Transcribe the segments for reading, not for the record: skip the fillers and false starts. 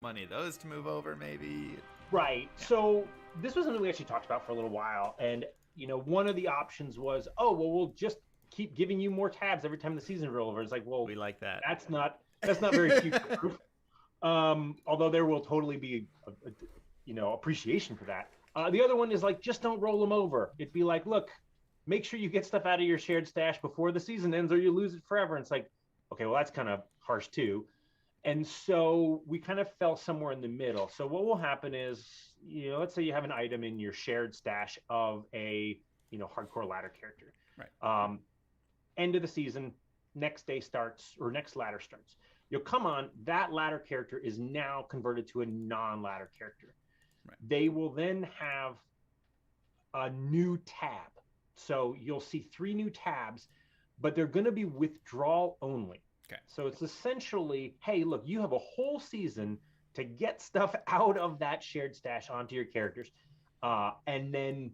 money of those to move over, maybe. Right. Yeah. So this was something we actually talked about for a little while. And, one of the options was, oh, well, we'll just keep giving you more tabs every time the season rolls over. It's like, well, We like that. That's not very future-proof. Although there will totally be appreciation for that. The other one is like, just don't roll them over. It'd be like, look, make sure you get stuff out of your shared stash before the season ends or you lose it forever. And it's like, okay, well, that's kind of harsh too. And so we kind of fell somewhere in the middle. So what will happen is, let's say you have an item in your shared stash of a, hardcore ladder character. Right. End of the season, next day starts, or next ladder starts. You'll come on, that ladder character is now converted to a non-ladder character. Right. They will then have a new tab. So you'll see 3 new tabs, but they're going to be withdrawal only. Okay. So it's essentially, hey, look, you have a whole season to get stuff out of that shared stash onto your characters. And then,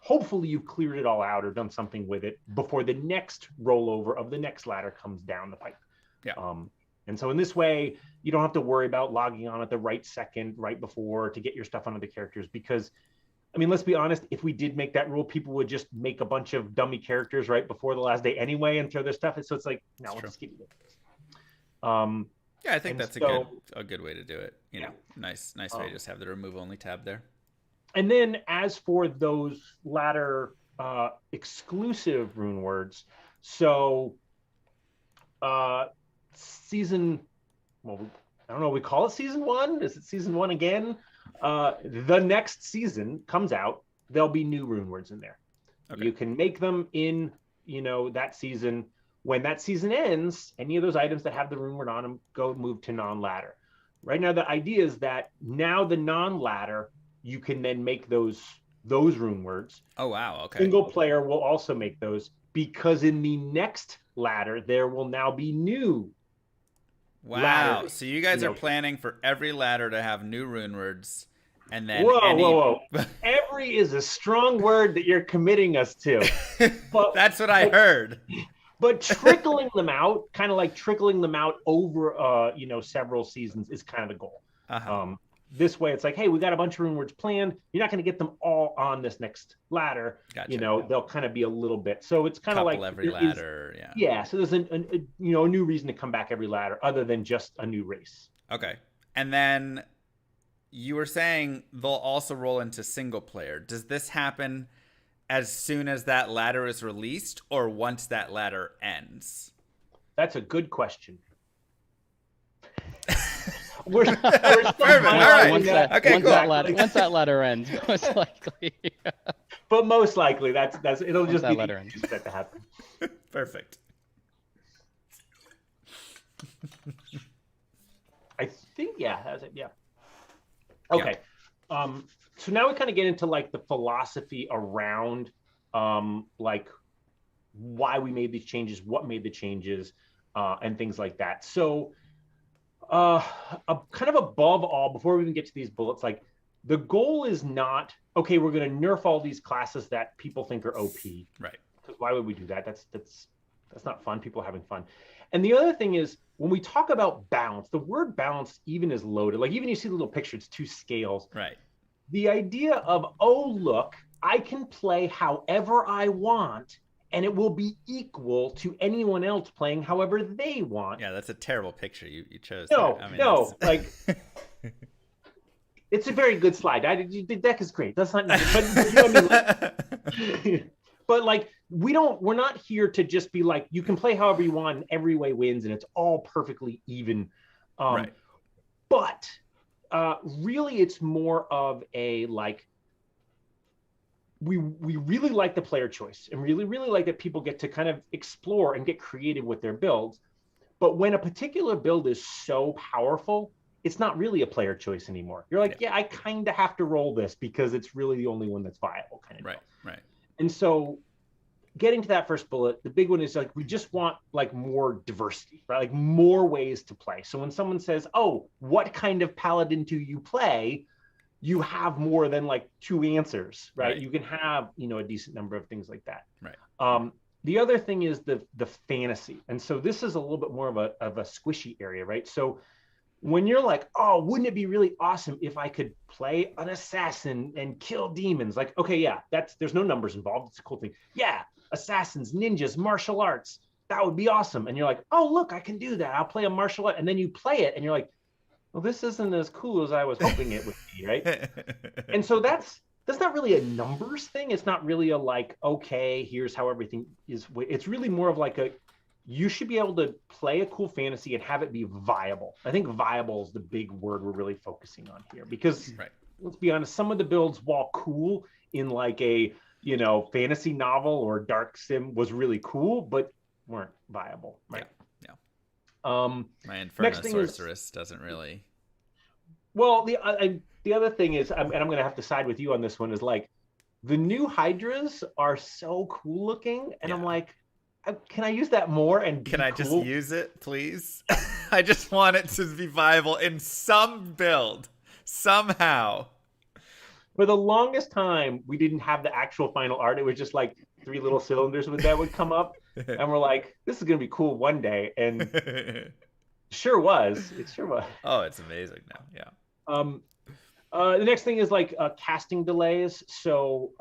hopefully you've cleared it all out or done something with it before the next rollover of the next ladder comes down the pipe. Yeah. And so in this way, you don't have to worry about logging on at the right second, right before to get your stuff onto the characters. Because, let's be honest, if we did make that rule, people would just make a bunch of dummy characters right before the last day anyway and throw their stuff. So it's like, no, let's just get you this. Yeah, I think that's a good way to do it. Nice way to just have the remove only tab there. And then as for those ladder exclusive rune words, so season, well, I don't know, we call it season 1? Is it season 1 again? The next season comes out, there'll be new rune words in there. Okay. You can make them in, that season. When that season ends, any of those items that have the rune word on them move to non-ladder. Right now, the idea is that now the non-ladder, you can then make those rune words. Oh, wow. Okay. Single player will also make those because in the next ladder, there will now be new. Wow. Ladder, so you guys are planning for every ladder to have new rune words. And then whoa. Every is a strong word that you're committing us to. But that's what I heard. But trickling them out, kind of like trickling them out over, several seasons is kind of the goal. Uh-huh. This way, it's like, hey, we got a bunch of rune words planned. You're not going to get them all on this next ladder. Gotcha. They'll kind of be a little bit. So it's kind of like every ladder. Yeah. So there's a new reason to come back every ladder other than just a new race. Okay. And then you were saying they'll also roll into single player. Does this happen as soon as that ladder is released or once that ladder ends? That's a good question. We're perfect. All right. Once that ladder ends, most likely. But most likely, that's it'll once just that be ladder ends. that to happen. Perfect. I think that's it. Yeah. Okay. Yeah. So now we kind of get into like the philosophy around like why we made these changes, what made the changes, and things like that. So kind of above all, before we even get to these bullets, like the goal is not, okay, we're going to nerf all these classes that people think are OP. Right. Because why would we do that? That's not fun. People are having fun. And the other thing is, when we talk about balance, the word balance even is loaded. Like even you see the little picture, it's 2 scales. Right. The idea of, oh, look, I can play however I want, and it will be equal to anyone else playing however they want. Yeah, that's a terrible picture you chose. No, like it's a very good slide. The deck is great. That's not nice, but you know what I mean? But like we're not here to just be like you can play however you want and every way wins and it's all perfectly even. Right. But really, it's more of a like. We really like the player choice and really like that people get to kind of explore and get creative with their builds. But when a particular build is so powerful, it's not really a player choice anymore. You're like, yeah I kind of have to roll this because it's really the only one that's viable kind of right, deal. Right. And so getting to that first bullet, the big one is like, we just want like more diversity, right? Like more ways to play. So when someone says, oh, what kind of paladin do you play? You have more than like 2 answers, right? You can have, a decent number of things like that. Right. The other thing is the fantasy. And so this is a little bit more of a squishy area, right? So when you're like, oh, wouldn't it be really awesome if I could play an assassin and kill demons? Like, okay, yeah, there's no numbers involved. It's a cool thing. Yeah, assassins, ninjas, martial arts. That would be awesome. And you're like, oh, look, I can do that. I'll play a martial art. And then you play it and you're like, well, this isn't as cool as I was hoping it would be, right? And so that's not really a numbers thing. It's not really a like, okay, here's how everything is. It's really more of like you should be able to play a cool fantasy and have it be viable. I think viable is the big word we're really focusing on here, because let's be honest, some of the builds, while cool in like a, fantasy novel or dark sim, was really cool, but weren't viable, right? My Inferno sorceress doesn't really. Well, the other thing is, and I'm going to have to side with you on this one, is like the new Hydras are so cool looking, and I'm like, can I use that more? And can I just use it, please? I just want it to be viable in some build somehow. For the longest time, we didn't have the actual final art. It was just like 3 little cylinders that would come up. And we're like, this is going to be cool one day. And it sure was. Oh, it's amazing now. Yeah. The next thing is like casting delays. So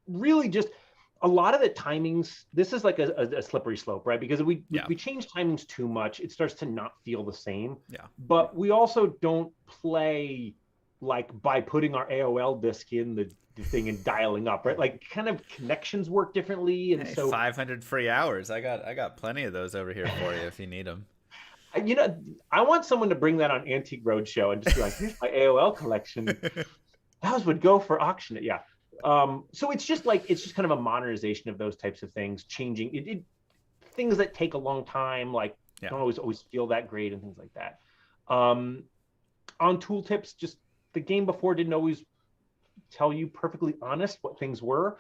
really just a lot of the timings, this is like a slippery slope, right? Because if we change timings too much, it starts to not feel the same. Yeah. But we also don't play like by putting our AOL disk in the thing and dialing up, right? Like kind of connections work differently. And so 500 free hours. I got plenty of those over here for you if you need them. I want someone to bring that on Antique Roadshow and just be like, here's my AOL collection. Those would go for auction. Yeah. So it's just kind of a modernization of those types of things, changing things that take a long time, like don't always feel that great and things like that. On tooltips, just the game before didn't always tell you perfectly honest what things were.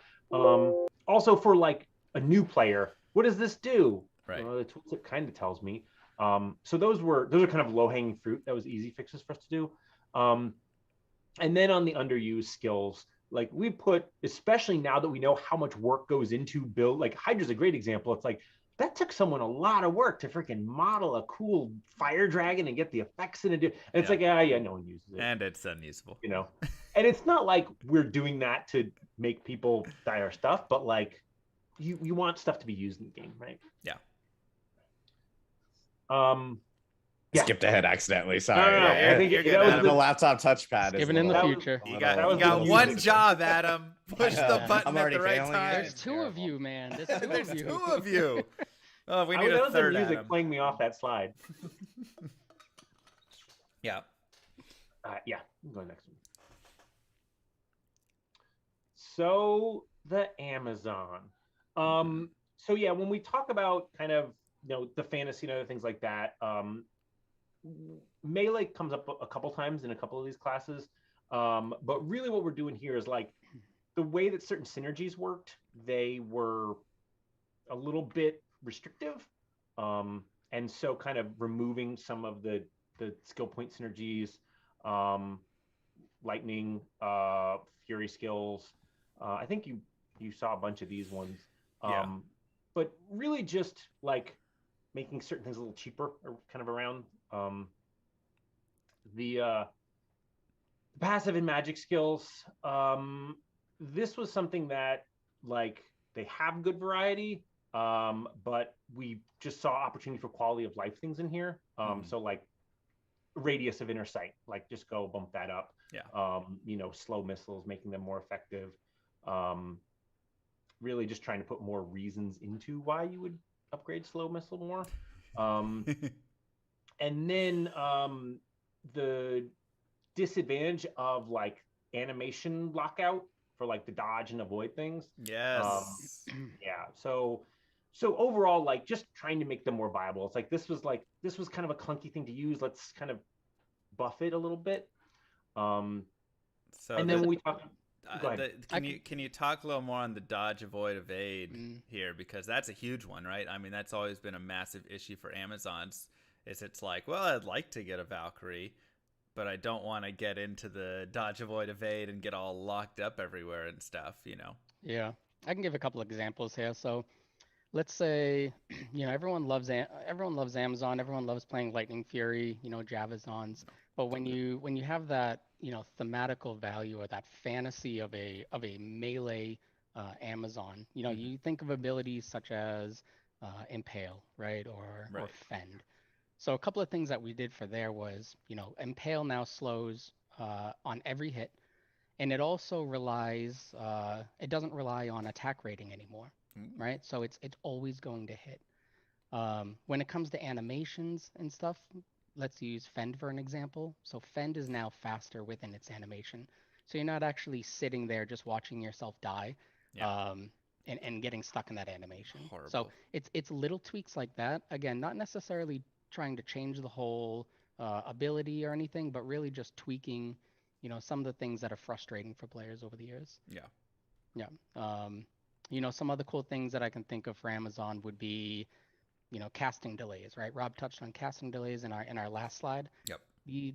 Also for like a new player, what does this do? Right. The tooltip kind of tells me. So those are kind of low-hanging fruit. That was easy fixes for us to do. And then on the underused skills, like we put, especially now that we know how much work goes into build, like Hydra's a great example. It's like, that took someone a lot of work to freaking model a cool fire dragon and get the effects in it. And it's like, no one uses it. And it's unusable. And it's not like we're doing that to make people die our stuff, but like you want stuff to be used in the game, right? Yeah. Skipped ahead accidentally. Sorry. No, I think you're was the laptop touchpad. Given in the future. You got one job, Adam. Push the button at the right time. There's 2 of you, man. There's 2 of you. Oh, we need a third music Adam. playing me off that slide. Yeah. Yeah. I'm going next one. So the Amazon. So yeah, when we talk about kind of the fantasy and other things like that, melee comes up a couple times in a couple of these classes, but really what we're doing here is like the way that certain synergies worked, they were a little bit restrictive, and so kind of removing some of the skill point synergies, lightning, fury skills. I think you saw a bunch of these ones, but really just like making certain things a little cheaper or kind of around. The passive and magic skills, this was something that like they have good variety, but we just saw opportunity for quality of life things in here. So like radius of inner sight, like just go bump that up. Slow missiles, making them more effective. Really just trying to put more reasons into why you would upgrade slow missile more. And then the disadvantage of like animation lockout for like the dodge and avoid things. Yes. So overall, like just trying to make them more viable. It's like this was kind of a clunky thing to use. Let's kind of buff it a little bit. And then when we talk. Can you talk a little more on the dodge, avoid, evade here, because that's a huge one, right? I mean, that's always been a massive issue for Amazons. It's like, well, I'd like to get a Valkyrie, but I don't want to get into the dodge, avoid, evade and get all locked up everywhere and stuff, Yeah, I can give a couple examples here. So let's say, everyone loves Amazon, everyone loves playing Lightning Fury, Javazons. But when you have that, thematical value or that fantasy of a melee Amazon, you think of abilities such as Impale, right? Or Fend. So a couple of things that we did for there was, Impale now slows on every hit, and it also relies, it doesn't rely on attack rating anymore, right? So it's always going to hit. When it comes to animations and stuff, let's use Fend for an example. So Fend is now faster within its animation. So you're not actually sitting there just watching yourself die, and getting stuck in that animation. Horrible. So it's little tweaks like that. Again, not necessarily trying to change the whole ability or anything, but really just tweaking, some of the things that are frustrating for players over the years. Yeah. Some other cool things that I can think of for Amazon would be, casting delays, right? Rob touched on casting delays in our last slide. Yep.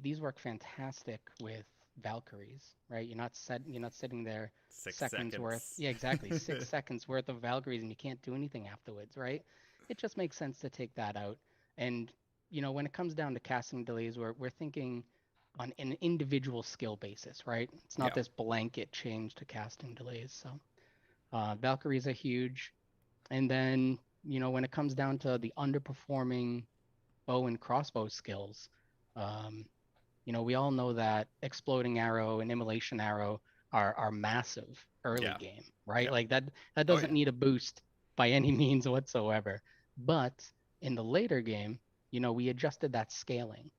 These work fantastic with Valkyries, right? You're not sitting there 6 seconds worth. Yeah, exactly. 6 seconds worth of Valkyries and you can't do anything afterwards, right? It just makes sense to take that out. And when it comes down to casting delays, we're thinking on an individual skill basis, right? It's not this blanket change to casting delays. So Valkyries are huge. And then, when it comes down to the underperforming bow and crossbow skills, we all know that exploding arrow and immolation arrow are massive early game, right? Like that doesn't need a boost by any means whatsoever. But in the later game, we adjusted that scaling.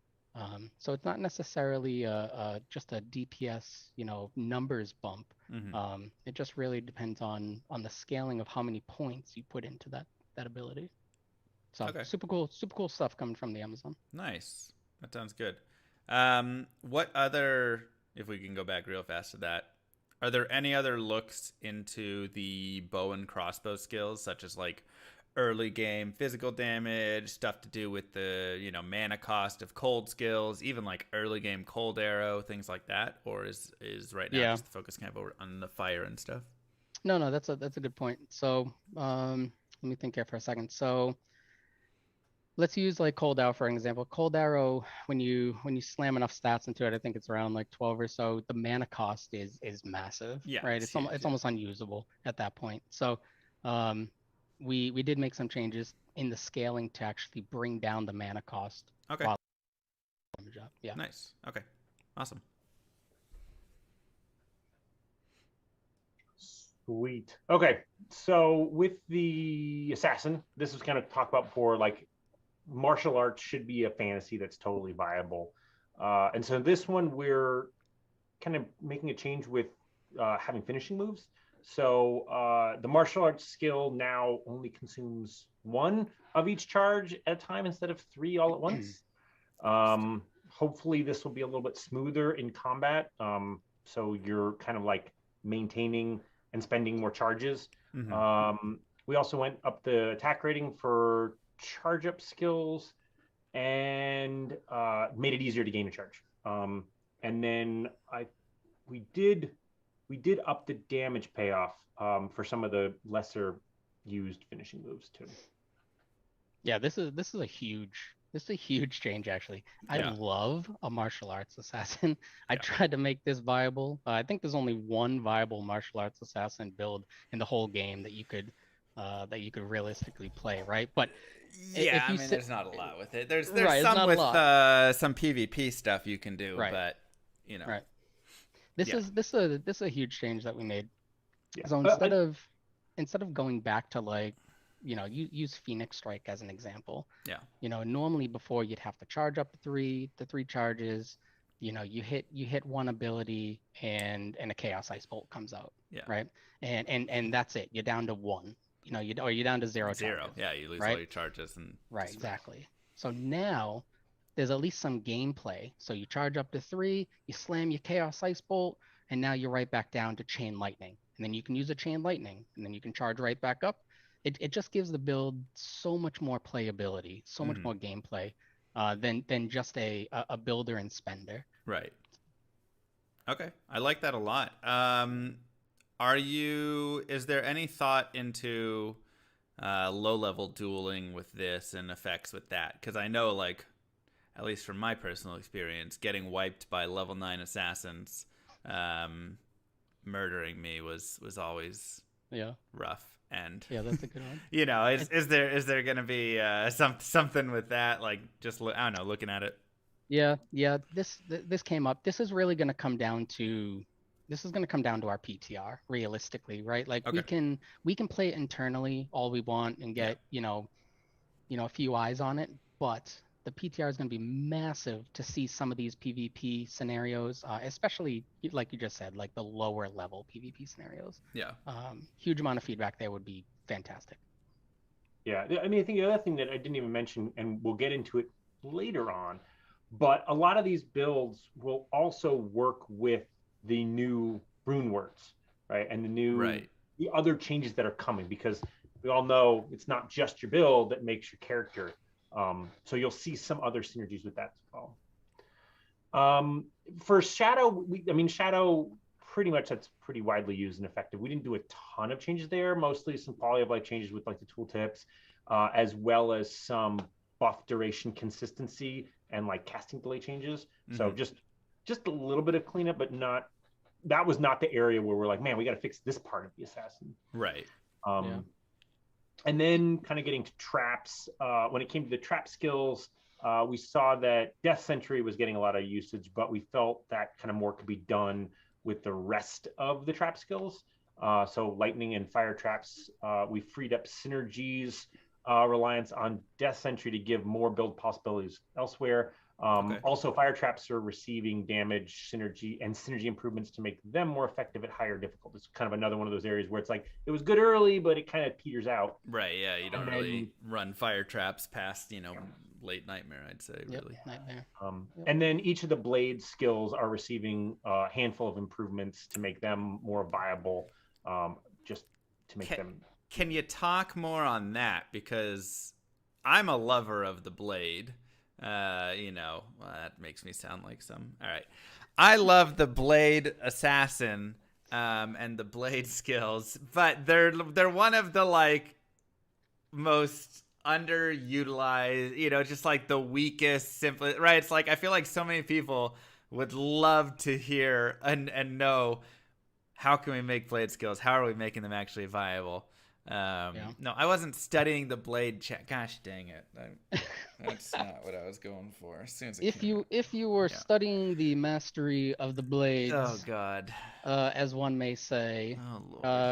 So it's not necessarily just a DPS, numbers bump. It just really depends on the scaling of how many points you put into that ability. So super cool stuff coming from the Amazon. Nice. That sounds good. What other, if we can go back real fast to that, are there any other looks into the bow and crossbow skills, such as like early game physical damage, stuff to do with the, mana cost of cold skills, even like early game cold arrow, things like that? Or is right now just the focus kind of over on the fire and stuff? No, that's a good point. So let me think here for a second. So let's use like cold arrow for an example. Cold arrow, when you slam enough stats into it, I think it's around like 12 or so. The mana cost is massive, right? It's almost unusable at that point. So we did make some changes in the scaling to actually bring down the mana cost. Okay. Yeah. Nice. Okay. Awesome. Sweet. Okay. So with the assassin, this was kind of talked about before, like martial arts should be a fantasy that's totally viable. And so this one, we're kind of making a change with having finishing moves. So the martial arts skill now only consumes 1 of each charge at a time instead of 3 all at once. Hopefully this will be a little bit smoother in combat. So you're kind of like maintaining and spending more charges. We also went up the attack rating for charge up skills and made it easier to gain a charge. And then we did up the damage payoff for some of the lesser used finishing moves too. Yeah, this is a huge change actually. I love a martial arts assassin. I tried to make this viable. I think there's only one viable martial arts assassin build in the whole game that you could realistically play, right? But there's not a lot with it. There's right, some with some PvP stuff you can do, right. but Right. This is a huge change that we made. Yeah. So instead of going back to like, use Phoenix Strike as an example. Yeah. Normally before you'd have to charge up the three charges. You hit one ability and a Chaos Ice Bolt comes out. Yeah. Right. And that's it. You're down to 1. You're down to 0 charges. Yeah, you lose right? all your charges and right, exactly. So now there's at least some gameplay. So you charge up to 3, you slam your Chaos Ice Bolt, and now you're right back down to Chain Lightning. And then you can use a Chain Lightning, and then you can charge right back up. It just gives the build so much more playability, so much more gameplay than just a builder and spender. Right. Okay, I like that a lot. Is there any thought into low-level dueling with this and effects with that? Because I know, like, at least from my personal experience, getting wiped by level 9 assassins murdering me was always rough. And yeah, that's a good one. you know, is there gonna be something with that? Like, just I don't know, looking at it. Yeah, this came up. This is really going to come down to our PTR realistically, right? Like Okay. we can play it internally all we want and get, a few eyes on it, but the PTR is going to be massive to see some of these PvP scenarios, especially like you just said, like the lower level PvP scenarios. Yeah. Huge amount of feedback there would be fantastic. Yeah, I mean, I think the other thing that I didn't even mention, and we'll get into it later on, but a lot of these builds will also work with the new rune words, right? And the other changes that are coming, because we all know it's not just your build that makes your character. So you'll see some other synergies with that as well. For Shadow, Shadow pretty much that's pretty widely used and effective. We didn't do a ton of changes there, mostly some quality of life changes with like the tooltips, as well as some buff duration consistency and like casting delay changes. So just a little bit of cleanup, but that was not the area where we're like, man, we got to fix this part of the assassin. Right. And then kind of getting to traps. When it came to the trap skills, we saw that Death Sentry was getting a lot of usage, but we felt that kind of more could be done with the rest of the trap skills. So lightning and fire traps, we freed up synergies, reliance on Death Sentry to give more build possibilities elsewhere. Also, fire traps are receiving damage, synergy improvements to make them more effective at higher difficulty. It's kind of another one of those areas where it's like it was good early, but it kind of peters out. Right. Yeah. You don't really run fire traps past, late nightmare, I'd say. Really. Nightmare. And then each of the blade skills are receiving a handful of improvements to make them more viable. Just to make them. Can you talk more on that? Because I'm a lover of the blade. Well, that makes me sound like some. All right. I love the blade assassin and the blade skills, but they're one of the like most underutilized, just like the weakest, simplest, right? It's like I feel like so many people would love to hear and know how can we make blade skills? How are we making them actually viable? No, I wasn't studying the blade check. Gosh dang it. That's not what I was going for. As soon as if you were studying the mastery of the blades, oh god, as one may say,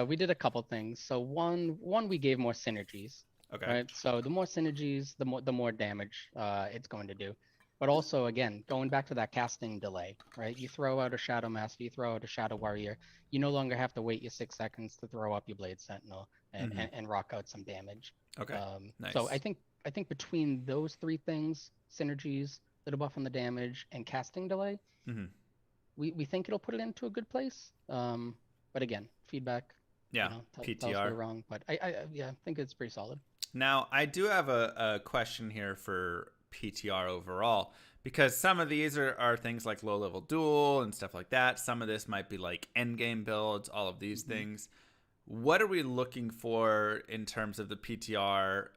we did a couple things. So one we gave more synergies. Okay. Right. So the more synergies, the more damage it's going to do. But also, again, going back to that casting delay, right? You throw out a Shadow Master, you throw out a Shadow Warrior. You no longer have to wait your 6 seconds to throw up your Blade Sentinel and rock out some damage. Okay. Nice. So I think between those three things, synergies, little buff on the damage, and casting delay, we think it'll put it into a good place. But again, feedback. Yeah. PTR. Tell us we're wrong, but I think it's pretty solid. Now I do have a question here for PTR overall, because some of these are things like low level duel and stuff like that. Some of this might be like endgame builds, all of these things. What are we looking for in terms of the PTR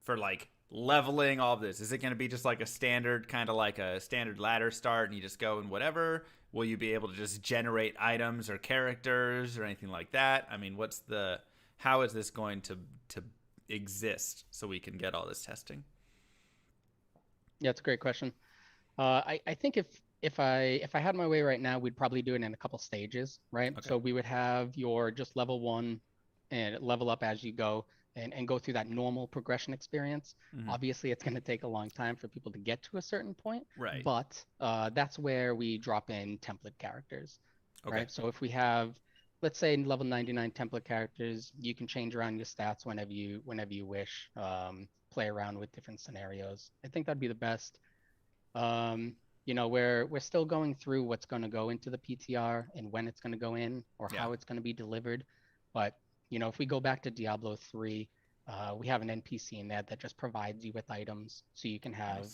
for like leveling all of this? Is it going to be just like a standard, kind of like a standard ladder start and you just go and whatever? Will you be able to just generate items or characters or anything like that? I mean, how is this going to exist so we can get all this testing? Yeah, it's a great question. I think if I had my way right now, we'd probably do it in a couple stages, right? Okay. So we would have your just level 1 and level up as you go and go through that normal progression experience. Obviously, it's going to take a long time for people to get to a certain point, right? But that's where we drop in template characters, okay. Right? So if we have, let's say, level 99 template characters, you can change around your stats whenever you wish. Play around with different scenarios. I think that'd be the best. We're still going through what's going to go into the PTR and when it's going to go in or how it's going to be delivered. But if we go back to Diablo 3, we have an NPC in there that just provides you with items, so you can have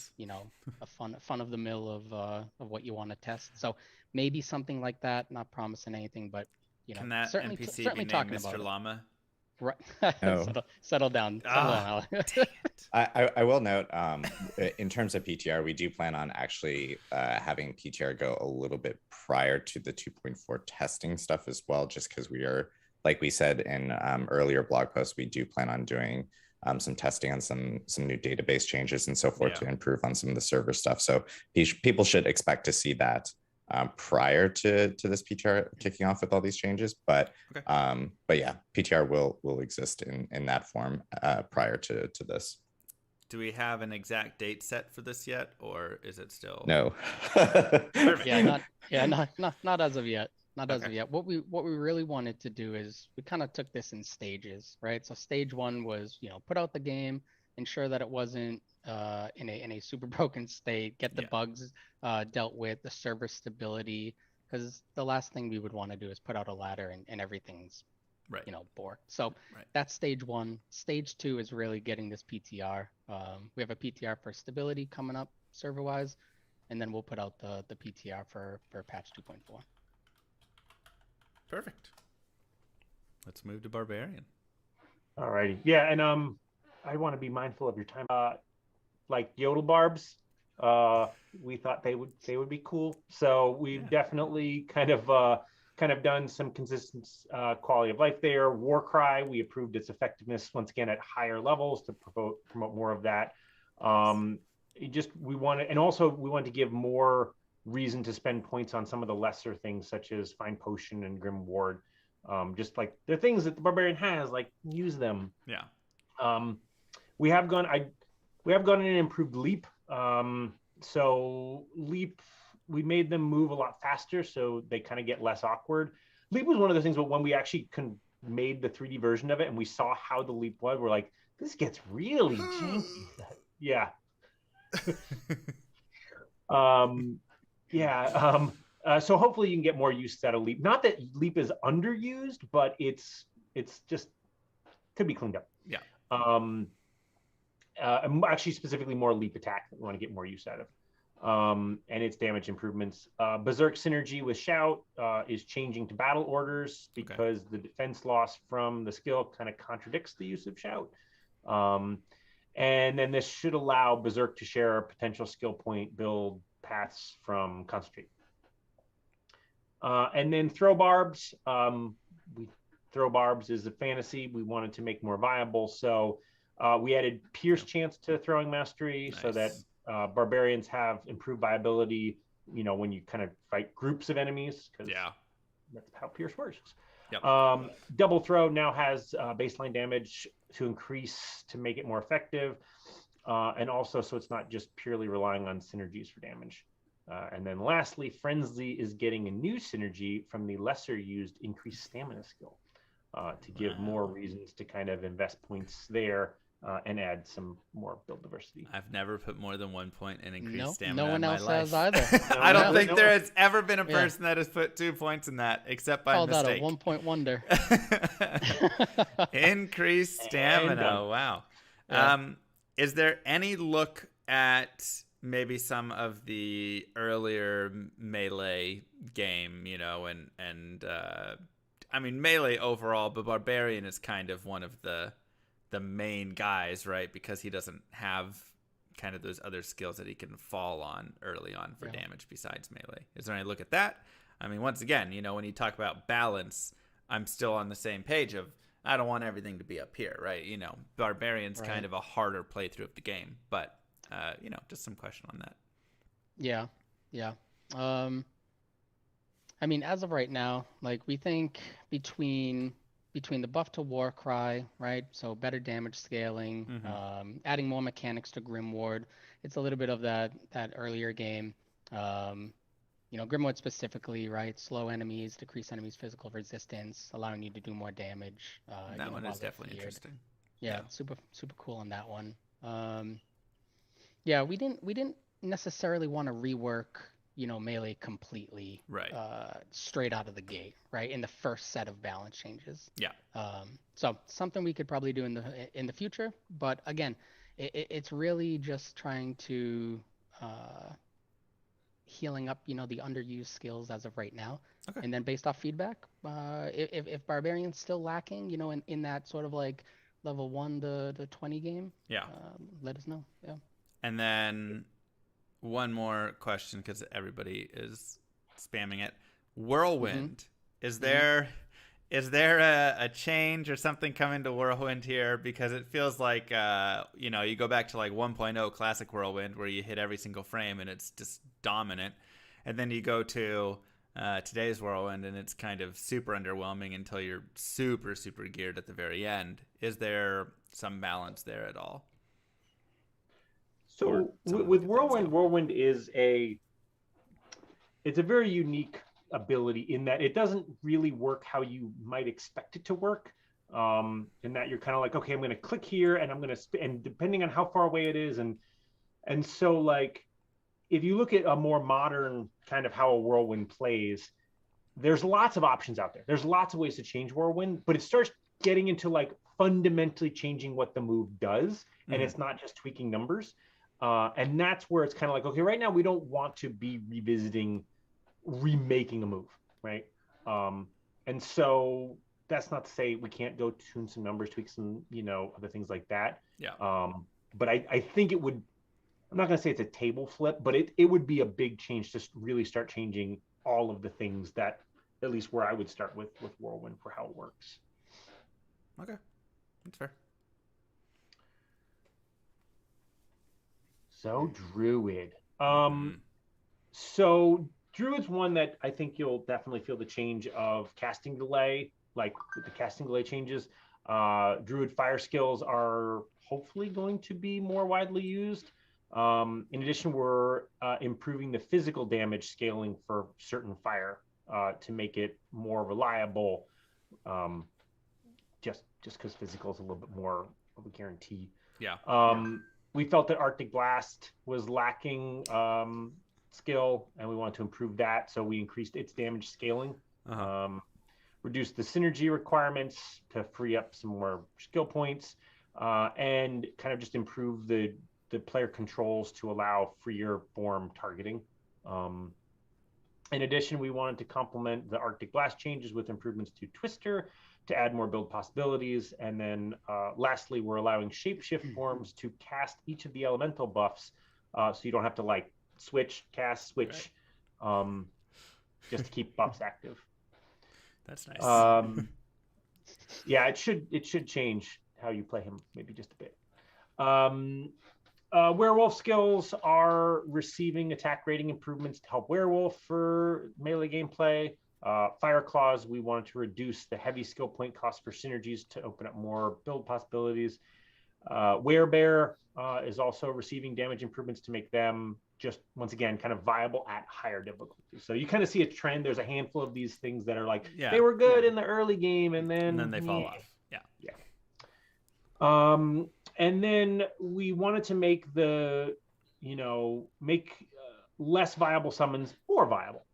a fun of the mill of what you want to test. So maybe something like that. Not promising anything, but can that certainly NPC certainly be named talking Mr. about Llama? Right. Oh. Settle down. Settle down, Alex. Dang it. I will note, in terms of PTR, we do plan on actually having PTR go a little bit prior to the 2.4 testing stuff as well, just because we are, like we said in earlier blog posts, we do plan on doing some testing on some new database changes and so forth to improve on some of the server stuff. So people should expect to see that prior to this PTR kicking off with all these changes, but yeah, PTR will exist in that form prior to this. Do we have an exact date set for this yet, or is it still No? Perfect. Not as of yet. Not as of yet. What we really wanted to do is we kind of took this in stages, right? So stage one was, put out the game, ensure that it wasn't in a super broken state, get the bugs dealt with, the server stability, because the last thing we would want to do is put out a ladder and everything's borked. So that's stage one. Stage two is really getting this PTR. We have a PTR for stability coming up server wise, and then we'll put out the PTR for patch 2.4. Perfect. Let's move to Barbarian. All righty. Yeah, and I want to be mindful of your time. Like yodel barbs, we thought they would be cool. So we've definitely kind of done some consistent quality of life there. War cry, we approved its effectiveness once again at higher levels to promote more of that. We wanted to give more reason to spend points on some of the lesser things such as Find Potion and Grim Ward. Just like the things that the Barbarian has, like use them. Yeah. We have gone in and improved Leap. So Leap, we made them move a lot faster so they kind of get less awkward. Leap was one of the things, but when we actually made the 3D version of it and we saw how the Leap was, we're like, this gets really janky. Yeah. So hopefully you can get more use out of Leap. Not that Leap is underused, but it's just could be cleaned up. Yeah. Actually, specifically more Leap attack that we want to get more use out of. And its damage improvements. Berserk synergy with Shout is changing to battle orders because the defense loss from the skill kind of contradicts the use of Shout. And then this should allow Berserk to share potential skill point build paths from Concentrate. And then Throw Barbs. Throw Barbs is a fantasy we wanted to make more viable. So we added Pierce chance to Throwing Mastery so that Barbarians have improved viability, when you kind of fight groups of enemies. That's how Pierce works. Yep. Double Throw now has baseline damage to increase to make it more effective. And also so it's not just purely relying on synergies for damage. And then lastly, Frenzy is getting a new synergy from the lesser used increased stamina skill to give more reasons to kind of invest points there and add some more build diversity. I've never put more than 1 point in increased stamina. No one in my else life. has either. I don't think there has ever been a person that has put 2 points in that, except by mistake. Call that a 1 point wonder. Increased stamina. Wow. Yeah. Is there any look at maybe some of the earlier Melee game, I mean Melee overall, but Barbarian is kind of one of the main guys, right? Because he doesn't have kind of those other skills that he can fall on early on for damage besides Melee. Is there any look at that? I mean, once again, when you talk about balance, I'm still on the same page of I don't want everything to be up here, right? Barbarian's kind of a harder playthrough of the game, but just some question on that. Yeah. I mean, as of right now, like we think between the buff to War Cry, right? So better damage scaling, adding more mechanics to Grim Ward. It's a little bit of that earlier game. Grim Ward specifically, right? Slow enemies, decrease enemies' physical resistance, allowing you to do more damage. That one is definitely interesting. Yeah, super cool on that one. We didn't necessarily want to rework Melee completely straight out of the gate, right? In the first set of balance changes. Yeah. So something we could probably do in the future, but again, it's really just trying to healing up, the underused skills as of right now. Okay. And then based off feedback, if Barbarian's still lacking, in that sort of like level 1 to 20 game, Yeah. let us know. Yeah. And then one more question, because everybody is spamming it. Whirlwind. Is there a change or something coming to Whirlwind here? Because it feels like you go back to like 1.0 classic Whirlwind where you hit every single frame and it's just dominant, and then you go to today's Whirlwind and it's kind of super underwhelming until you're super geared at the very end. Is there some balance there at all? So with Whirlwind, Whirlwind is it's a very unique ability in that it doesn't really work how you might expect it to work. In that you're kind of like, okay, I'm going to click here and I'm going to and depending on how far away it is, and so like if you look at a more modern kind of how a Whirlwind plays, there's lots of options out there. There's lots of ways to change Whirlwind, but it starts getting into like fundamentally changing what the move does, and it's not just tweaking numbers. And that's where it's kind of like, okay, right now we don't want to be remaking a move, right? And so that's not to say we can't go tune some numbers, tweak some, other things like that. Yeah. But I think it would, I'm not going to say it's a table flip, but it would be a big change to really start changing all of the things that, at least where I would start with Whirlwind for how it works. Okay. That's fair. So Druid. So Druid's one that I think you'll definitely feel the change of casting delay, like with the casting delay changes. Druid fire skills are hopefully going to be more widely used. In addition, we're improving the physical damage scaling for certain fire to make it more reliable. Just because physical is a little bit more of a guarantee. Yeah. We felt that Arctic Blast was lacking skill, and we wanted to improve that, so we increased its damage scaling. Reduced the synergy requirements to free up some more skill points, and kind of just improve the player controls to allow freer form targeting. In addition, we wanted to complement the Arctic Blast changes with improvements to Twister to add more build possibilities. And then lastly, we're allowing shapeshift forms to cast each of the elemental buffs, so you don't have to like switch, just to keep buffs active. That's nice. Yeah, it should change how you play him maybe just a bit. Werewolf skills are receiving attack rating improvements to help Werewolf for melee gameplay. Fire Claws, we wanted to reduce the heavy skill point cost for synergies to open up more build possibilities. Werebear is also receiving damage improvements to make them just, once again, kind of viable at higher difficulty. So you kind of see a trend. There's a handful of these things that are like, they were good in the early game, and then they fall off. Yeah. And then we wanted to make less viable summons more viable.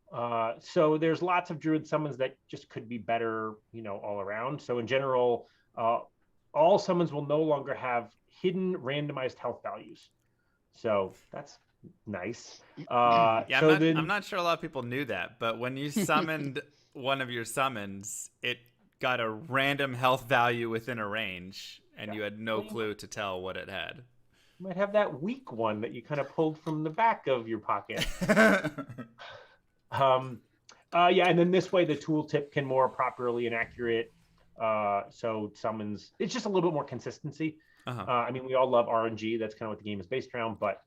So there's lots of Druid summons that just could be better, all around. So in general, all summons will no longer have hidden randomized health values. So that's nice. I'm not sure a lot of people knew that, but when you summoned one of your summons, it got a random health value within a range, and you had no clue to tell what it had. You might have that weak one that you kind of pulled from the back of your pocket. And then this way the tooltip can more properly and accurate. So summons, it's just a little bit more consistency. I mean, we all love RNG. That's kind of what the game is based around, but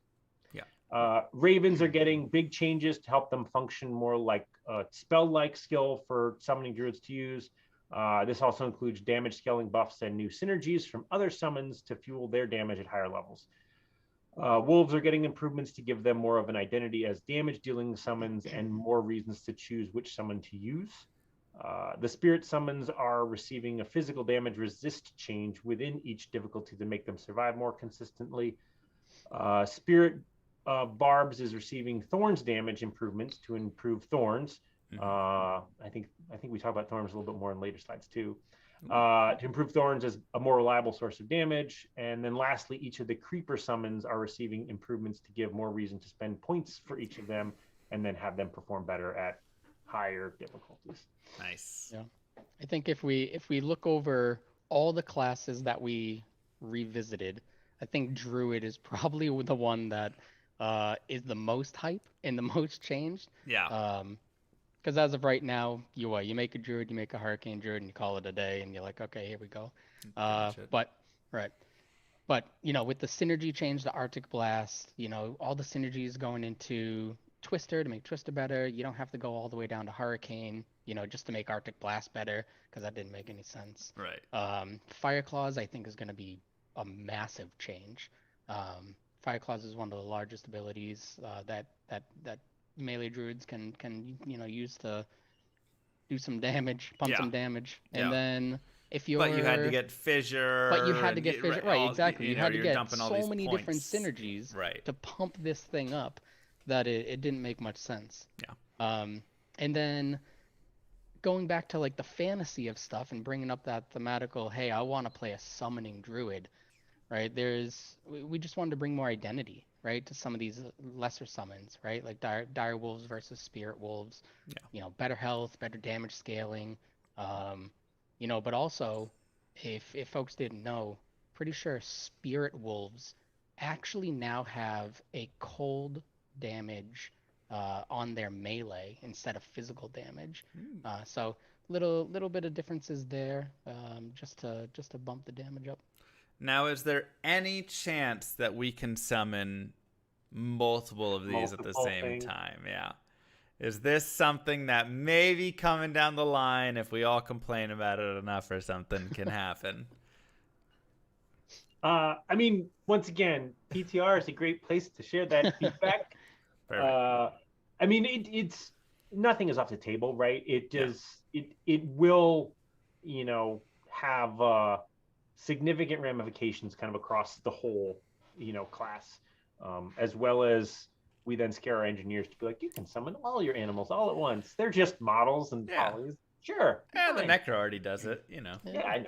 Ravens are getting big changes to help them function more like a spell-like skill for summoning Druids to use. This also includes damage scaling buffs and new synergies from other summons to fuel their damage at higher levels. Wolves are getting improvements to give them more of an identity as damage-dealing summons and more reasons to choose which summon to use. The spirit summons are receiving a physical damage resist change within each difficulty to make them survive more consistently. Spirit Barbs is receiving Thorns damage improvements to improve Thorns. I think we talk about Thorns a little bit more in later slides too. To improve Thorns as a more reliable source of damage. And then lastly, each of the Creeper summons are receiving improvements to give more reason to spend points for each of them and then have them perform better at higher difficulties. Nice. Yeah. I think if we look over all the classes that we revisited, I think Druid is probably the one that is the most hype and the most changed. Yeah. Because as of right now, you make a Druid, you make a Hurricane Druid, and you call it a day, and you're like, okay, here we go. But with the synergy change, the Arctic Blast, all the synergies going into Twister to make Twister better. You don't have to go all the way down to Hurricane, just to make Arctic Blast better, because that didn't make any sense. Right. Fire Claws, I think, is going to be a massive change. Fire Claws is one of the largest abilities that melee druids can use to do some damage, pump some damage, and then if you're But you had to get fissure. right, exactly. You had to get so many different synergies to pump this thing up that it didn't make much sense. Yeah. And then going back to like the fantasy of stuff and bringing up that thematical, hey, I want to play a summoning druid, right? We just wanted to bring more identity, right, to some of these lesser summons, right? Like dire wolves versus spirit wolves. Yeah. Better health, better damage scaling. But also, if folks didn't know, pretty sure spirit wolves actually now have a cold damage on their melee instead of physical damage. So little bit of differences there, just to bump the damage up. Now, is there any chance that we can summon multiple of these at the same time? Yeah. Is this something that maybe coming down the line, if we all complain about it enough or something, can happen? I mean, once again, PTR is a great place to share that feedback. I mean, it's nothing is off the table, right? It just it will, have significant ramifications kind of across the whole, class, as well as we then scare our engineers to be like, you can summon all your animals all at once. They're just models and polys. Sure. Yeah, the Necro already does it, Yeah, I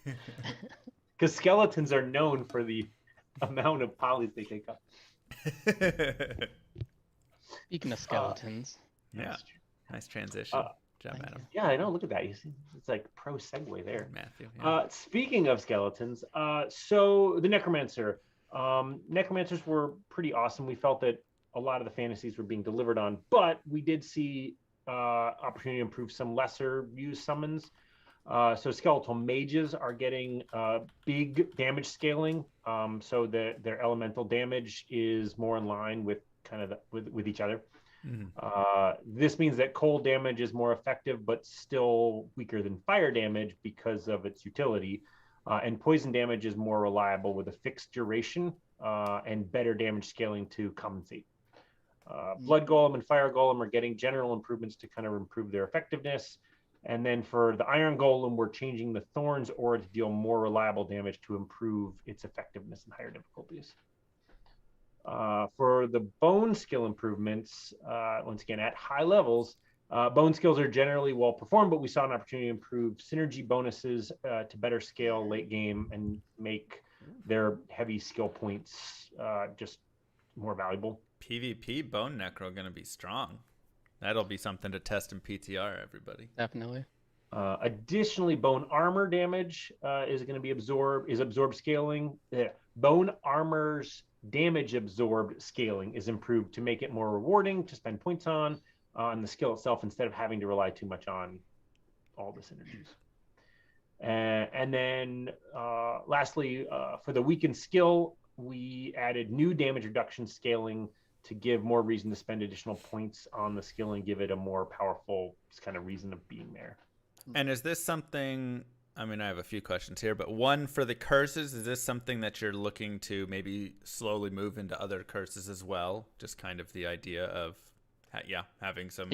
know. Because skeletons are known for the amount of polys they take up. Speaking of skeletons. Nice transition. Job, Adam. Yeah, I know. Look at that. You see, it's like pro segue there. Matthew. Speaking of skeletons, so the Necromancer. Necromancers were pretty awesome. We felt that a lot of the fantasies were being delivered on, but we did see opportunity to improve some lesser used summons. So skeletal mages are getting big damage scaling, so their elemental damage is more in line with kind of with each other. This means that cold damage is more effective, but still weaker than fire damage because of its utility. And poison damage is more reliable with a fixed duration and better damage scaling to compensate. Blood Golem and Fire Golem are getting general improvements to kind of improve their effectiveness. And then for the Iron Golem, we're changing the Thorns aura to deal more reliable damage to improve its effectiveness in higher difficulties. For the bone skill improvements, once again, at high levels, bone skills are generally well performed, but we saw an opportunity to improve synergy bonuses to better scale late game and make their heavy skill points just more valuable. PvP bone necro going to be strong. That'll be something to test in PTR, everybody. Definitely. Additionally, bone armor damage is going to be absorbed scaling. Bone armor's damage absorbed scaling is improved to make it more rewarding to spend points on the skill itself instead of having to rely too much on all the synergies. And then lastly, for the weakened skill, we added new damage reduction scaling to give more reason to spend additional points on the skill and give it a more powerful kind of reason of being there. And is this something, I mean, I have a few questions here, but one for the curses, is this something that you're looking to maybe slowly move into other curses as well? Just kind of the idea of, having some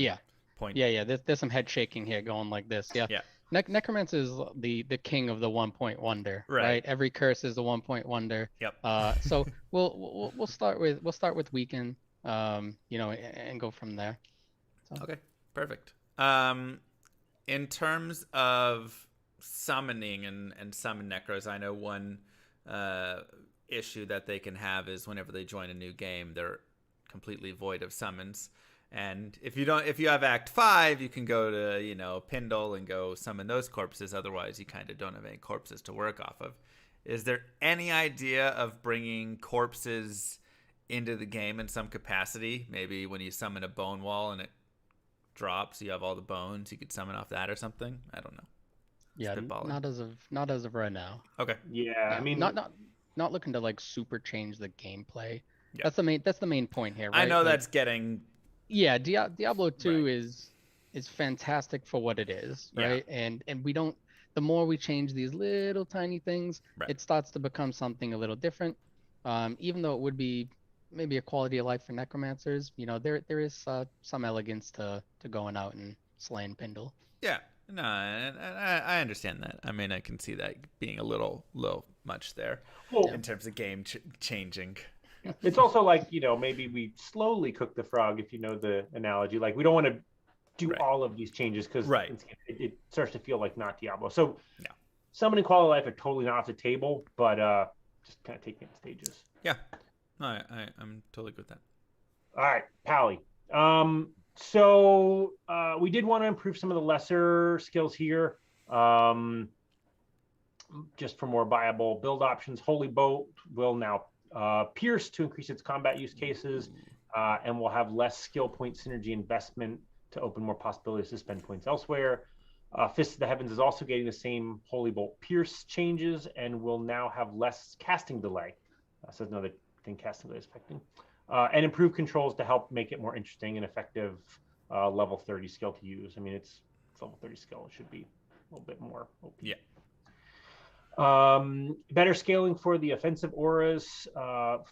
point. Yeah. There's some head shaking here going like this. Yeah. Necromancer is the king of the 1-point wonder, right? Every curse is a 1-point wonder. Yep. So we'll start with weaken, and go from there. So. Okay, perfect. In terms of summoning and summon necros, I know one issue that they can have is whenever they join a new game, they're completely void of summons. And if you have Act 5, you can go to, you know, Pindle and go summon those corpses. Otherwise, you kind of don't have any corpses to work off of. Is there any idea of bringing corpses into the game in some capacity? Maybe when you summon a bone wall and it drops, you have all the bones, you could summon off that or something? I don't know. Yeah, not as of right now. Okay. Yeah, I mean, not looking to like super change the gameplay. Yeah. That's the main point here, right? I know like, that's getting... Yeah, Diablo 2 is fantastic for what it is, right? Yeah. And we don't, the more we change these little tiny things, it starts to become something a little different. Even though it would be maybe a quality of life for necromancers, you know, there is some elegance to going out and slaying Pindle. Yeah. No, I understand that. I mean, I can see that being a little much there in terms of game changing. It's also like, you know, maybe we slowly cook the frog, if you know the analogy. Like, we don't want to do all of these changes because it starts to feel like not Diablo. So summoning quality of life are totally not off the table, but just kind of taking it in stages. Yeah. No, I'm totally good with that. All right, Pally. So we did want to improve some of the lesser skills here, just for more viable build options. Holy Bolt will now pierce to increase its combat use cases, and will have less skill point synergy investment to open more possibilities to spend points elsewhere. Fist of the Heavens is also getting the same Holy Bolt pierce changes and will now have less casting delay. So that's another thing casting delay is affecting. And improve controls to help make it more interesting and effective level 30 skill to use. I mean, it's level 30 skill. It should be a little bit more OP. Yeah. Better scaling for the offensive auras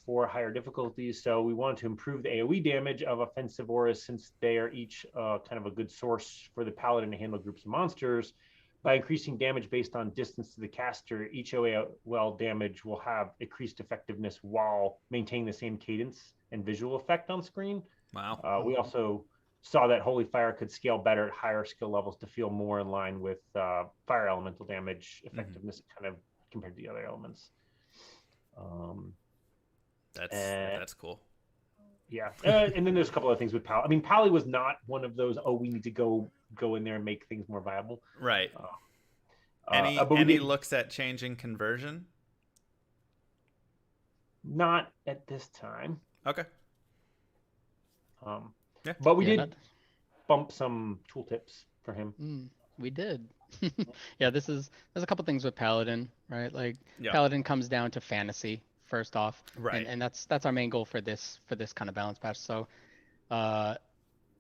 for higher difficulties. So we want to improve the AoE damage of offensive auras since they are each kind of a good source for the paladin to handle groups of monsters. By increasing damage based on distance to the caster, each OAL damage will have increased effectiveness while maintaining the same cadence and visual effect on screen. Wow. We also saw that Holy Fire could scale better at higher skill levels to feel more in line with fire elemental damage effectiveness kind of compared to the other elements. That's cool. Yeah. And then there's a couple of things with Pally. I mean, Pally was not one of those, we need to go in there and make things more viable. Right. Any looks at changing conversion? Not at this time. Okay. Yeah. But we did bump some tooltips for him. We did. Yeah, there's a couple things with Paladin, right? Like Paladin comes down to fantasy first off, right? And that's our main goal for this kind of balance patch. So,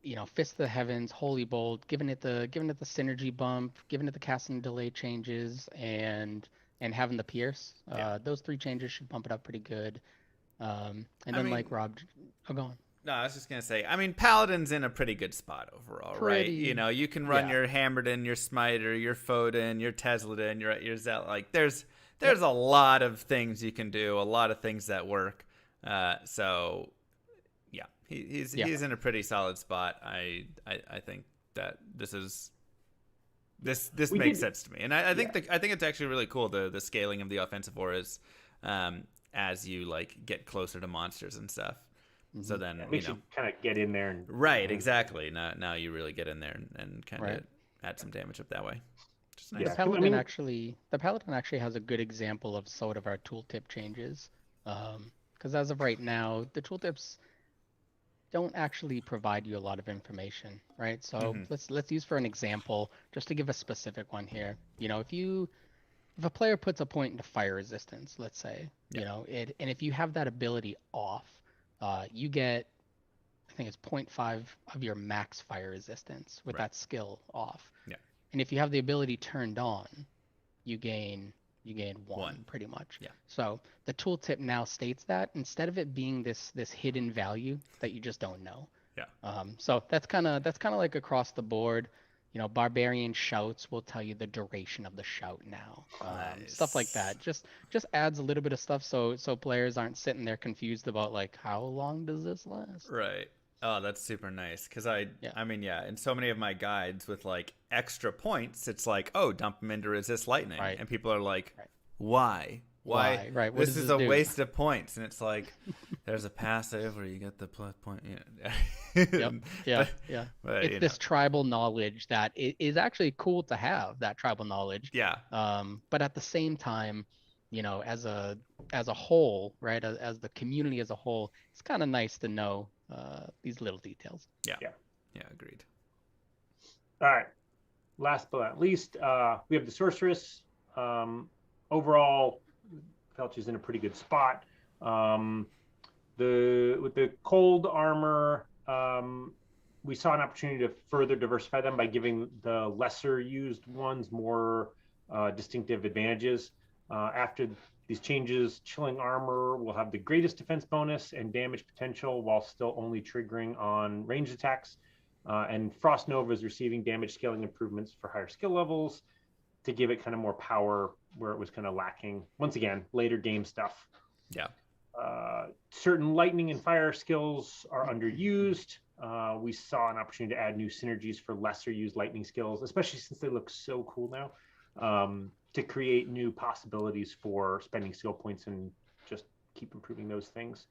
you know, Fist of the Heavens, Holy Bolt, giving it the synergy bump, giving it the casting delay changes, and having the pierce. Those three changes should bump it up pretty good. And then, like Rob, go on. No, I was just gonna say. I mean, Paladin's in a pretty good spot overall, right? You know, you can run your Hammerden, your Smiter, your Foden, your Tesladen, your Zealot. Like, there's a lot of things you can do, a lot of things that work. So, yeah, he's in a pretty solid spot. I think that this makes sense to me, and I think I think it's actually really cool the scaling of the offensive auras as you like get closer to monsters and stuff. So then you kind of get in there and exactly. Now you really get in there and kind of add some damage up that way. Just nice. The Paladin actually has a good example of sort of our tooltip changes, because as of right now, the tooltips don't actually provide you a lot of information, right? So let's use for an example, just to give a specific one here. You know, if a player puts a point into fire resistance, let's say, you know, and if you have that ability off, you get, I think it's 0.5 of your max fire resistance with that skill off. Yeah. And if you have the ability turned on, you gain one pretty much. Yeah. So the tooltip now states that instead of it being this hidden value that you just don't know. Yeah. So that's kind of like across the board. You know, barbarian shouts will tell you the duration of the shout now. Stuff like that. Just adds a little bit of stuff so players aren't sitting there confused about like how long does this last? Right. Oh, that's super nice. Because I mean, in so many of my guides with like extra points, it's like, oh, dump them into resist lightning, and people are like, why? Why? Right. What This does is this a do? waste of points, and it's like there's a passive where you get the plus point. Yeah. Yep. Yeah. But- Yeah. but, It's you this tribal knowledge that is actually cool to have, that tribal knowledge. yeah, But at the same time, as a whole, right, as the community as a whole, it's kind of nice to know these little details. yeah, agreed. All right. Last but not least, we have the sorceress. Overall, felt she's in a pretty good spot. With the cold armor, we saw an opportunity to further diversify them by giving the lesser used ones more distinctive advantages. After these changes, chilling armor will have the greatest defense bonus and damage potential while still only triggering on ranged attacks. And Frost Nova is receiving damage scaling improvements for higher skill levels to give it kind of more power where it was kind of lacking. Once again, later game stuff. Yeah. Certain lightning and fire skills are underused. We saw an opportunity to add new synergies for lesser used lightning skills, especially since they look so cool now, to create new possibilities for spending skill points and just keep improving those things.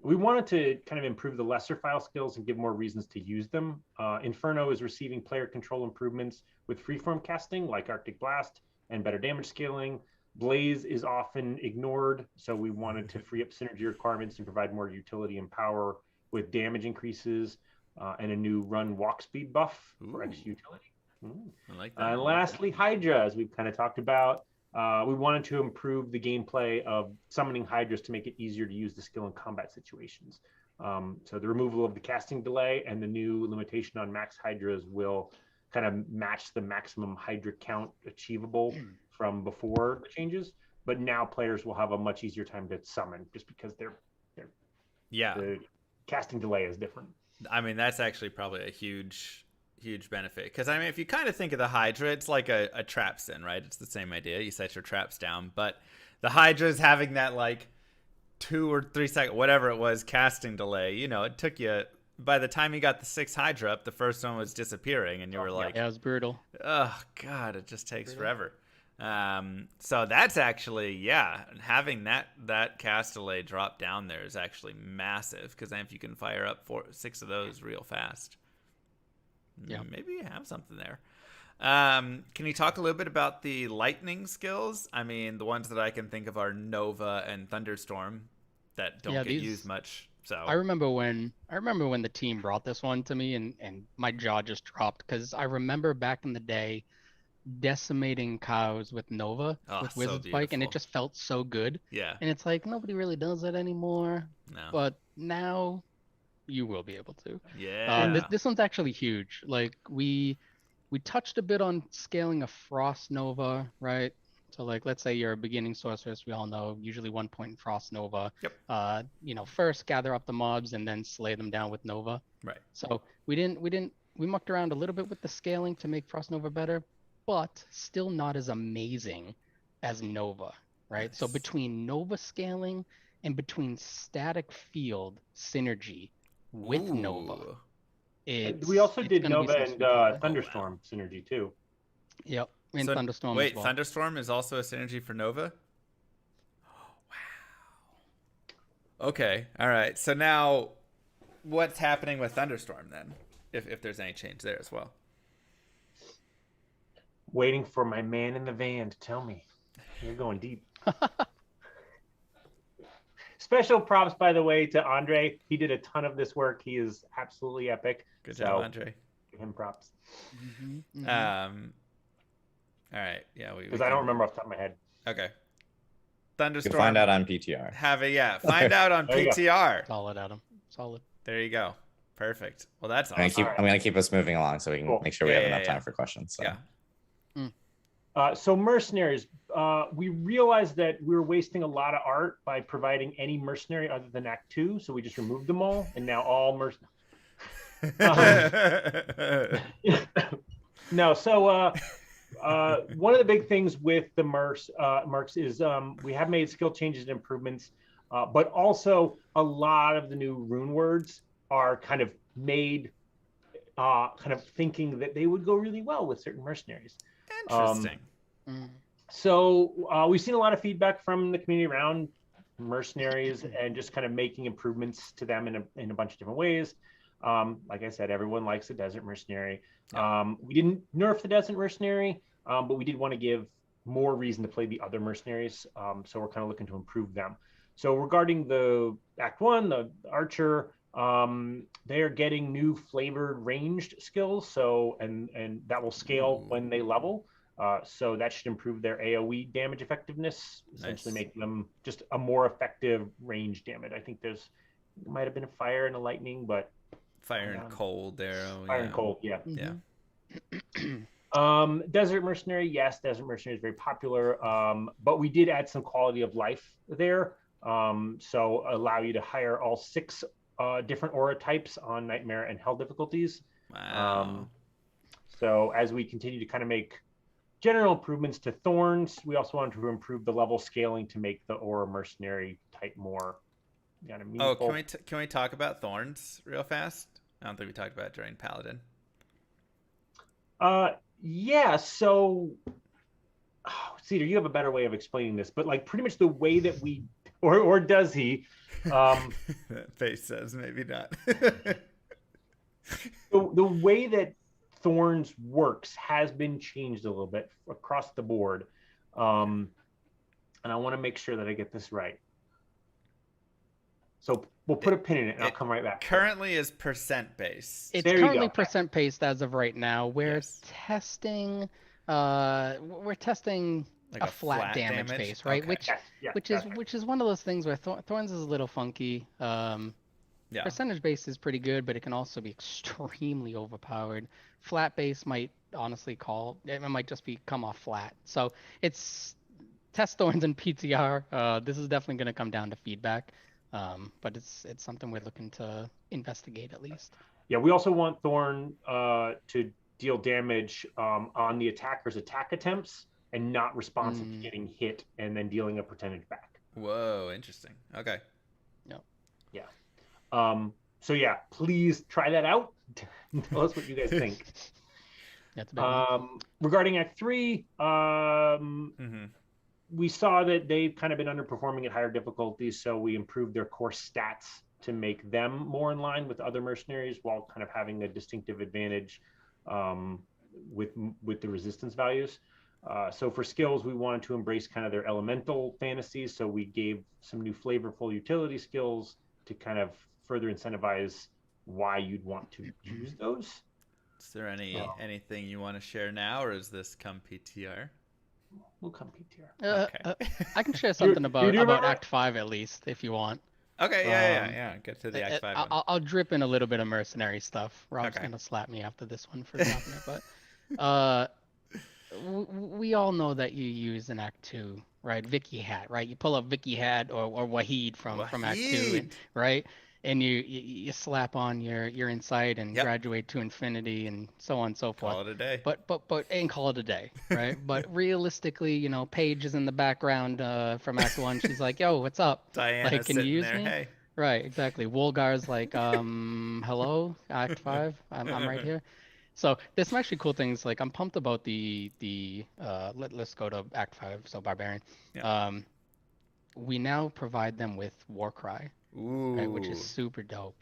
We wanted to kind of improve the lesser file skills and give more reasons to use them. Inferno is receiving player control improvements with freeform casting like Arctic Blast and better damage scaling. Blaze is often ignored, so we wanted to free up synergy requirements and provide more utility and power with damage increases and a new run walk speed buff for extra utility. I like that. And lastly, Hydra, as we've kind of talked about. We wanted to improve the gameplay of summoning Hydras to make it easier to use the skill in combat situations. So the removal of the casting delay and the new limitation on max Hydras will kind of match the maximum Hydra count achievable from before the changes. But now players will have a much easier time to summon just because the casting delay is different. I mean, that's actually probably a huge benefit, because I mean, if you kind of think of the Hydra, it's like a trap sin, right? It's the same idea. You set your traps down, but the Hydra is having that like 2 or 3 second, whatever it was, casting delay. It took you, by the time you got the 6th Hydra up, the first one was disappearing, and you were like, yeah, it was brutal. oh god, it just takes forever. So that's actually, having that cast delay drop down there is actually massive, because then if you can fire up 6 of those real fast, maybe you have something there. Can you talk a little bit about the lightning skills? I mean, the ones that I can think of are Nova and Thunderstorm that don't get used much. So I remember when the team brought this one to me, and my jaw just dropped, because I remember back in the day decimating cows with Nova, with Wizard Spike, and it just felt so good. Yeah. And it's like nobody really does it anymore. No. But now you will be able to. Yeah. This one's actually huge. Like we touched a bit on scaling a Frost Nova, right? So like, let's say you're a beginning sorceress. We all know usually 1 point in Frost Nova. Yep. First gather up the mobs and then slay them down with Nova. Right. So we mucked around a little bit with the scaling to make Frost Nova better, but still not as amazing as Nova, right? Nice. So between Nova scaling and between static field synergy with Nova, we also did Nova and Thunderstorm synergy too. Yep. And so, Thunderstorm wait, as well. Thunderstorm is also a synergy for Nova? Oh, wow. Okay. All right. So now what's happening with Thunderstorm then? If there's any change there as well. Waiting for my man in the van to tell me. You're going deep. Special props, by the way, to Andre. He did a ton of this work. He is absolutely epic. Good job, Andre. Give him props. Mm-hmm. All right. Yeah. Because I don't remember off the top of my head. Okay. Thunderstorm. You'll find out on PTR. Find out on PTR. Solid, Adam. Solid. There you go. Perfect. Well, that's awesome. I'm going to keep us moving along so we can make sure we have enough time for questions. So. Yeah. So mercenaries, we realized that we were wasting a lot of art by providing any mercenary other than Act 2, so we just removed them all, and now all mercenaries. No, so one of the big things with the mercs is we have made skill changes and improvements, but also a lot of the new rune words are kind of made kind of thinking that they would go really well with certain mercenaries. Interesting. So we've seen a lot of feedback from the community around mercenaries and just kind of making improvements to them in a bunch of different ways. Like I said, everyone likes the desert mercenary. We didn't nerf the desert mercenary, but we did want to give more reason to play the other mercenaries. So we're kind of looking to improve them. So regarding the Act 1, the Archer, they are getting new flavored ranged skills. So, and that will scale when they level. So that should improve their AoE damage effectiveness, essentially make them just a more effective range damage. I think there might have been a fire and a lightning, but fire and cold arrow. Fire and cold, yeah. Yeah. Desert Mercenary, yes, Desert Mercenary is very popular, but we did add some quality of life there. So allow you to hire all 6 different aura types on Nightmare and Hell difficulties. Wow. So as we continue to kind of make general improvements to Thorns, we also wanted to improve the level scaling to make the Aura Mercenary type more kind of meaningful. Oh, can we talk about Thorns real fast? I don't think we talked about it during Paladin. Yeah, so Cedar, you have a better way of explaining this, but like pretty much the way that we or does he That face says maybe not. the way that Thorns works has been changed a little bit across the board. And I want to make sure that I get this right. So we'll put a pin in it and I'll come right back. Currently is percent based. It's currently percent based as of right now. We're testing like a flat damage base, right? Okay. Which is one of those things where Thorns is a little funky. Percentage base is pretty good, but it can also be extremely overpowered. Flat base might honestly it might just come off flat. So it's test Thorns and PTR. This is definitely going to come down to feedback, but it's something we're looking to investigate at least. Yeah, we also want Thorn to deal damage on the attacker's attack attempts and not responsive to getting hit and then dealing a percentage back. Whoa, interesting. Okay. Yeah. So yeah, please try that out. Tell us what you guys think. That's bad. Regarding Act 3, we saw that they've kind of been underperforming at higher difficulties, so we improved their core stats to make them more in line with other mercenaries while kind of having a distinctive advantage with the resistance values. So for skills, we wanted to embrace kind of their elemental fantasies, so we gave some new flavorful utility skills to kind of further incentivize why you'd want to use those. Is there anything you want to share now, or is this come PTR? We'll come PTR. Okay. I can share something about Act 5 at least, if you want. Okay, yeah. Get to the Act 5 one. I'll drip in a little bit of mercenary stuff. Rob's gonna slap me after this one for dropping it, but we all know that you use in Act 2, right? Vicky hat, right? You pull up Vicky hat or Wahid from Act 2, right? And you slap on your insight and graduate to infinity and so on and so forth. Call it a day. But and call it a day, right? But realistically, Paige is in the background from Act 1. She's like, "Yo, what's up? Diana, can you use there, me?" Hey. Right, exactly. Wolgar's like, hello, Act 5. I'm right here. So there's some actually cool things. Like I'm pumped about let's go to Act 5. So Barbarian. Yeah. We now provide them with Warcry. Right, which is super dope.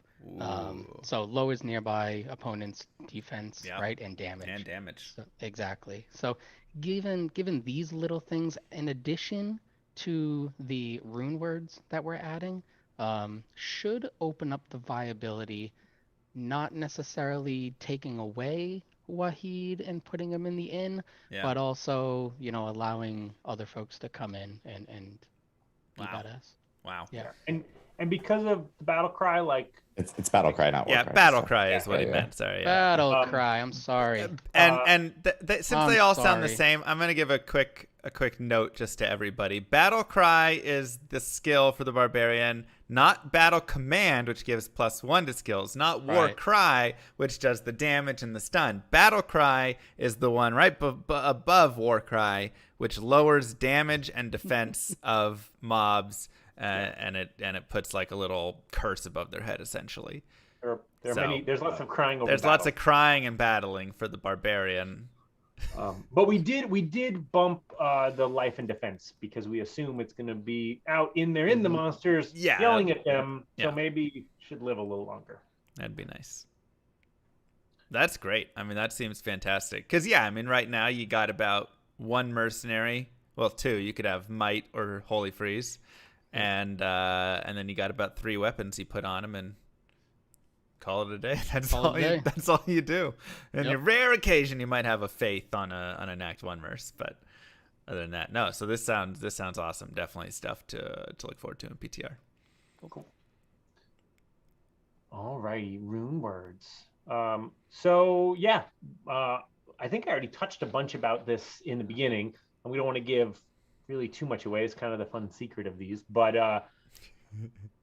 So lowers nearby opponents' defense, right, and damage. So, exactly. So given these little things, in addition to the rune words that we're adding, should open up the viability, not necessarily taking away Wahid and putting him in the inn, but also allowing other folks to come in and be badass. Wow. Yeah. And because of the battle cry, like it's battle cry, not war cry. Yeah, battle cry is what he meant. Sorry. Battle cry. I'm sorry. And since they all sound the sorry. same, I'm gonna give a quick note just to everybody. Battle cry is the skill for the barbarian, not battle command, which gives +1 to skills, not war cry, which does the damage and the stun. Battle cry is the one right above war cry, which lowers damage and defense of mobs. And it puts like a little curse above their head, essentially. There's lots of crying over There's battle. lots of crying and battling for the barbarian. But we did bump the life and defense because we assume it's going to be out in there in the monsters, yelling at them. So maybe it should live a little longer. That'd be nice. That's great. I mean, that seems fantastic. Because, yeah, I mean, right now you got about one mercenary. Well, two. You could have Might or Holy Freeze. And then you got about 3 weapons you put on him and call it a day. That's all you do. And your rare occasion, you might have a Faith on an Act 1 merc. But other than that, no. So this sounds awesome. Definitely stuff to look forward to in PTR. Cool. All righty, rune words. So yeah, I think I already touched a bunch about this in the beginning, and we don't want to give really too much away. It's kind of the fun secret of these, but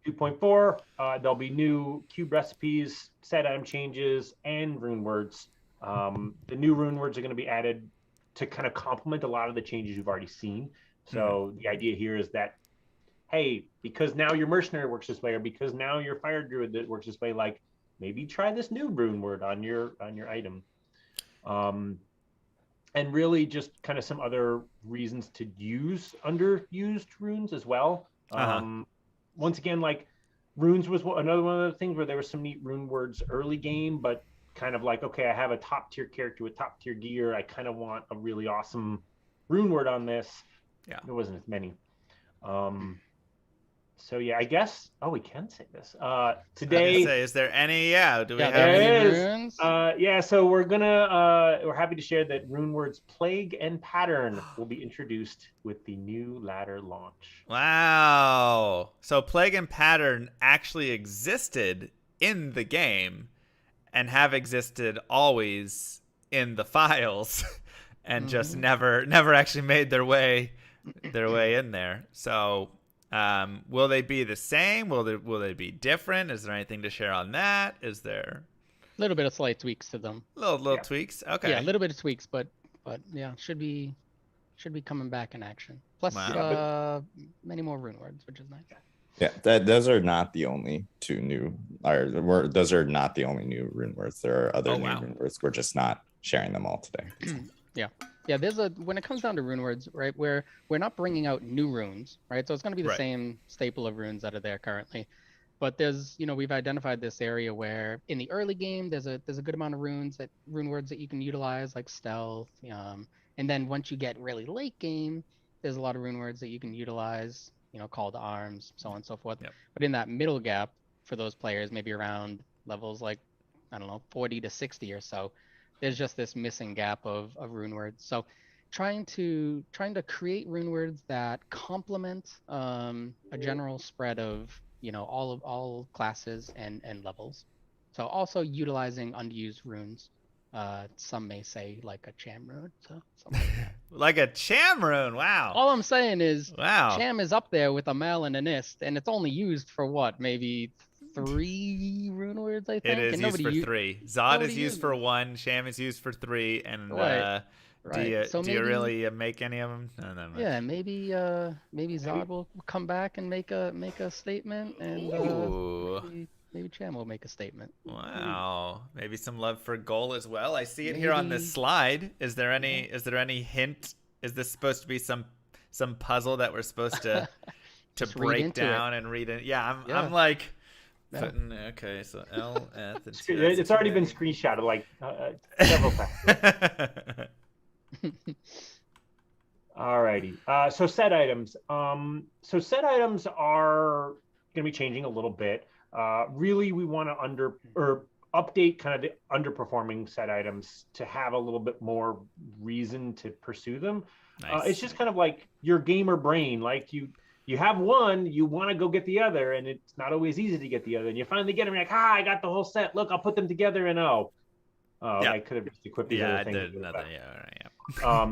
2.4, there'll be new cube recipes, set item changes, and rune words. The new rune words are going to be added to kind of complement a lot of the changes you've already seen. So the idea here is that, hey, because now your mercenary works this way, or because now your fire druid that works this way, like maybe try this new rune word on your item. And really just kind of some other reasons to use underused runes as well. Once again, like runes was another one of the things where there were some neat rune words early game, but kind of like, okay, I have a top tier character with top tier gear. I kind of want a really awesome rune word on this. Yeah. There wasn't as many. So yeah, I guess. Oh, we can say this. Today, is there any? Yeah, do we have there any is. Yeah, so we're happy to share that rune words Plague and Pattern will be introduced with the new ladder launch. Wow! So Plague and Pattern actually existed in the game, and have existed always in the files, and just never actually made their way in there. So. Will they be the same? Will they be different? Is there anything to share on that? Is there a little bit of slight tweaks to them? Little tweaks. Okay. Yeah, a little bit of tweaks, but yeah, should be coming back in action. Plus, many more rune words, which is nice. Yeah, those are not the only two new. Those are not the only new rune words. There are other new rune words. We're just not sharing them all today. Yeah, when it comes down to rune words, right, where we're not bringing out new runes, right? So it's going to be the same staple of runes that are there currently. But there's, we've identified this area where in the early game, there's a good amount of rune words that you can utilize, like stealth. And then once you get really late game, there's a lot of rune words that you can utilize, call to arms, so on and so forth. Yep. But in that middle gap for those players, maybe around levels like, I don't know, 40 to 60 or so, there's just this missing gap of rune words. So trying to create rune words that complement a general spread of all classes and levels. So also utilizing unused runes. Some may say like a cham rune. So something like that. Like a cham rune. Wow. All I'm saying is cham is up there with a mal and a nist, and it's only used for what, maybe 3 rune words, I think. It is used for 3. Zod is used for 1. Sham is used for 3. And do you really make any of them? No. Yeah, maybe Zod will come back and make a statement, and maybe Cham will make a statement. Wow, maybe some love for goal as well. I see it here on this slide. Is there any hint? Is this supposed to be some puzzle that we're supposed to break down and read it? Yeah, I'm like. Okay, so L, F, and T. It's already been screenshotted like several times. Alrighty. So set items. So set items are going to be changing a little bit. Really, we want to update kind of the underperforming set items to have a little bit more reason to pursue them. Nice. It's just kind of like your gamer brain, like you have one, you want to go get the other, and it's not always easy to get the other. And you finally get them, you're like, I got the whole set. Look, I'll put them together, and I could have just equipped these other things. I did nothing. Yeah.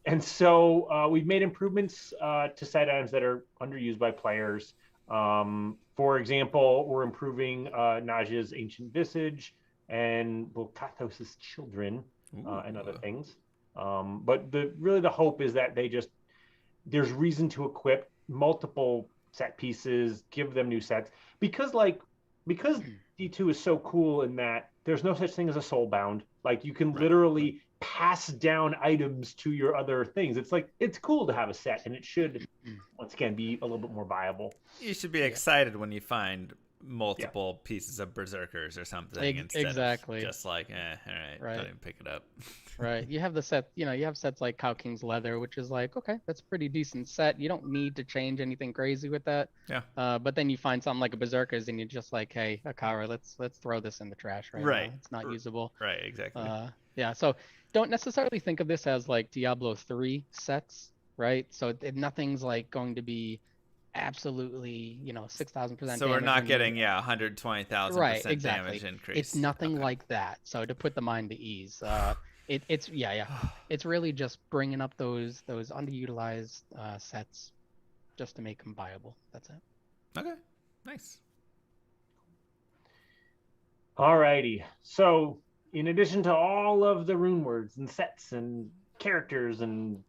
And so we've made improvements to set items that are underused by players. For example, we're improving Naja's Ancient Visage and Kathos' Children and other things. But the hope is that there's reason to equip multiple set pieces, give them new sets, because D2 is so cool in that there's no such thing as a soulbound. Like you can literally pass down items to your other things. It's like, it's cool to have a set, and it should, once again, be a little bit more viable. You should be excited when you find multiple pieces of berserkers or something instead of just like, all right, don't even pick it up. Right. You have the set, you have sets like Cow King's Leather, which is like, okay, that's a pretty decent set. You don't need to change anything crazy with that. Yeah. But then you find something like a Berserkers and you're just like, hey, Akara, let's throw this in the trash right now. It's not usable. Right, exactly. Yeah, so don't necessarily think of this as like Diablo 3 sets, right? So nothing's like going to be absolutely 6,000%. So we're not getting 120,000% damage increase. It's nothing like that. So to put the mind at ease, it's really just bringing up those underutilized sets just to make them viable. That's it. Okay, nice. Alrighty, so in addition to all of the rune words and sets and characters and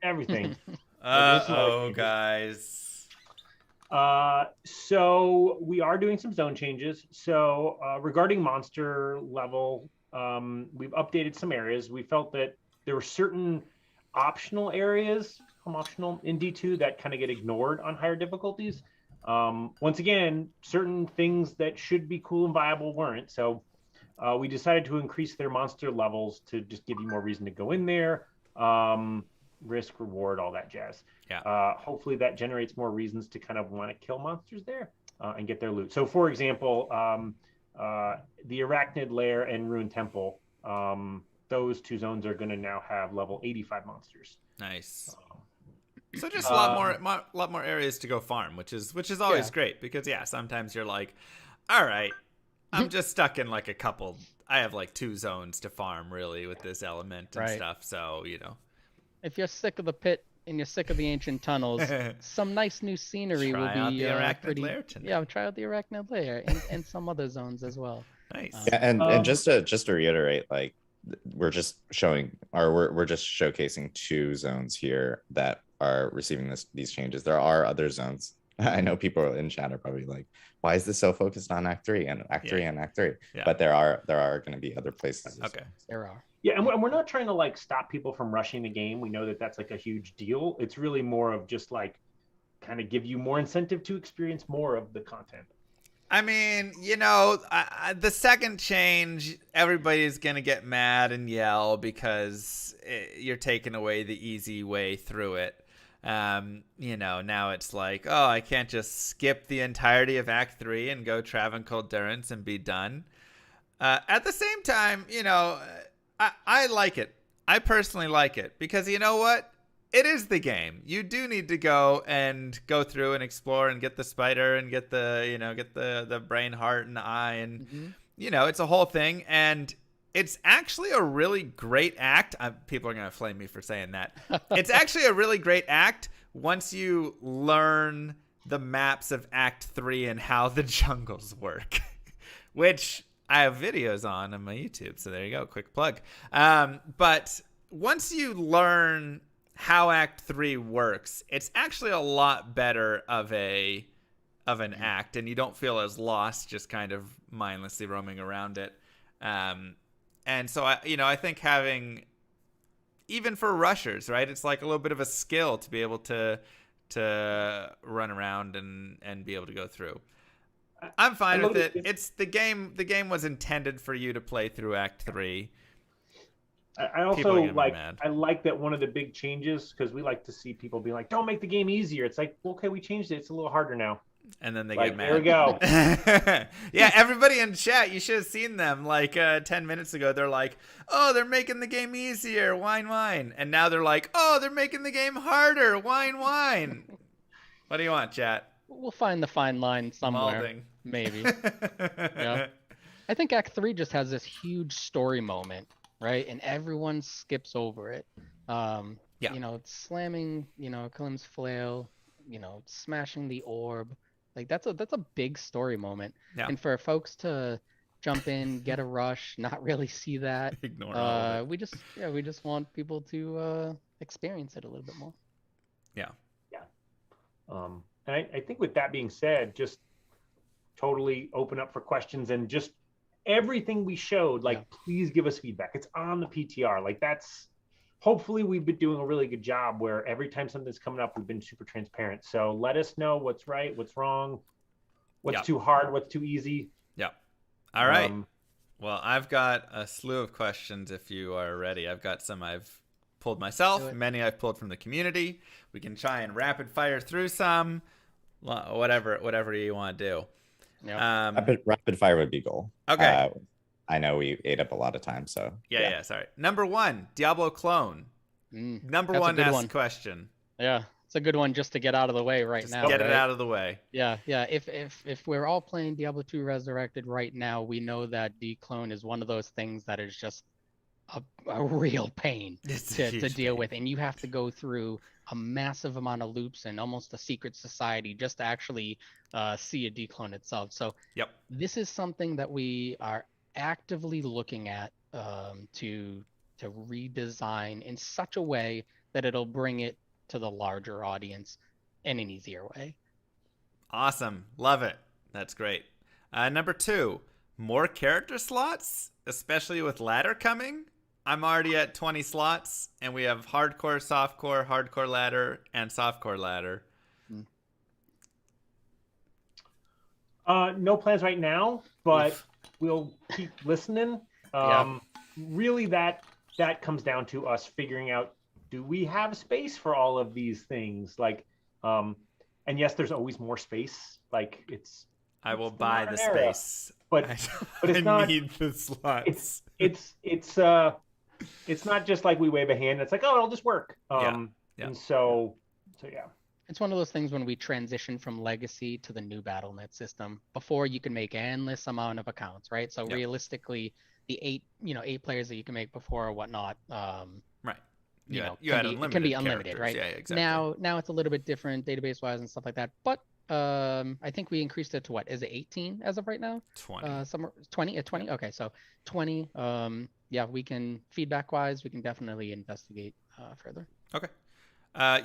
everything. Guys. So we are doing some zone changes. So regarding monster level, we've updated some areas. We felt that there were certain optional areas, optional in D2, that kind of get ignored on higher difficulties. Once again, certain things that should be cool and viable weren't. So we decided to increase their monster levels to just give you more reason to go in there. Risk, reward, all that jazz. Yeah. Hopefully that generates more reasons to kind of want to kill monsters there and get their loot. So for example, the Arachnid Lair and Ruined Temple, those two zones are going to now have level 85 monsters. Nice. So just a lot more areas to go farm, which is always great, because sometimes you're like, all right, I'm just stuck in like a couple. I have like 2 zones to farm really with this element and stuff. So if you're sick of the pit and you're sick of the ancient tunnels, some nice new scenery will be pretty. Yeah, try out the Arachnid Lair and some other zones as well. Nice. And just to reiterate, like we're just showcasing 2 zones here that are receiving these changes. There are other zones. I know people in chat are probably like, why is this so focused on Act 3 and Act 3 and Act 3? Yeah. But there are going to be other places. Okay. There are. Yeah, and we're not trying to like stop people from rushing the game. We know that that's like a huge deal. It's really more of just like kind of give you more incentive to experience more of the content. I mean, the second change, everybody's going to get mad and yell because you're taking away the easy way through it. Now it's like, oh, I can't just skip the entirety of Act 3 and go Travancore Durance and be done. At the same time, I like it. I personally like it because you know what? It is the game. You do need to go through and explore and get the spider and get the brain, heart, and the eye, and it's a whole thing. And it's actually a really great act. People are gonna flame me for saying that. It's actually a really great act once you learn the maps of Act 3 and how the jungles work, which I have videos on my YouTube, so there you go, quick plug. But once you learn how Act 3 works, it's actually a lot better of an act, and you don't feel as lost, just kind of mindlessly roaming around it. And so I think having, even for rushers, right, it's like a little bit of a skill to be able to run around and be able to go through. I'm fine with it. It's the game. The game was intended for you to play through Act 3. I also like that one of the big changes, because we like to see people be like, don't make the game easier. It's like, okay, we changed it. It's a little harder now. And then they get mad. There we go. Yeah, everybody in chat, you should have seen them like 10 minutes ago. They're like, oh, they're making the game easier. Whine, whine. And now they're like, oh, they're making the game harder. Whine, whine. What do you want, chat? We'll find the fine line somewhere. Malding. Maybe. Yeah. I think Act 3 just has this huge story moment, right? And everyone skips over it. Slamming, Kalim's flail, smashing the orb. Like that's a big story moment. Yeah. And for folks to jump in, get a rush, not really see that. Ignore all of it. We just want people to experience it a little bit more. Yeah. Yeah. And I think with that being said, just totally open up for questions and just everything we showed, like, please give us feedback. It's on the PTR. Like, that's, hopefully we've been doing a really good job where every time something's coming up, we've been super transparent. So let us know what's right, what's wrong, what's too hard, what's too easy. Yeah. All right. Well, I've got a slew of questions if you are ready. I've got some I've pulled myself, many I've pulled from the community. We can try and rapid fire through some, whatever you want to do. Yep. Rapid fire would be goal. Okay. I know we ate up a lot of time, so yeah. Sorry. Number 1, Diablo clone. Number 1 asked question. Yeah, it's a good one just to get out of the way now. Get it out of the way. Yeah. If we're all playing Diablo 2 Resurrected right now, we know that declone is one of those things that is just a real pain to deal with, and you have to go through a massive amount of loops and almost a secret society just to actually see a declone itself. So this is something that we are actively looking at to redesign in such a way that it'll bring it to the larger audience in an easier way. Awesome. Love it. That's great. Number 2, more character slots, especially with ladder coming. I'm already at 20 slots, and we have hardcore, softcore, hardcore ladder, and softcore ladder. No plans right now, but we'll keep listening. Really, that comes down to us figuring out, do we have space for all of these things? Like, and yes, there's always more space. Like, I will buy the space, but it's not. Need the slots. It's not just like we wave a hand. It's like, oh, it'll just work. And so yeah. It's one of those things when we transition from legacy to the new BattleNet system. Before, you can make endless amount of accounts, right? So realistically, the 8 players that you can make before or whatnot, right? It can be unlimited, right? Yeah, exactly. Now it's a little bit different database wise and stuff like that. But I think we increased it to what? Is it 18 as of right now? 20. Somewhere 20 at 20. Okay, so 20. We can feedback wise, we can definitely investigate further. Okay.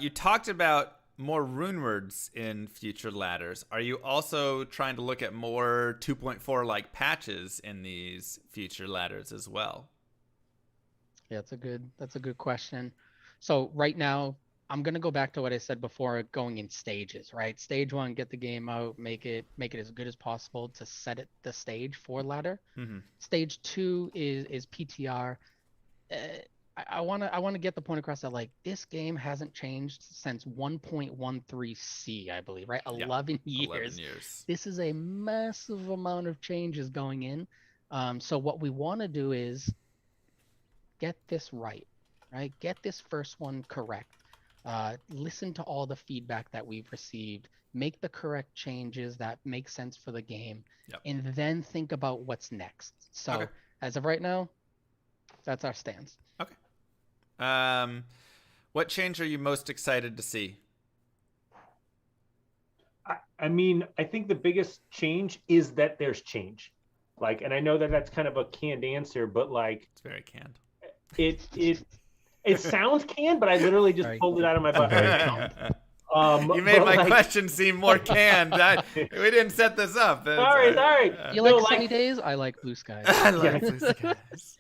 You talked about more rune words in future ladders. Are you also trying to look at more 2.4 like patches in these future ladders as well? Yeah, that's a good question. So right now, I'm gonna go back to what I said before, going in stages, right? Stage 1, get the game out, make it as good as possible to set the stage for ladder. Stage 2 is PTR. I wanna get the point across that, like, this game hasn't changed since 1.13c, I believe, right? 11 years. 11 years. This is a massive amount of changes going in. So what we want to do is get this right? Get this first one correct. Listen to all the feedback that we've received, make the correct changes that make sense for the game, and then think about what's next. So as of right now, that's our stance. Okay. What change are you most excited to see? I mean, I think the biggest change is that there's change. Like, and I know that that's kind of a canned answer, but like, it's very canned. It sounds canned, but I literally just pulled it out of my butt. You made my question seem more canned. We didn't set this up. Sorry. You like sunny days? I like blue skies. I like blue skies.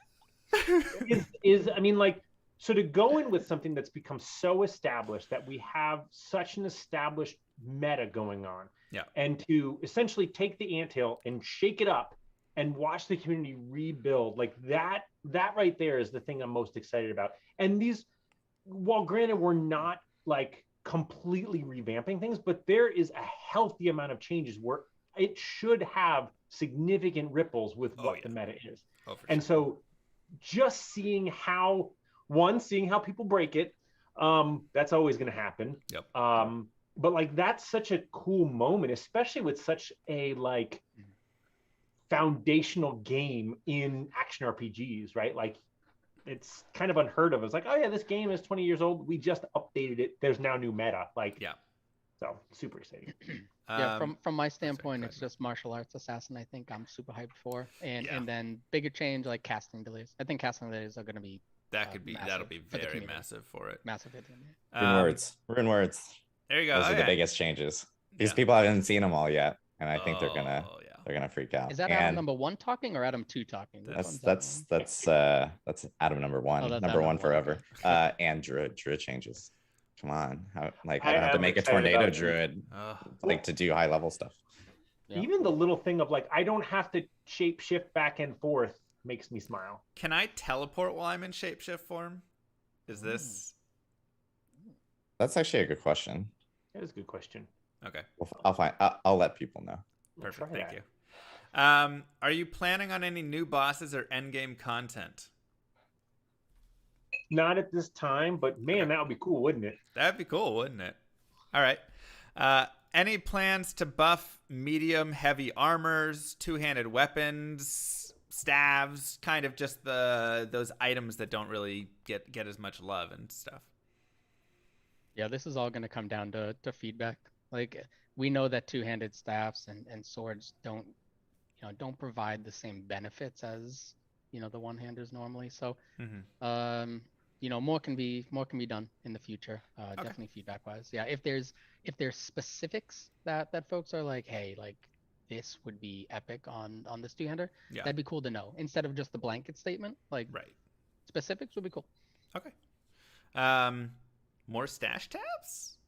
I mean, like, so to go in with something that's become so established that we have such an established meta going on, and to essentially take the anthill and shake it up and watch the community rebuild, like that right there is the thing I'm most excited about. And these, while granted we're not like completely revamping things, but there is a healthy amount of changes where it should have significant ripples with what the meta is. And so just seeing how people break it, that's always going to happen. But like, that's such a cool moment, especially with such a like foundational game in action RPGs, right? Like, it's kind of unheard of. It's like, oh yeah, this game is 20 years old. We just updated it. There's now new meta. Like, so super exciting. From my standpoint, it's just martial arts assassin. I think I'm super hyped for, and then bigger change like casting delays. I think casting delays are going to be that'll be very massive for it. Massive. Rune words. There you go. Those are the biggest changes. These people haven't seen them all yet, and I think they're gonna. They're gonna freak out. Is that Adam number 1 talking or Adam 2 talking? That's Adam number 1. Oh, that's number Adam 1 1, forever. okay. And druid changes. Come on, I don't I have to am make a excited tornado about it. druid Ugh. like to do high level stuff. Yeah. Even the little thing of like I don't have to shape shift back and forth makes me smile. Can I teleport while I'm in shapeshift form? Is this That's actually a good question. That is a good question. okay? I'll let people know. We'll Perfect. try Thank that. you. Are you planning on any new bosses or endgame content? Not at this time, but man, that would be cool, wouldn't it? That'd be cool, wouldn't it? All right. Any plans to buff medium heavy armors, two-handed weapons, staves, kind of just those items that don't really get as much love and stuff? Yeah, this is all going to come down to feedback. Like, we know that two-handed staffs and swords don't provide the same benefits as, the one-handers normally. So, more can be done in the future. Definitely feedback-wise. Yeah, if there's specifics that folks are like, hey, like this would be epic on this two-hander, that'd be cool to know instead of just the blanket statement. Like, specifics would be cool. Okay. More stash tabs?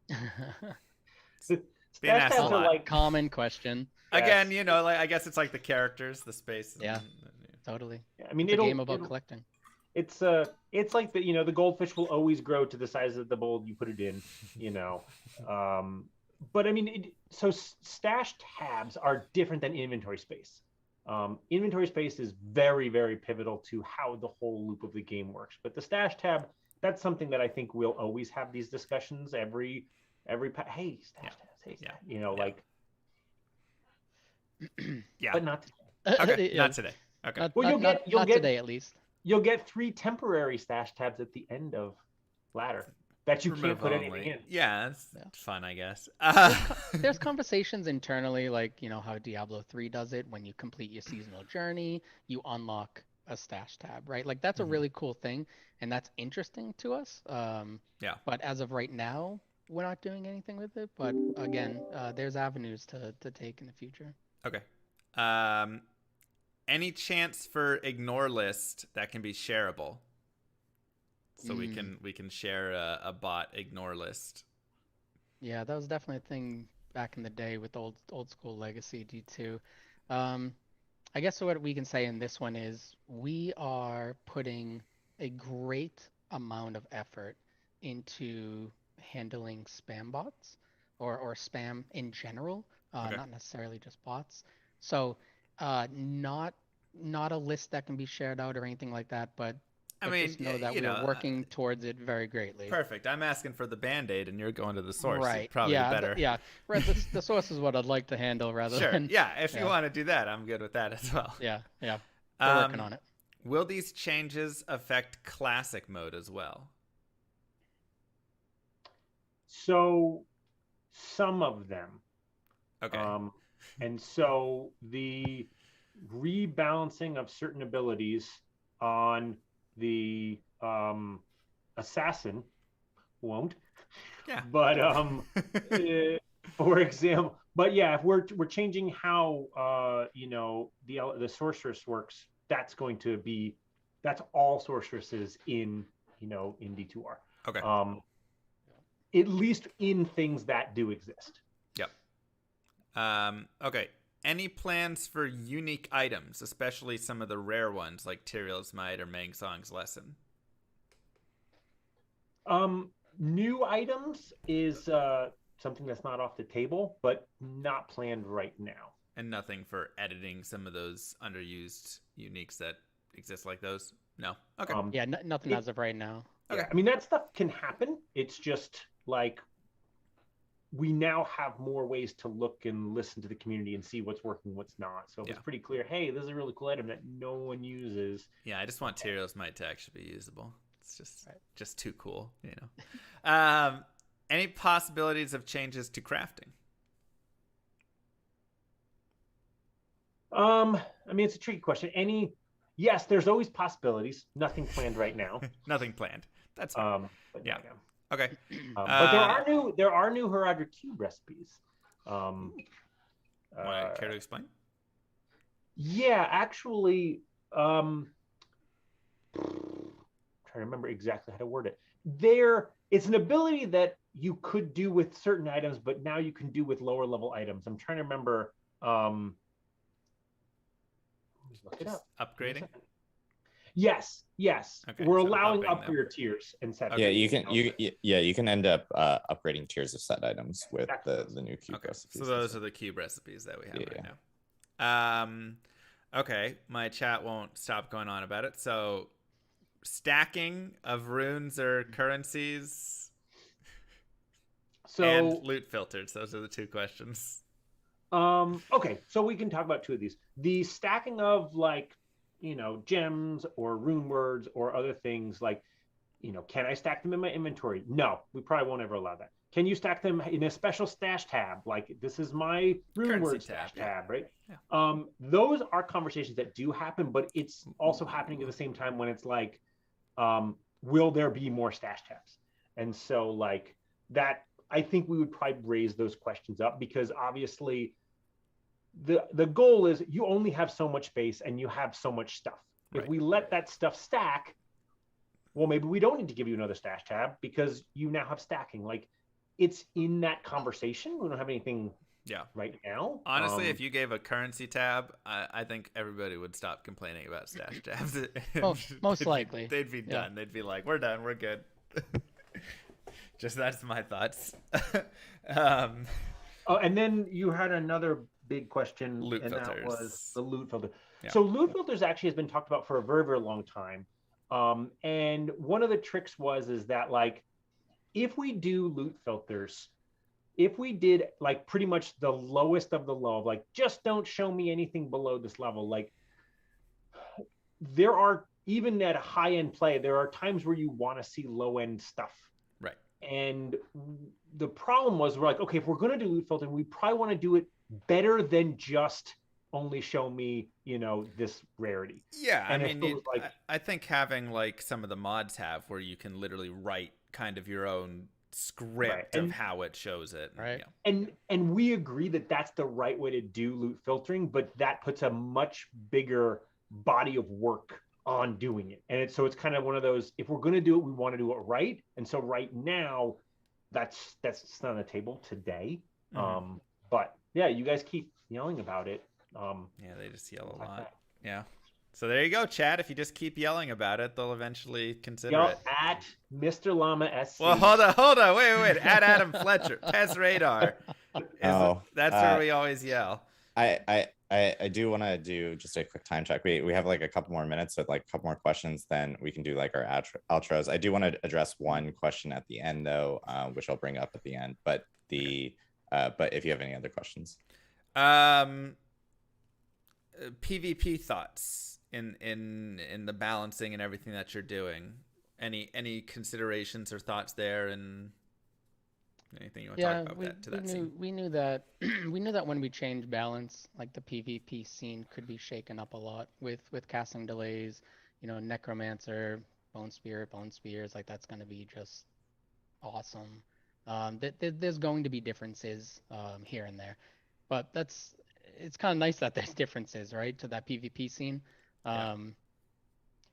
Being Stash asked a tabs are lot. like Common question. Again, like I guess it's like the characters, the space. Yeah. Totally. I mean, It's a game about collecting. It's like the goldfish will always grow to the size of the bowl you put it in, But I mean, so stash tabs are different than inventory space. Inventory space is very, very pivotal to how the whole loop of the game works. But the stash tab, that's something that I think we'll always have these discussions hey, stash tabs, like. Yeah. But not today. Okay, not today. Okay. Well, Not today at least. You'll get 3 temporary stash tabs at the end of ladder that you can't Remove put only. anything in. Yeah, it's fun, I guess. There's conversations internally, like, how Diablo 3 does it. When you complete your seasonal journey, you unlock a stash tab, right? Like, that's a really cool thing, and that's interesting to us. Yeah. But as of right now, we're not doing anything with it. But again, there's avenues to take in the future. Okay. Any chance for ignore list that can be shareable? So we can share a bot ignore list. Yeah, that was definitely a thing back in the day with old school legacy D2. I guess what we can say in this one is we are putting a great amount of effort into handling spam bots or spam in general, not necessarily just bots. So not a list that can be shared out or anything like that, but I mean, just know that we're working towards it very greatly. Perfect. I'm asking for the Band-Aid and you're going to the source. Right. Probably better. Right. The source is what I'd like to handle rather than. Yeah. If you want to do that, I'm good with that as well. Yeah. We're working on it. Will these changes affect classic mode as well? So some of them. Okay. And so the rebalancing of certain abilities on the assassin won't. Yeah. But for example, if we're changing how the sorceress works, that's all sorceresses in D2R. Okay. At least in things that do exist. Yep. Okay. Any plans for unique items, especially some of the rare ones like Tyrael's Might or Mang Song's Lesson? New items is something that's not off the table, but not planned right now. And nothing for editing some of those underused uniques that exist like those? No? Okay. Nothing as of right now. Okay. I mean, that stuff can happen. It's just like we now have more ways to look and listen to the community and see what's working, what's not. So if it's pretty clear, hey, this is a really cool item that no one uses. Yeah, I just want Tyrael's Might to actually be usable. It's just too cool, Any possibilities of changes to crafting? I mean, it's a tricky question. Yes, there's always possibilities. Nothing planned right now. Nothing planned. That's fine. But yeah. Okay. But there are new Herodric Cube recipes. Care to explain? Yeah, actually, trying to remember exactly how to word it. It's an ability that you could do with certain items, but now you can do with lower level items. I'm trying to remember. Look it up. Upgrading. Yes. Okay, We're so allowing upping them. upgrade tiers and set. Yeah, you can end up upgrading tiers of set items with the new cube recipes. So those are the cube recipes that we have right now. Okay, my chat won't stop going on about it. So stacking of runes or currencies and loot filters. Those are the two questions. Okay, so we can talk about two of these. The stacking of gems or rune words or other things can I stack them in my inventory? No, we probably won't ever allow that. Can you stack them in a special stash tab? Like this is my rune word stash tab, right? Yeah. Those are conversations that do happen, but it's also happening at the same time when it's like, will there be more stash tabs? And so that, I think we would probably raise those questions up because obviously the goal is you only have so much space and you have so much stuff. If we let that stuff stack, well, maybe we don't need to give you another stash tab because you now have stacking. It's in that conversation. We don't have anything right now. Honestly, if you gave a currency tab, I think everybody would stop complaining about stash tabs. Most likely. They'd be done. They'd be like, we're done. We're good. Just that's my thoughts. And then you had another big question, loot filters. That was the loot filter. Yeah. So loot filters actually has been talked about for a very, very long time. And one of the tricks is that if we do loot filters, if we did pretty much the lowest of the low, just don't show me anything below this level. There are, even at a high end play, there are times where you want to see low end stuff. Right. And the problem was we're okay, if we're going to do loot filtering, we probably want to do it better than just only show me, this rarity. Yeah, and I mean, I think having some of the mods have where you can literally write kind of your own script of how it shows it. Right. And we agree that that's the right way to do loot filtering, but that puts a much bigger body of work on doing it. And so it's kind of one of those, if we're going to do it, we want to do it right. And so right now, that's not on the table today. Mm-hmm. But yeah, you guys keep yelling about it. Yeah, they just yell a lot. Yeah. So there you go, chat. If you just keep yelling about it, they'll eventually consider it. At Mr. Llama SC. Well, hold on. Wait. At Adam Fletcher. Test Radar. That's where we always yell. I do want to do just a quick time check. We have a couple more minutes with a couple more questions, then we can do our outros. I do want to address one question at the end though, which I'll bring up at the end. But if you have any other questions. PvP thoughts in the balancing and everything that you're doing. Any considerations or thoughts there, and anything you want to talk about we knew that we knew that when we changed balance, the PvP scene could be shaken up a lot with casting delays. Necromancer, bone spears, that's going to be just awesome. There's going to be differences here and there, but it's kind of nice that there's differences, right, to that PvP scene.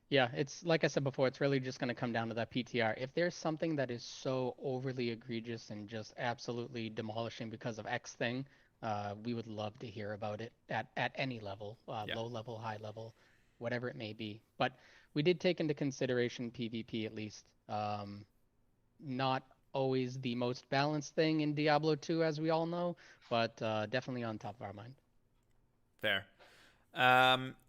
Yeah, it's like I said before, it's really just going to come down to that PTR. If there's something that is so overly egregious and just absolutely demolishing because of X thing, we would love to hear about it at any level, low level, high level, whatever it may be. But we did take into consideration PvP at least. Not always the most balanced thing in Diablo 2, as we all know, but definitely on top of our mind. Fair.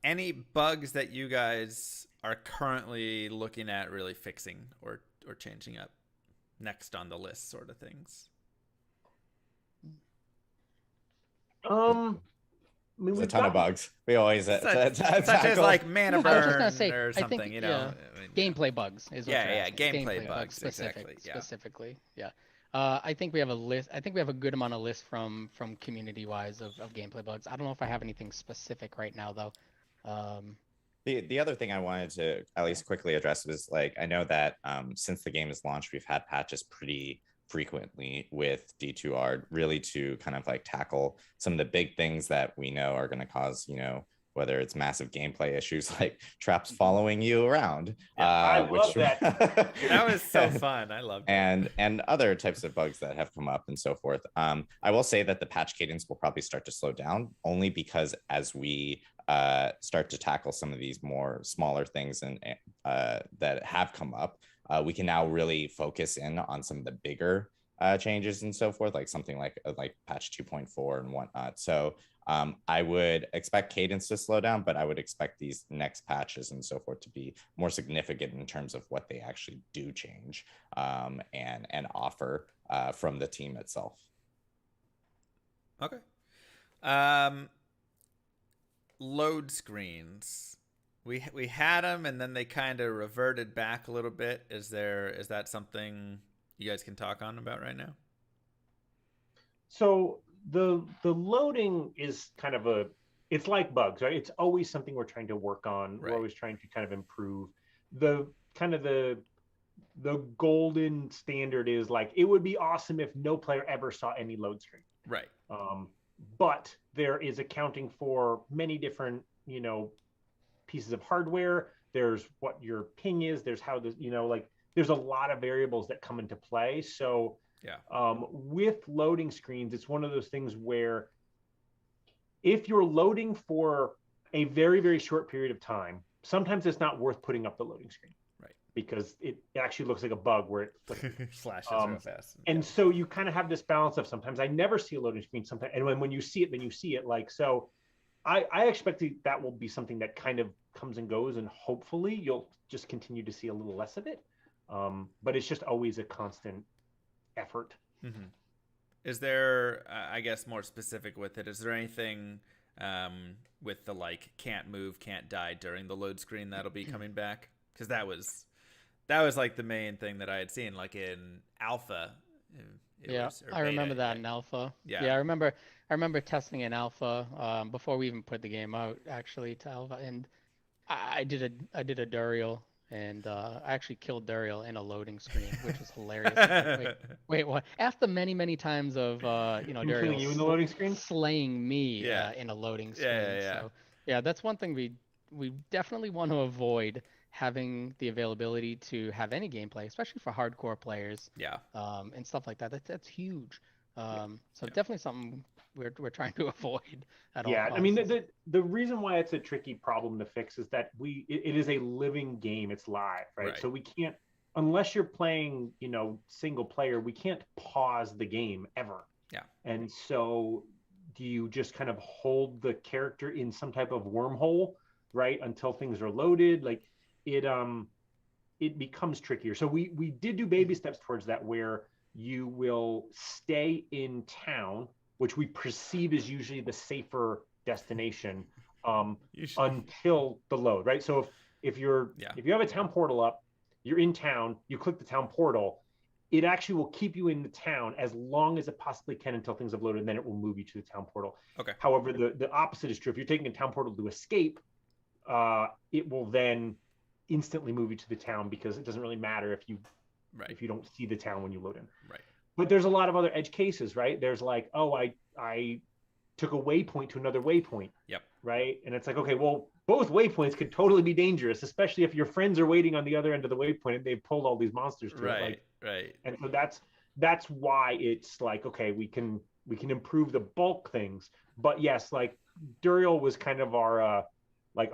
Any bugs that you guys are currently looking at really fixing or changing up next on the list, sort of things? There's a ton of bugs. We always such as mana burn or something, gameplay bugs is what gameplay bugs specifically. Yeah. I think we have a list. I think we have a good amount of lists from community wise of gameplay bugs. I don't know if I have anything specific right now though. The other thing I wanted to at least quickly address was I know that since the game is launched, we've had patches pretty frequently with D2R, really to kind of tackle some of the big things that we know are going to cause whether it's massive gameplay issues like traps following you around. I love that. That was so fun. I loved it. And other types of bugs that have come up and so forth. I will say that the patch cadence will probably start to slow down, only because as we start to tackle some of these more smaller things and that have come up, we can now really focus in on some of the bigger changes and so forth, like something like patch 2.4 and whatnot. So I would expect cadence to slow down, but I would expect these next patches and so forth to be more significant in terms of what they actually do change and offer from the team itself. Okay. Load screens. We had them, and then they kind of reverted back a little bit. Is that something you guys can talk on about right now? So the loading is kind of it's like bugs, right? It's always something we're trying to work on. Right. We're always trying to kind of improve. The golden standard is like, it would be awesome if no player ever saw any load screen. Right. But there is accounting for many different, pieces of hardware. There's what your ping is. There's how there's a lot of variables that come into play. So yeah, with loading screens, it's one of those things where if you're loading for a very, very short period of time, sometimes it's not worth putting up the loading screen. Right. Because it actually looks like a bug where it flashes real fast. And so you kind of have this balance of sometimes I never see a loading screen, sometimes, and when you see it, then you see it. So I expect that will be something that kind of comes and goes, and hopefully you'll just continue to see a little less of it. But it's just always a constant effort. Mm-hmm. Is there, I guess, more specific with it? Is there anything with the can't move, can't die during the load screen that'll be coming back? Because that was like the main thing that I had seen, like in alpha. I remember that in alpha. Yeah, I remember testing in alpha before we even put the game out, actually, to alpha, and I did a Duriel. And I actually killed Duriel in a loading screen, which was hilarious. Wait, what? After many times of Duriel you in the loading screen, slaying me in a loading screen. So that's one thing we definitely want to avoid, having the availability to have any gameplay, especially for hardcore players. Yeah. And stuff like that. That's huge. So definitely something we're trying to avoid at all costs. I mean, the reason why it's a tricky problem to fix is that it is a living game. It's live, right? So we can't, unless you're playing, single player, we can't pause the game ever. Yeah. And so do you just kind of hold the character in some type of wormhole, right, until things are loaded? Like it becomes trickier. So we did do baby steps towards that, where you will stay in town, which we perceive as usually the safer destination, until the load, right? So if you have a town portal up, you're in town, you click the town portal, it actually will keep you in the town as long as it possibly can until things have loaded, and then it will move you to the town portal. Okay. However, the opposite is true. If you're taking a town portal to escape, it will then instantly move you to the town, because it doesn't really matter if you don't see the town when you load in. Right. But there's a lot of other edge cases, right? There's like, I took a waypoint to another waypoint. Yep. Right. And it's like, okay, well, both waypoints could totally be dangerous, especially if your friends are waiting on the other end of the waypoint and they've pulled all these monsters to it. Right. And so that's why it's like, okay, we can improve the bulk things. But yes, like Duriel was kind of our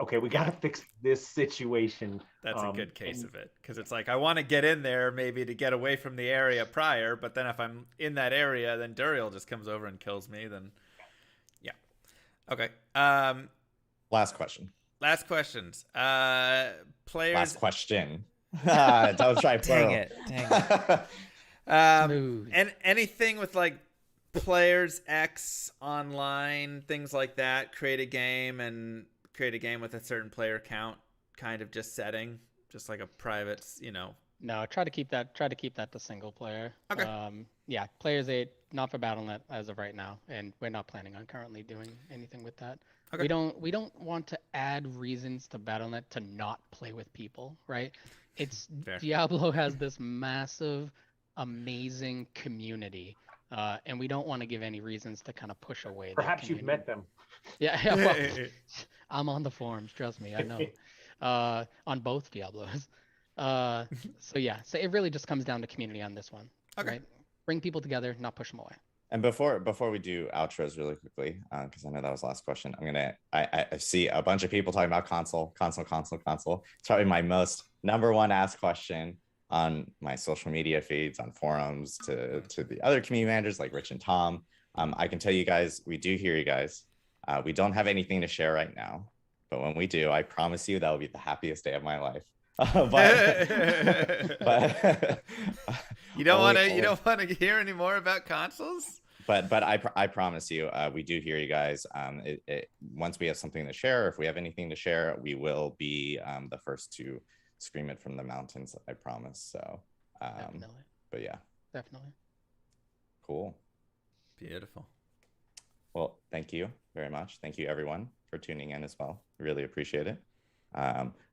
okay, we got to fix this situation. That's a good case of it, because it's like, I want to get in there maybe to get away from the area prior, but then if I'm in that area, then Duriel just comes over and kills me. Then, yeah. Okay. Last question. Last questions. Players. Last question. Don't try plural. Dang it. Smooth. And anything with like Players X online, things like that, create a game with a certain player count, kind of just setting, just like a private, No, try to keep that to single player. Okay. Yeah, Players 8, not for Battle.net as of right now, and we're not planning on currently doing anything with that. Okay. We don't want to add reasons to Battle.net to not play with people, right? It's Fair. Diablo has this massive, amazing community, and we don't want to give any reasons to kind of push away. Perhaps you've met them. Yeah. Well, I'm on the forums, trust me, I know. On both Diablos. So yeah, so it really just comes down to community on this one. Okay. Right? Bring people together, not push them away. And before we do outros really quickly, because I know that was the last question, I see a bunch of people talking about console. It's probably my most #1 asked question on my social media feeds, on forums, to the other community managers like Rich and Tom. I can tell you guys, we do hear you guys. We don't have anything to share right now, but when we do, I promise you that will be the happiest day of my life. but you don't want to hear any more about consoles. But I promise you, we do hear you guys. Once we have something to share, if we have anything to share, we will be the first to scream it from the mountains. I promise. So, Definitely. But yeah, Definitely. Cool. Beautiful. Well, thank you very much. Thank you everyone for tuning in as well. Really appreciate it.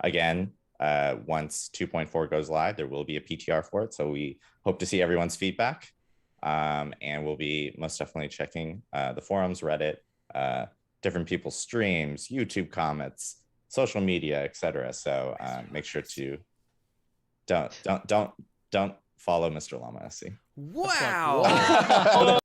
Again, once 2.4 goes live, there will be a PTR for it. So we hope to see everyone's feedback. And we'll be most definitely checking the forums, Reddit, different people's streams, YouTube comments, social media, etc. So make sure to don't follow Mr. Llama SC. Wow.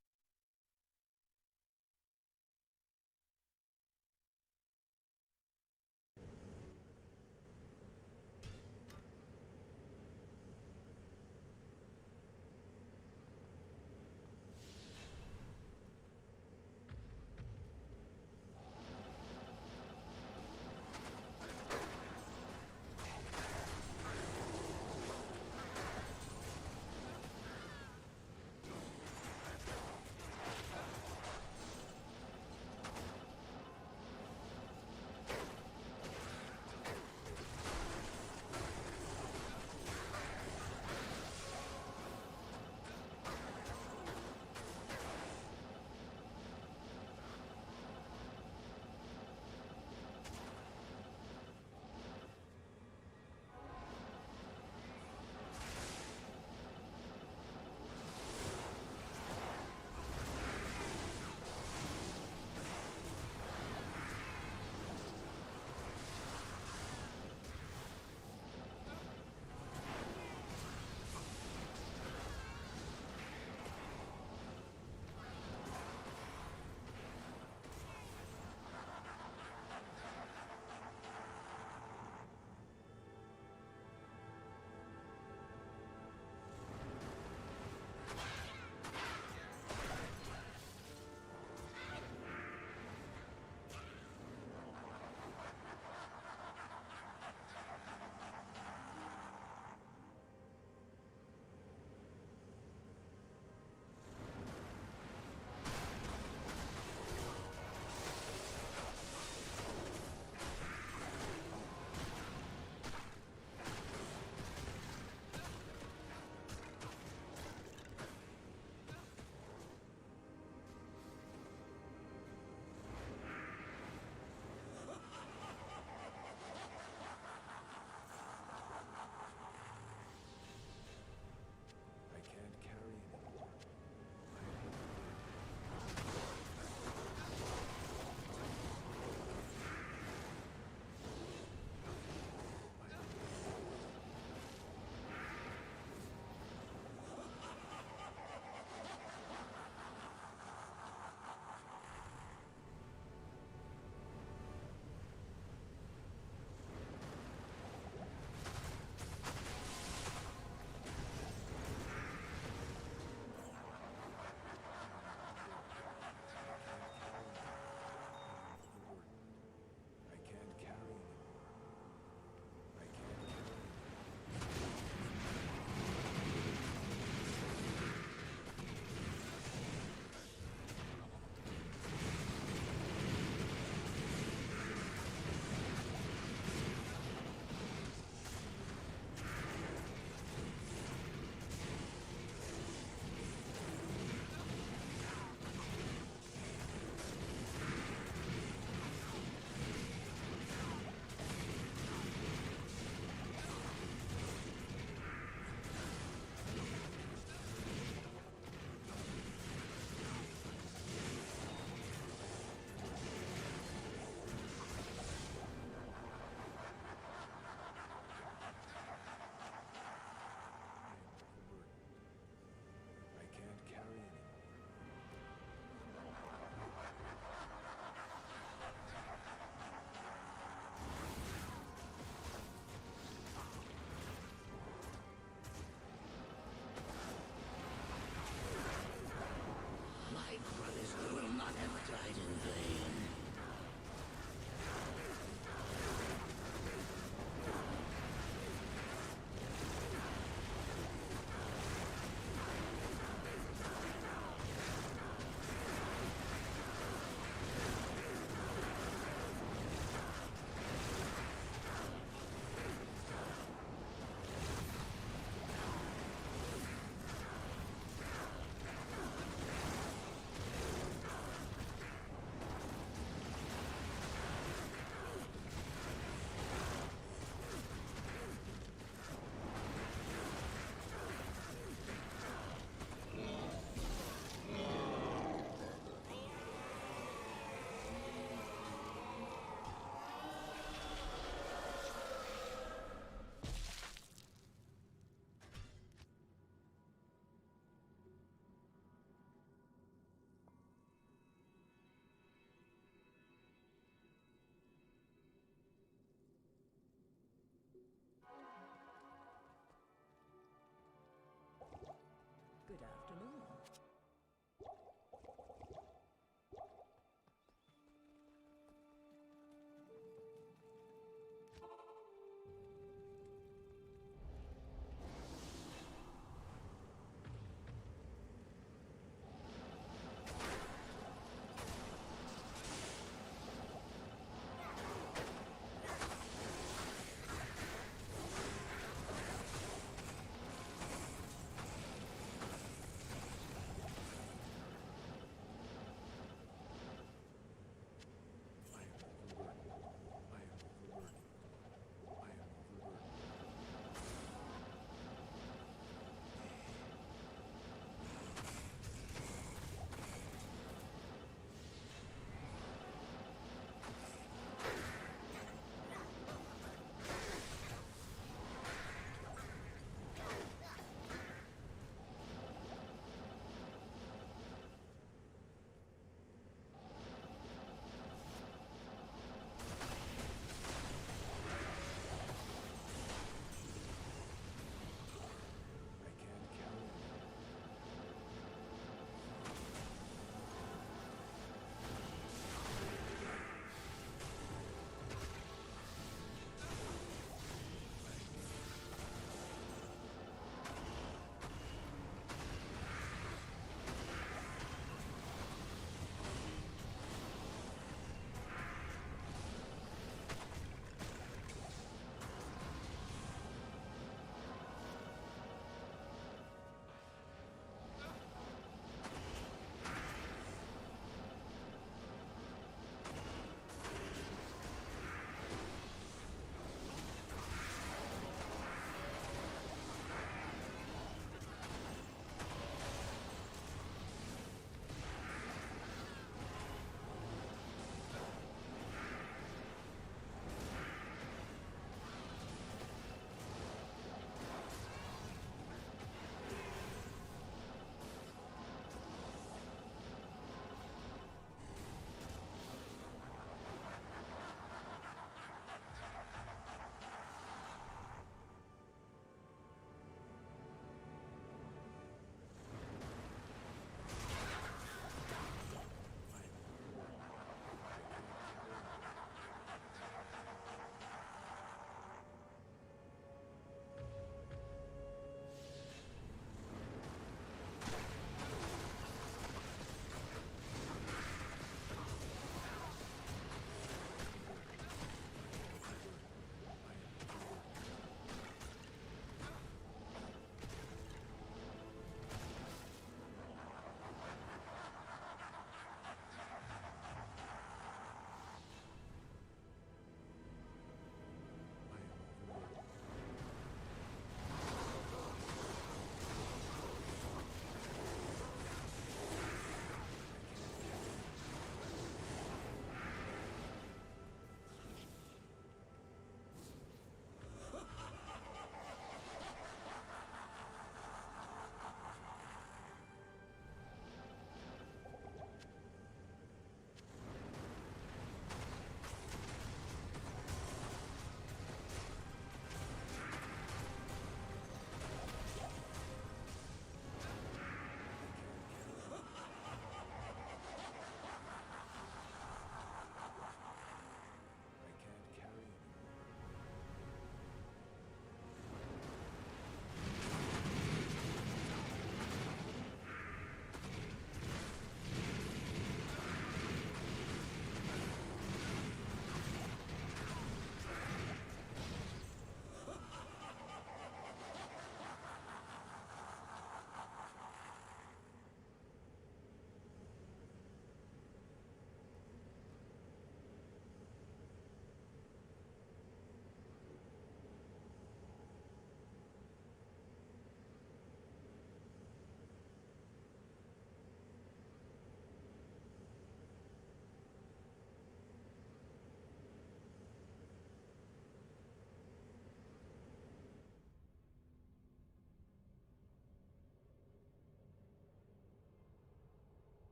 Good afternoon.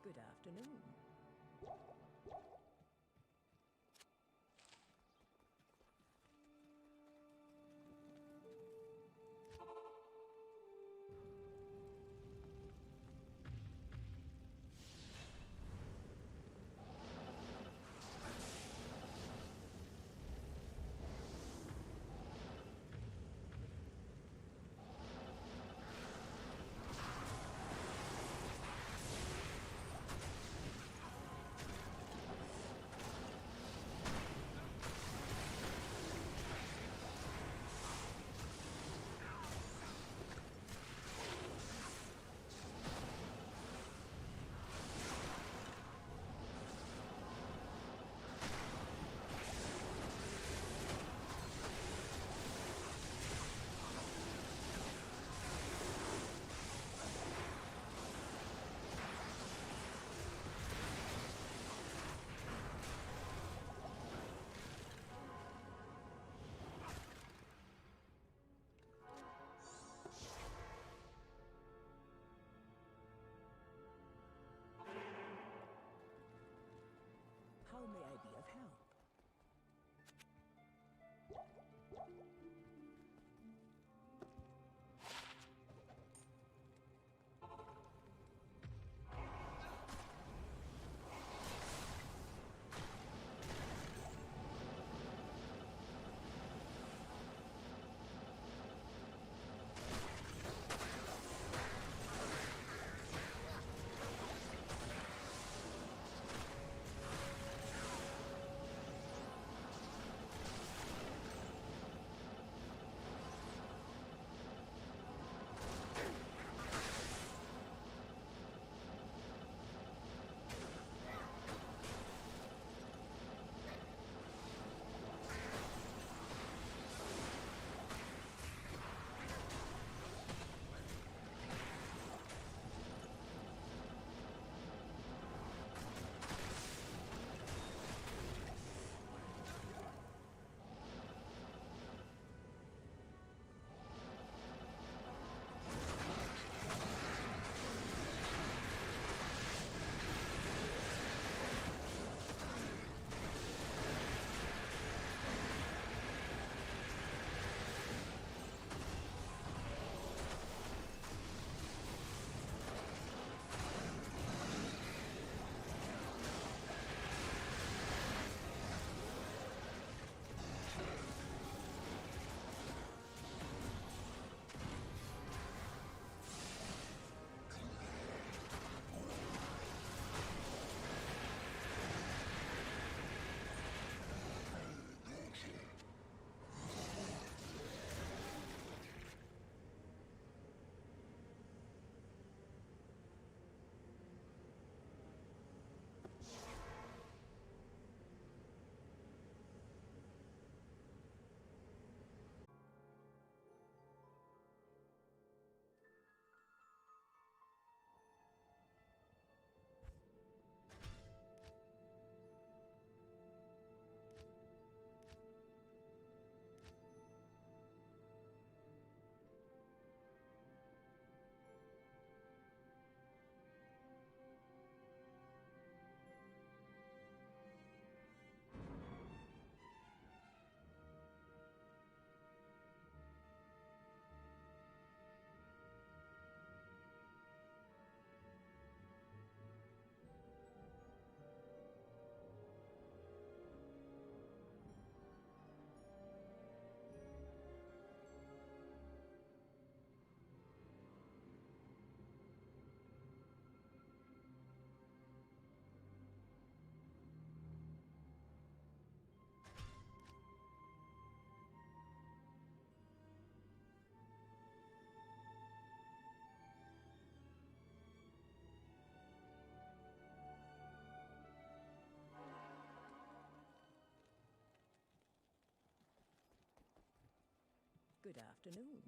Good afternoon. How may I be of help? Good afternoon.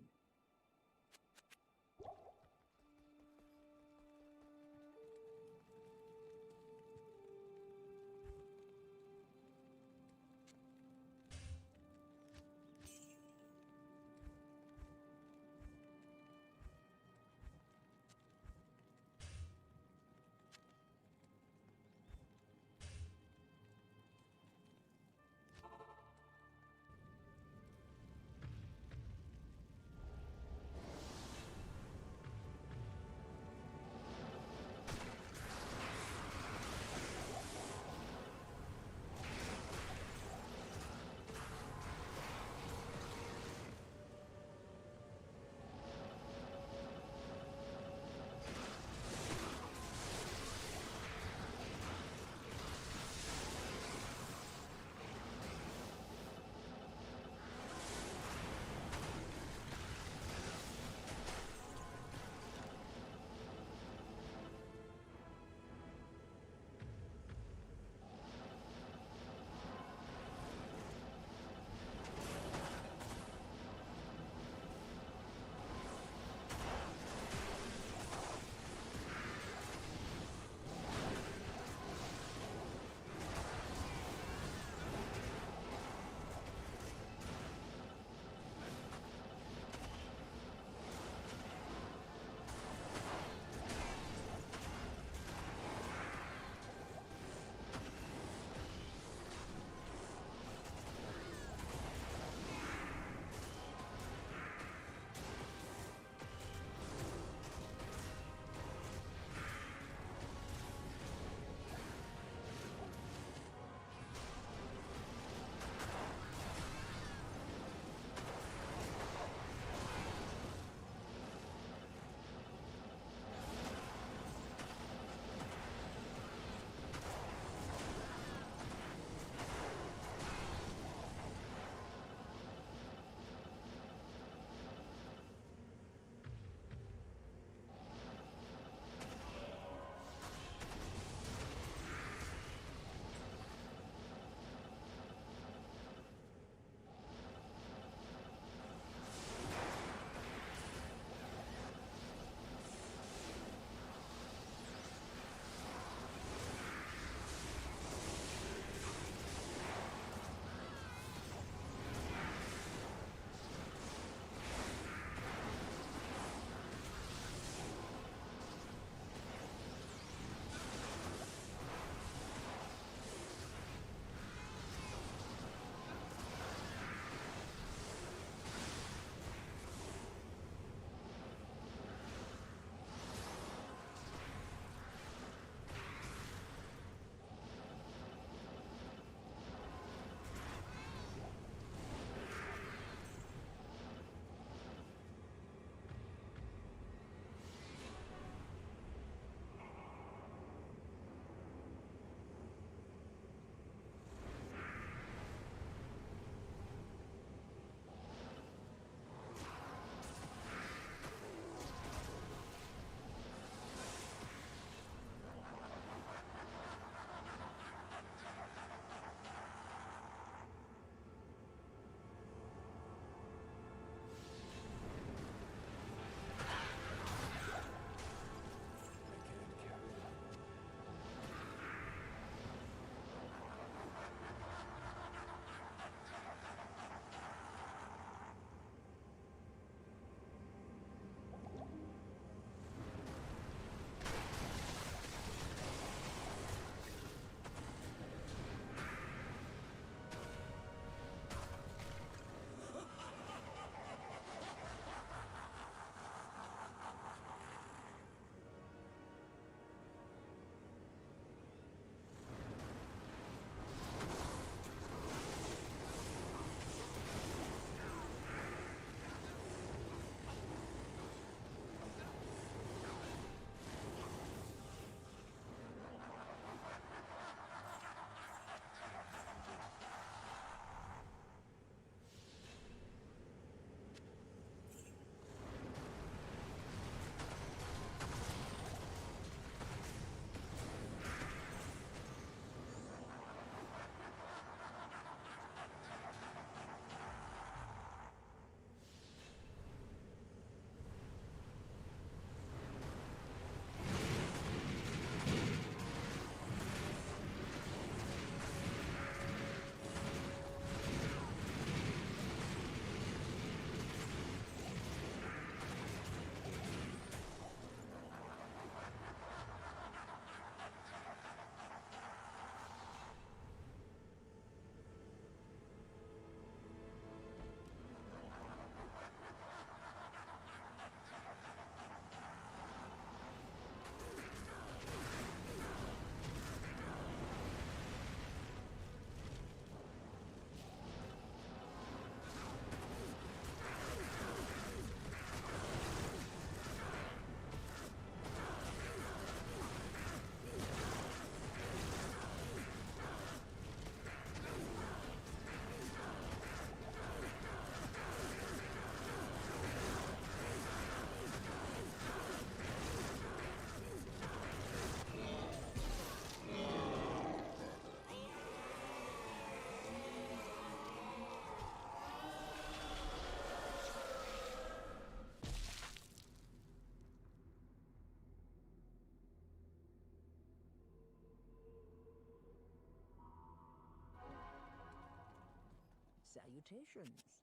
Salutations.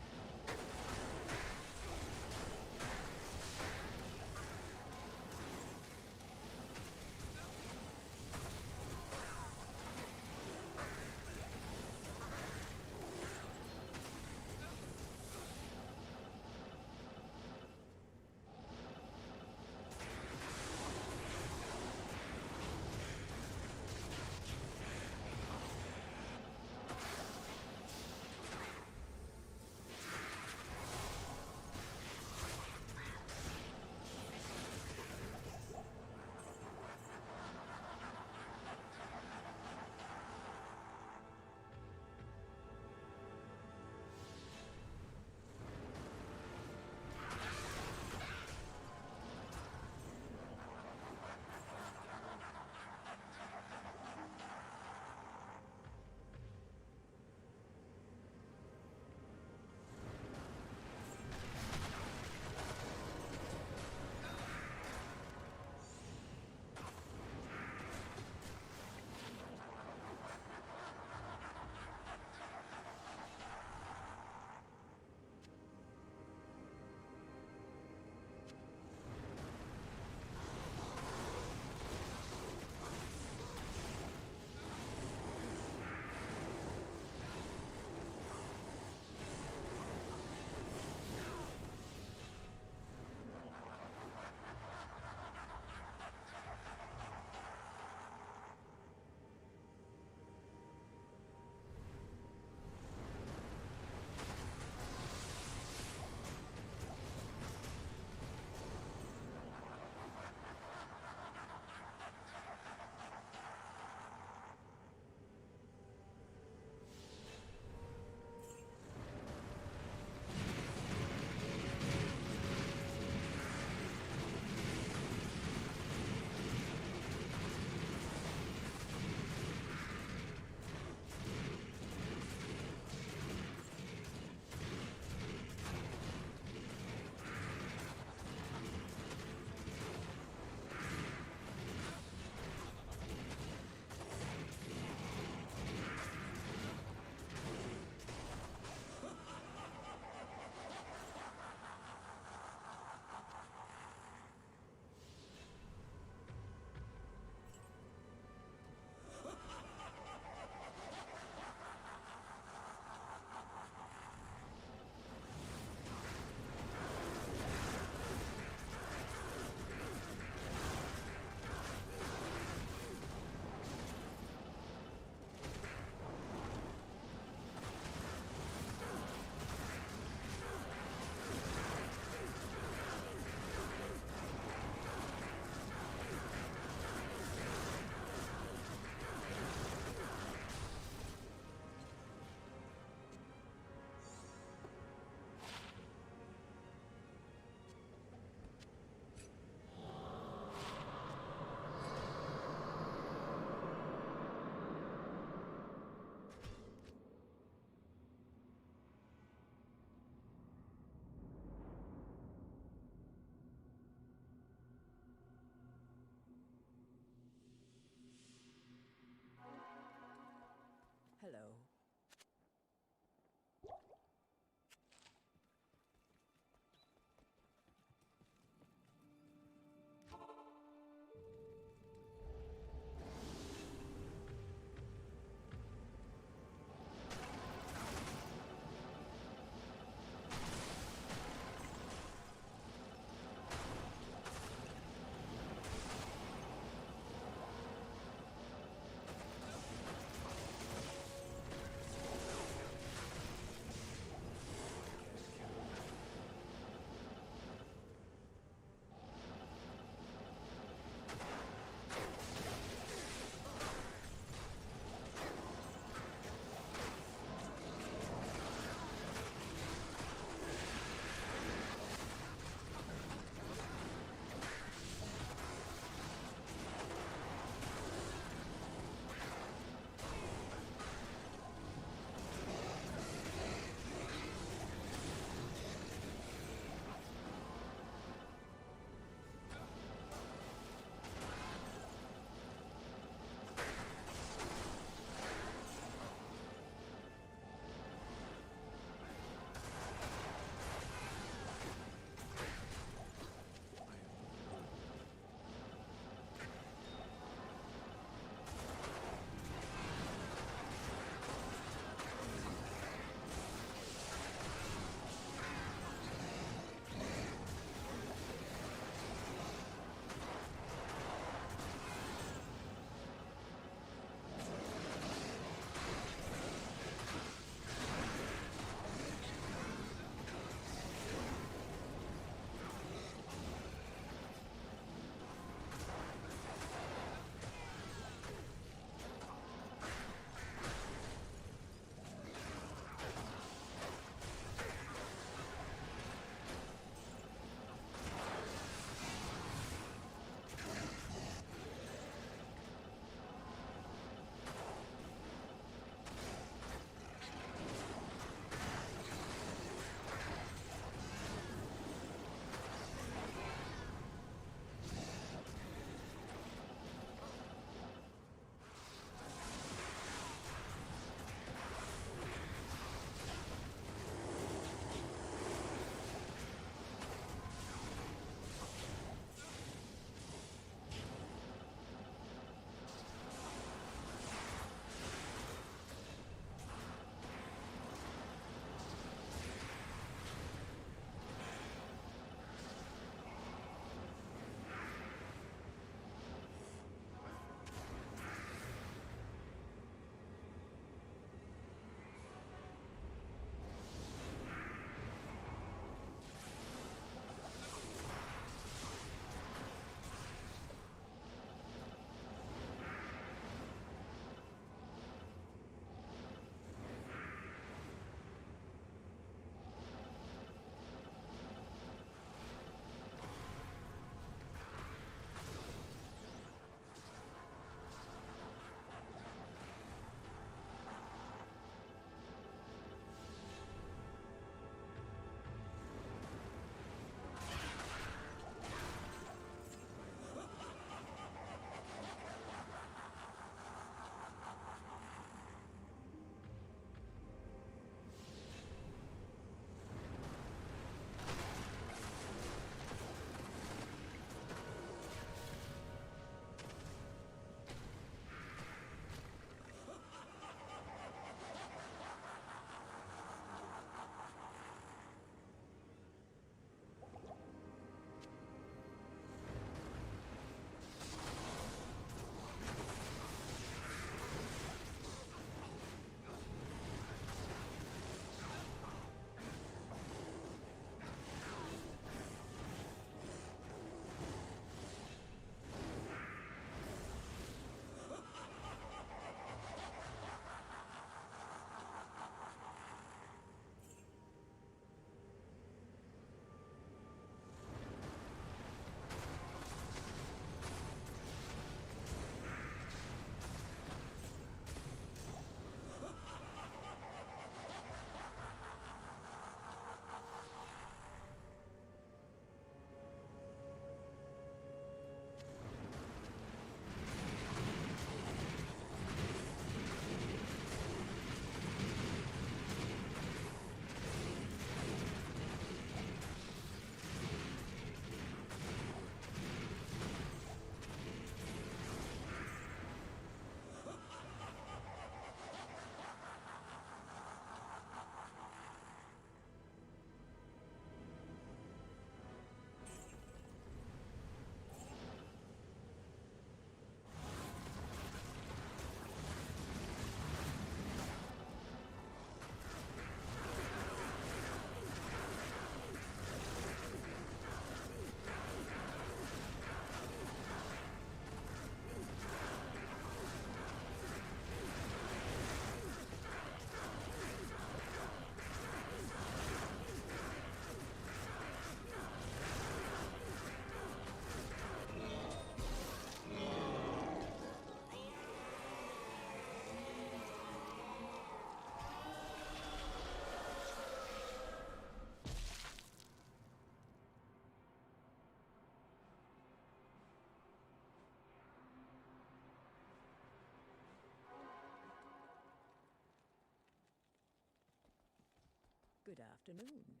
Good afternoon.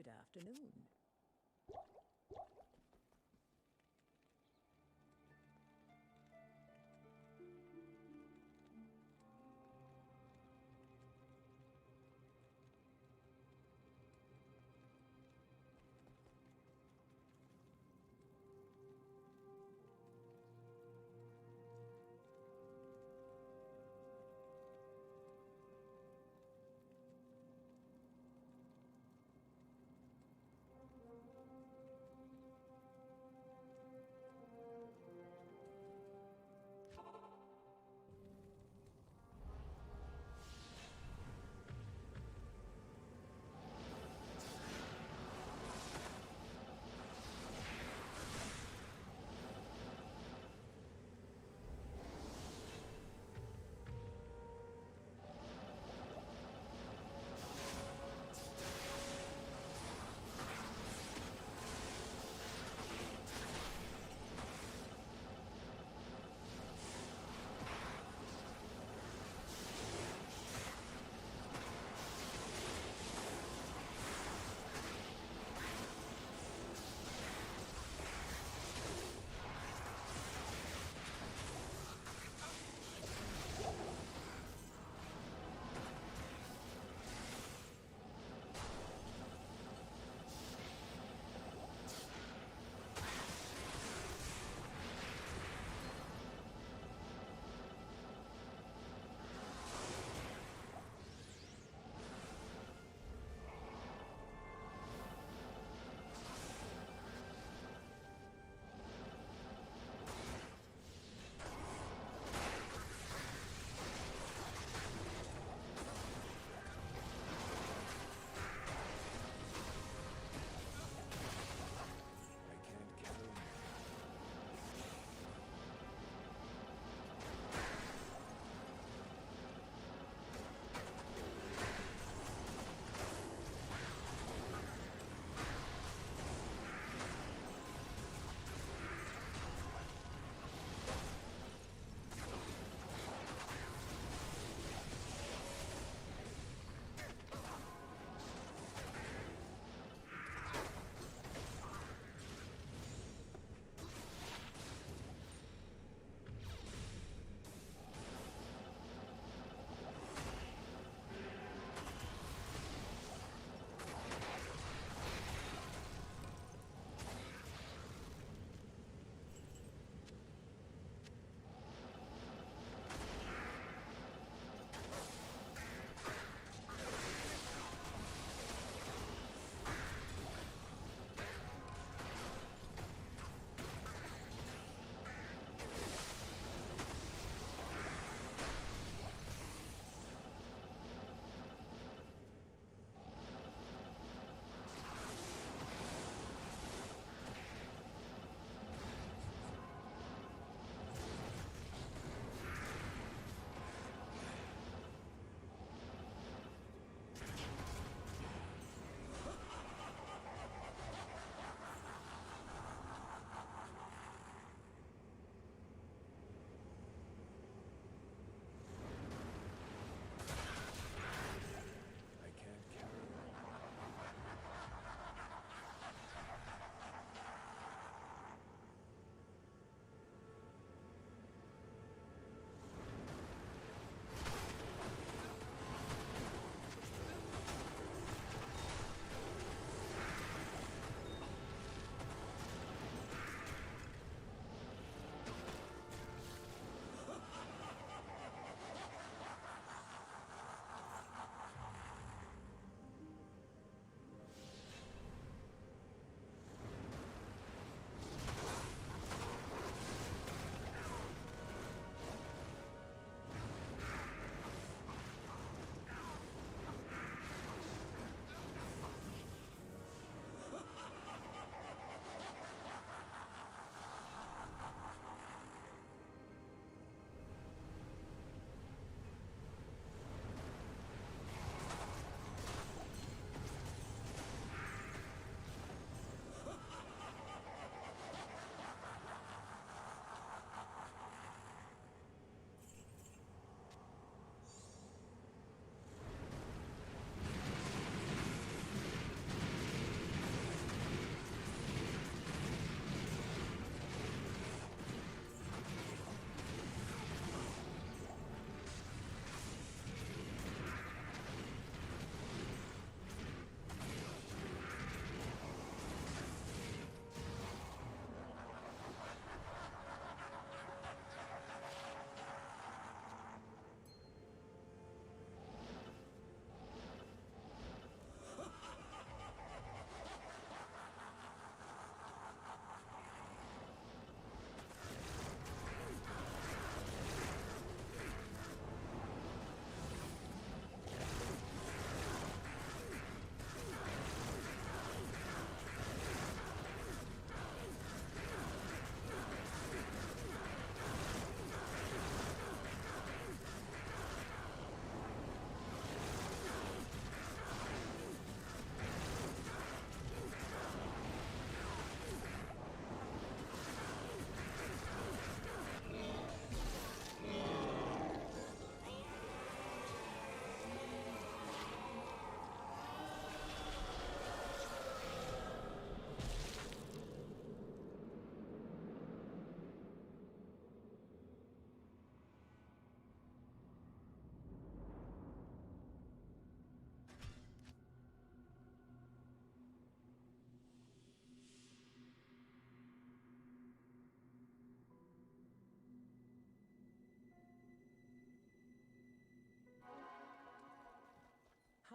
Good afternoon.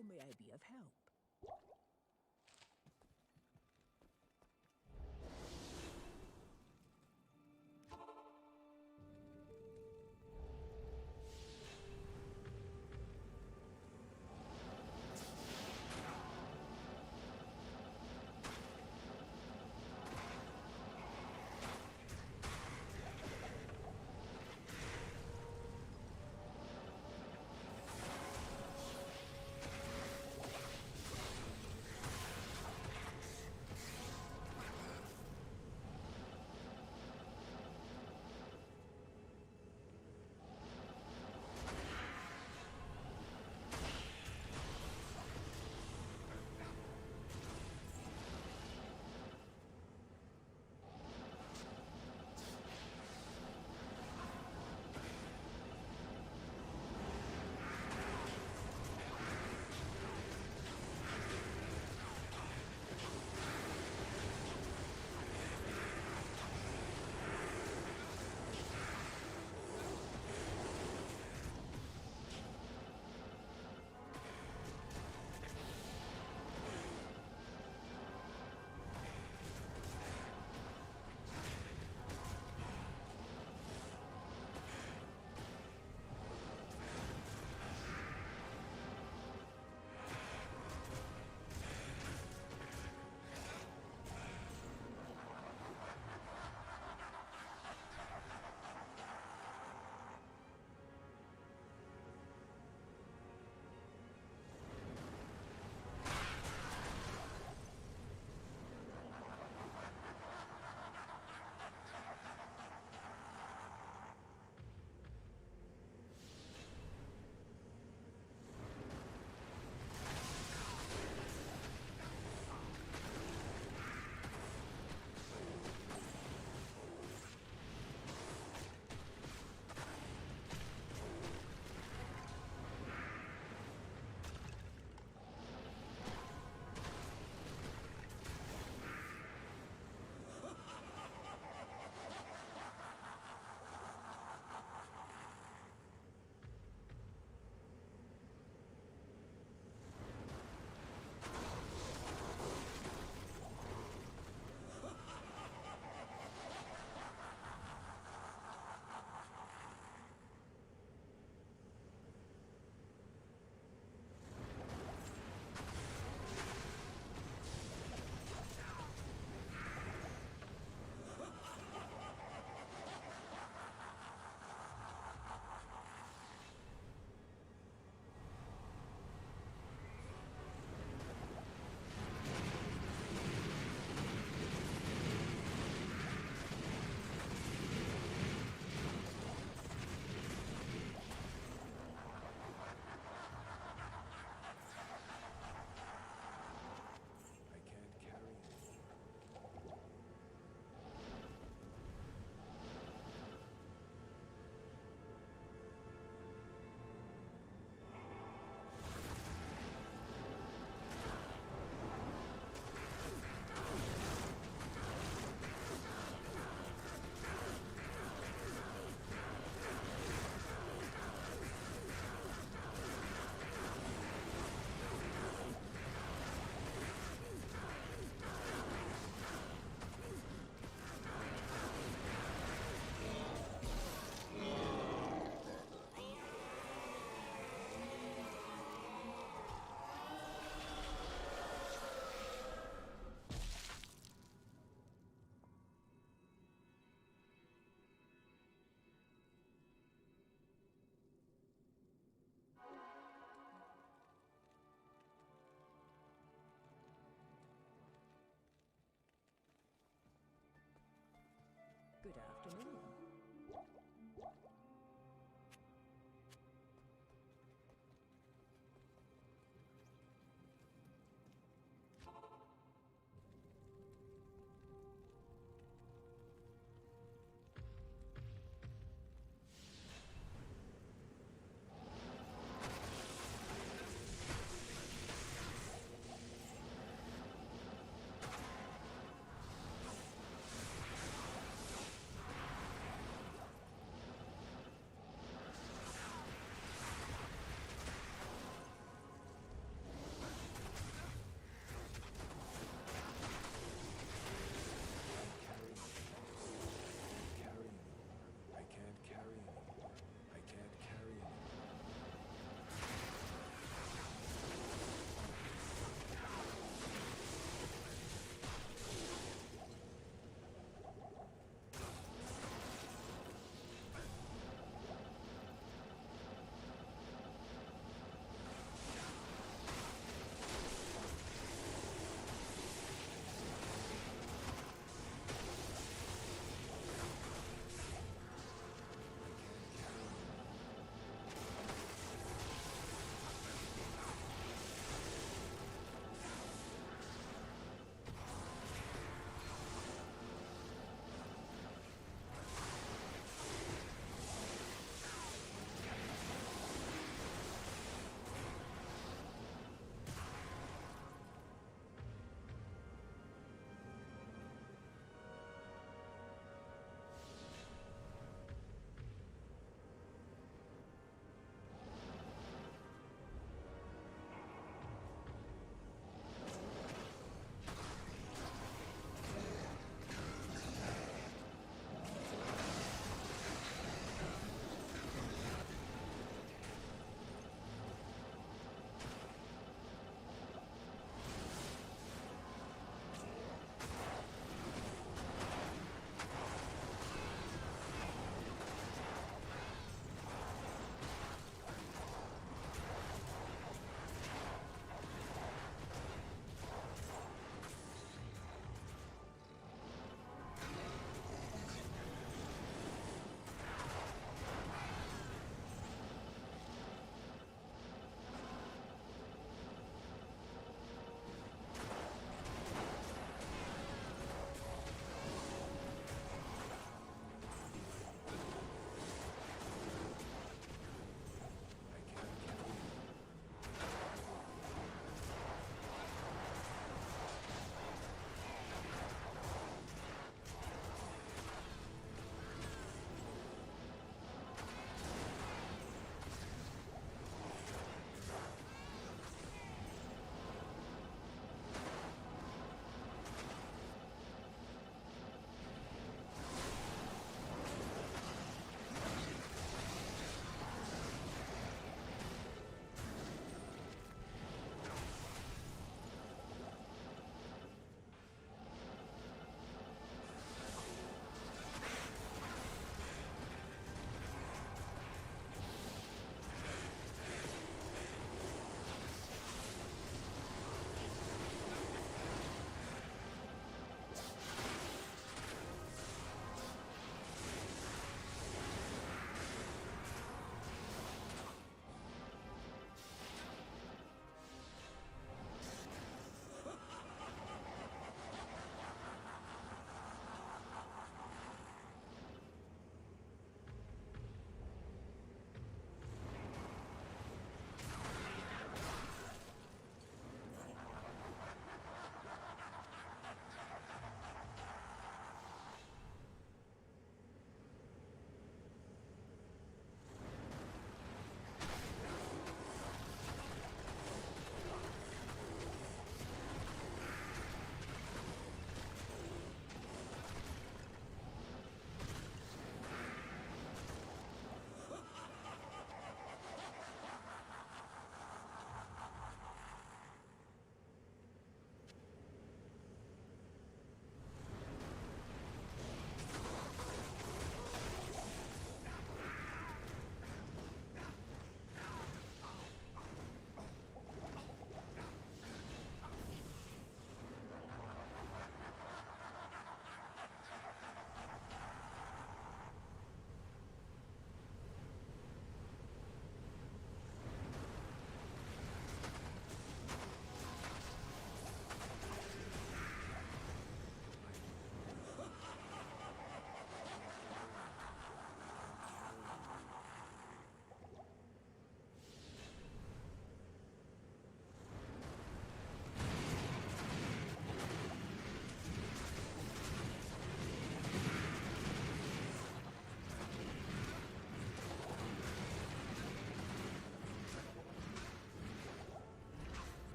How may I be of help? Good afternoon.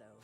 follow.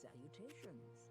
Salutations.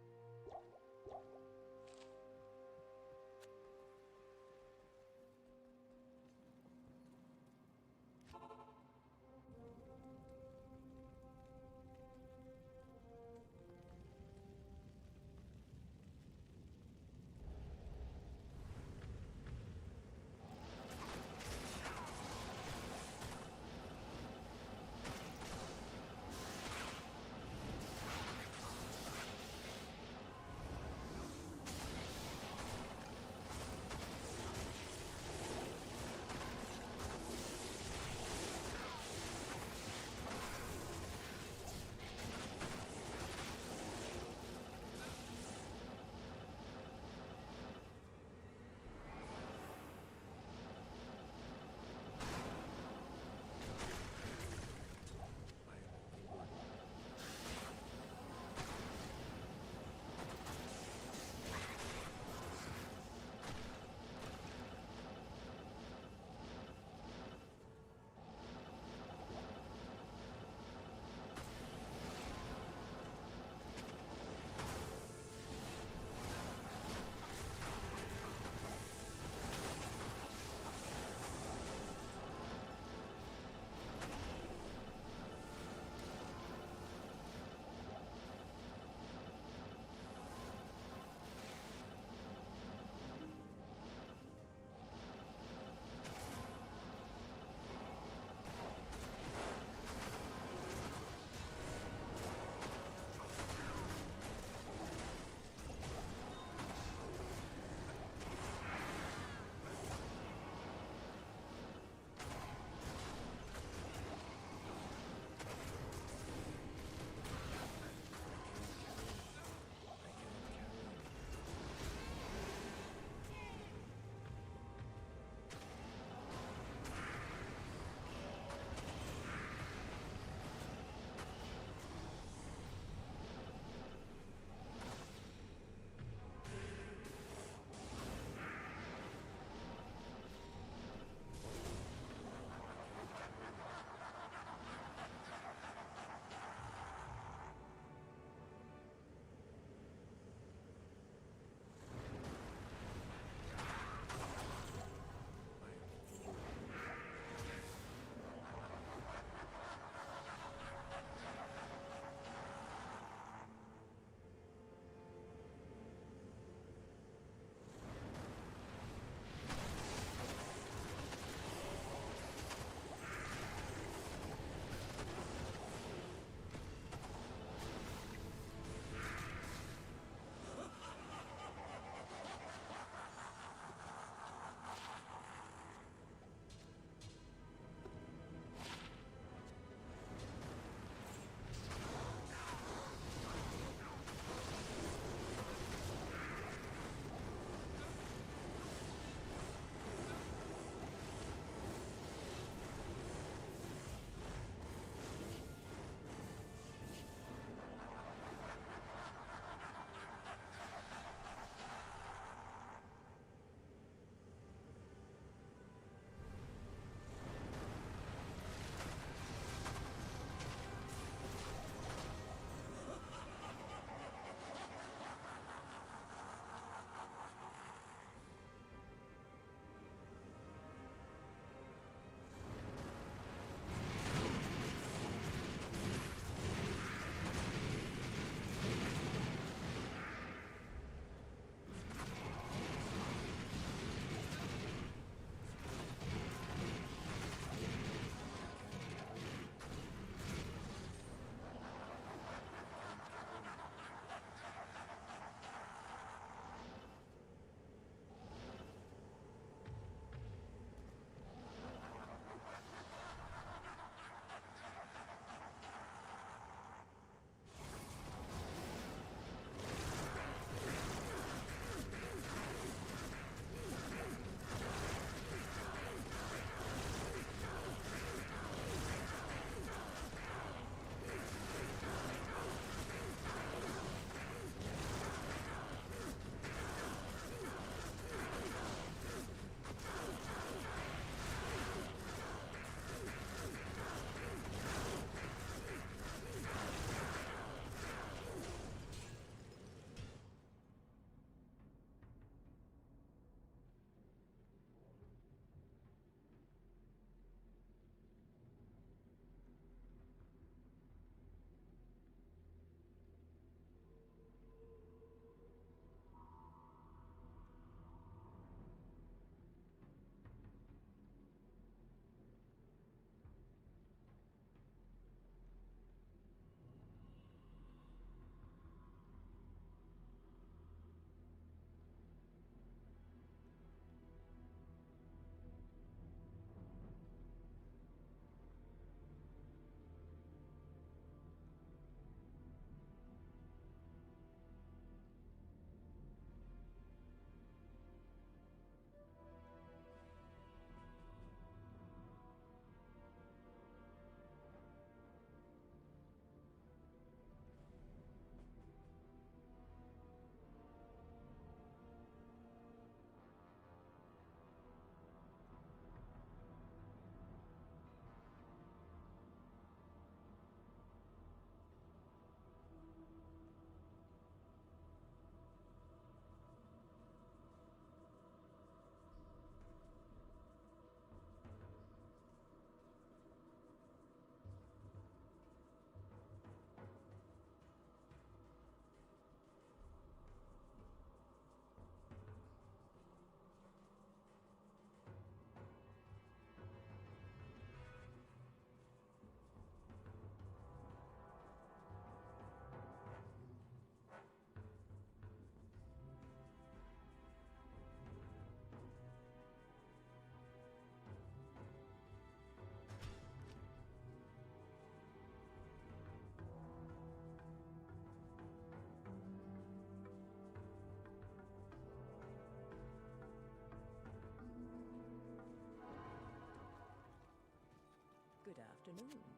Good afternoon.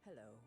Hello.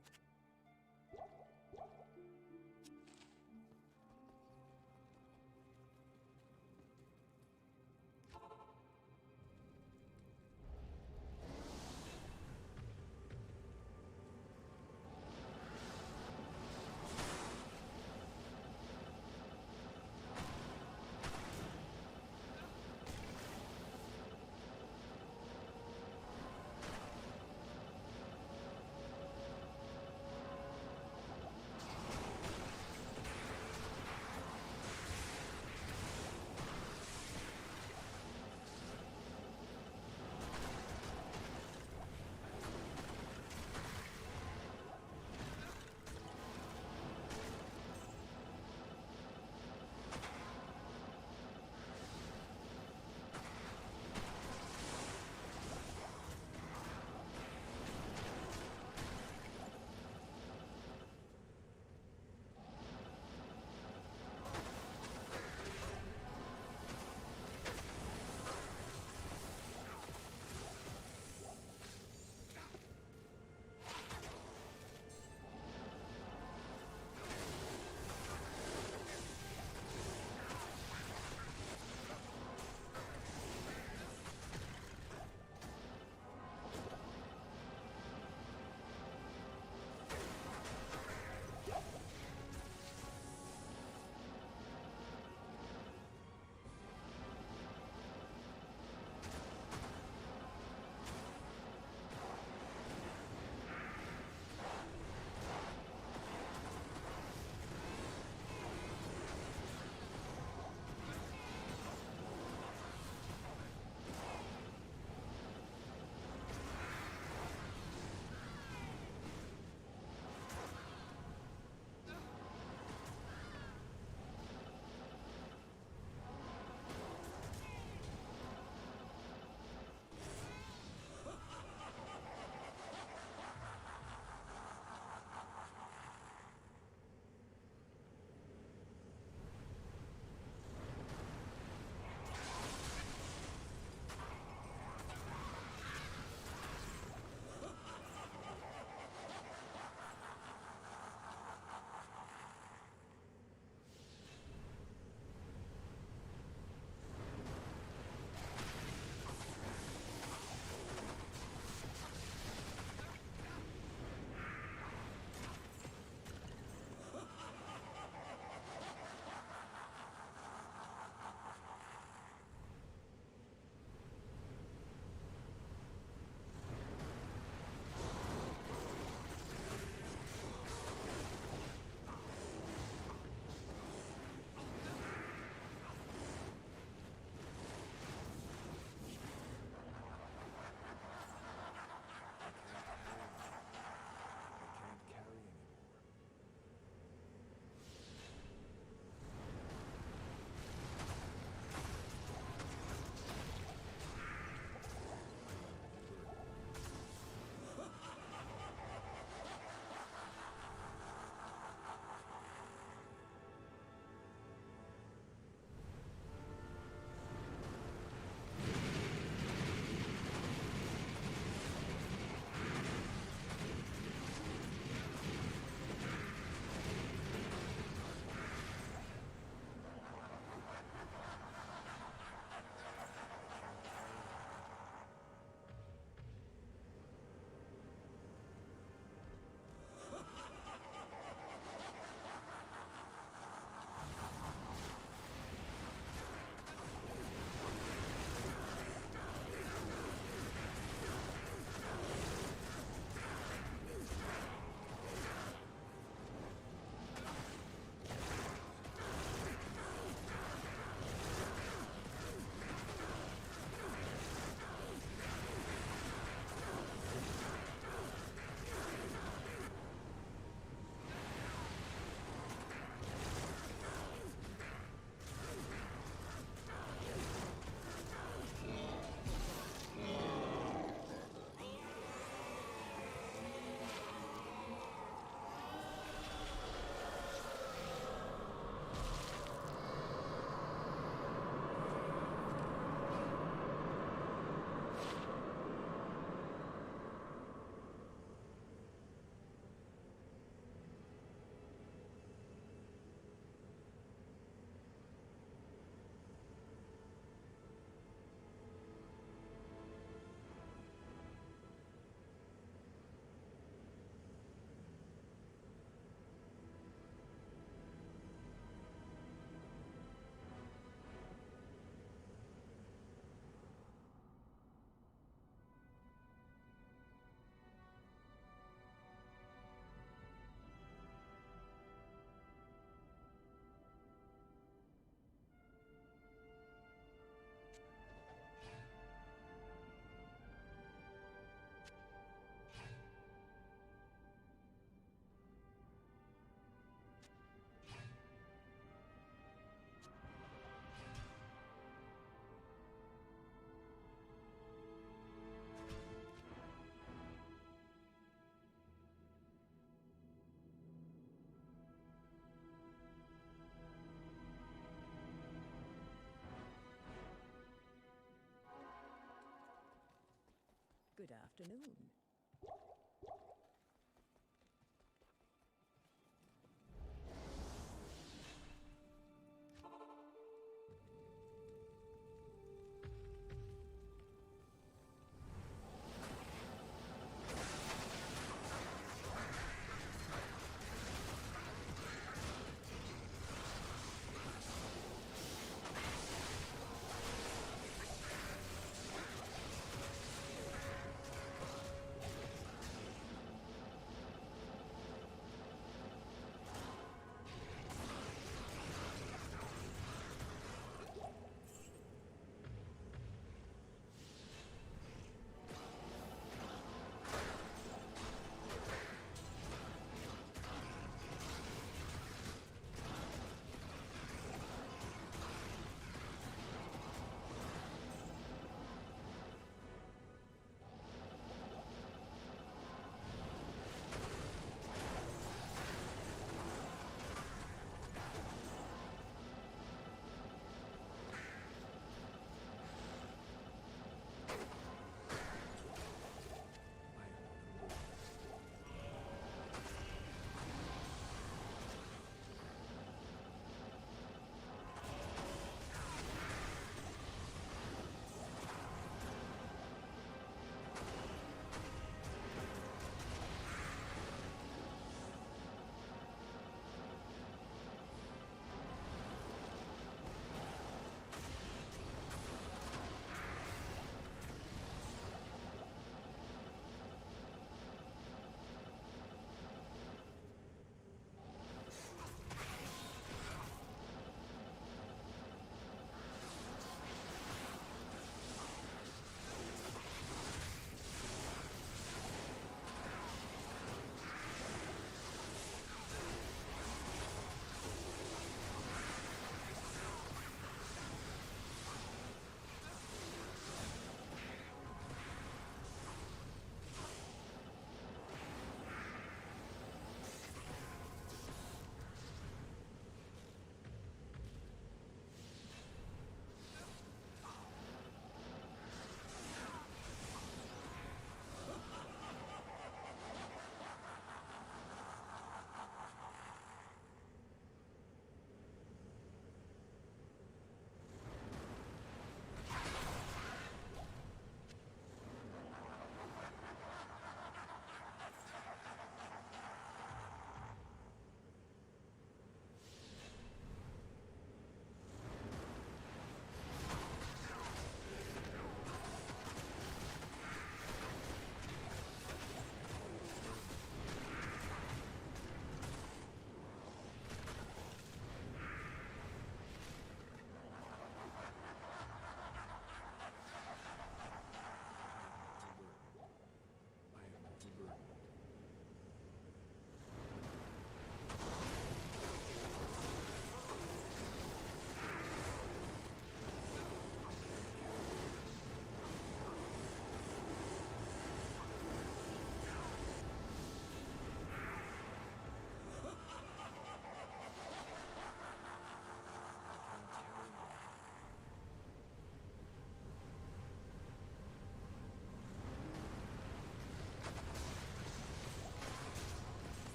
Good afternoon.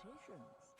Congratulations.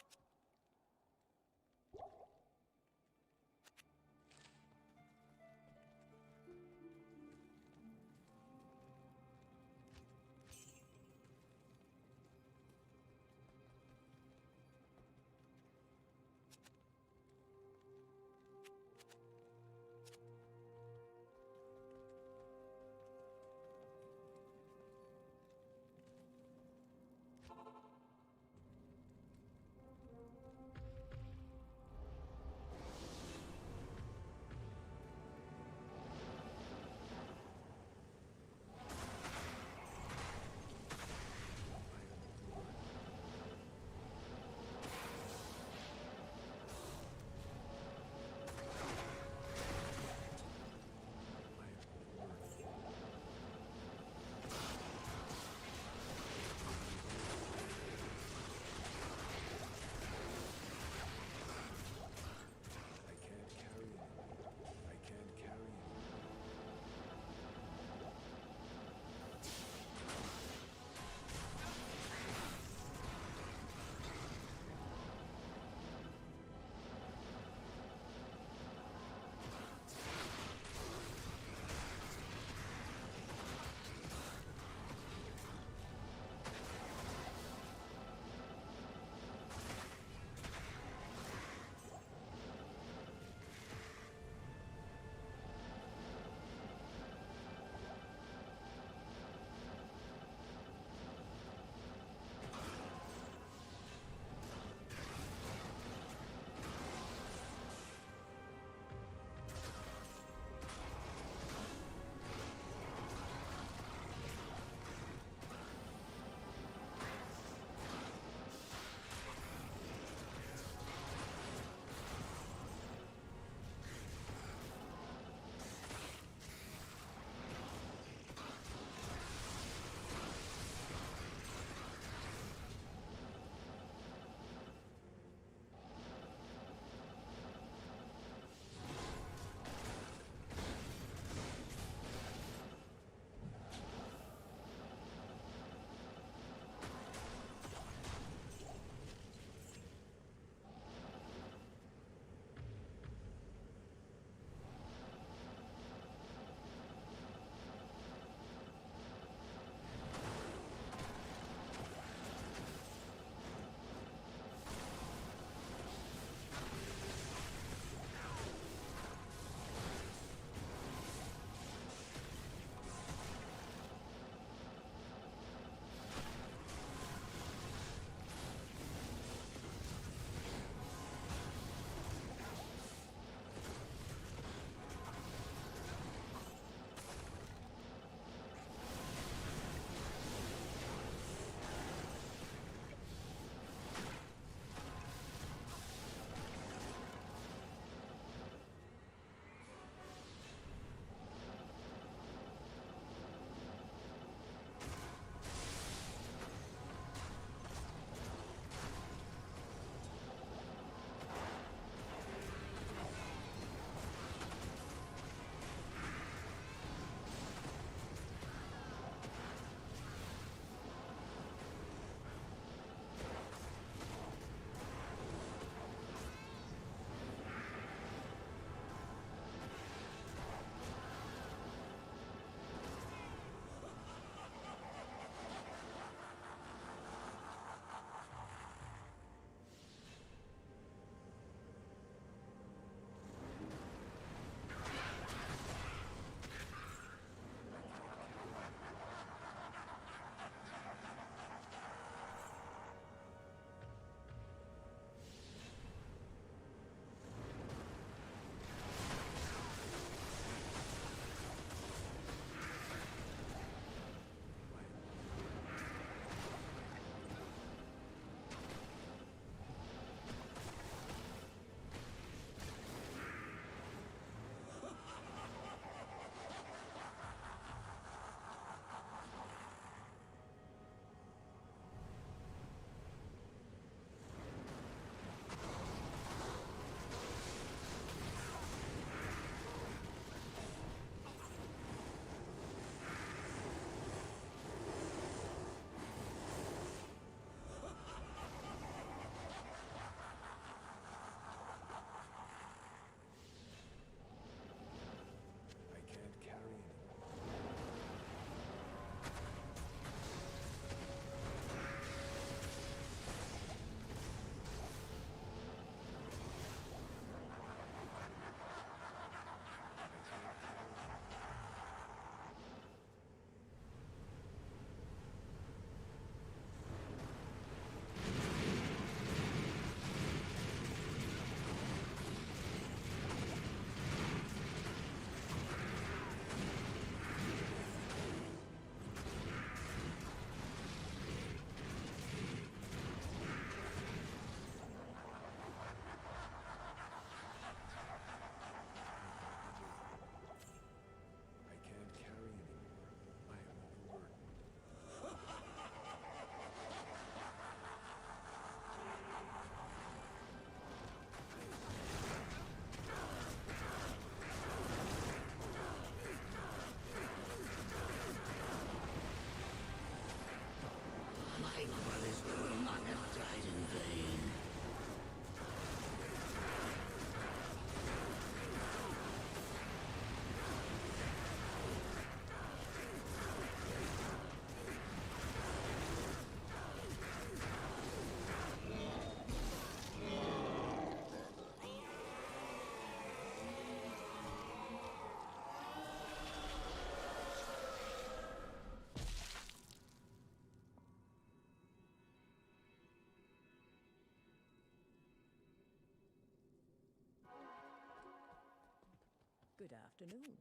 Good afternoon.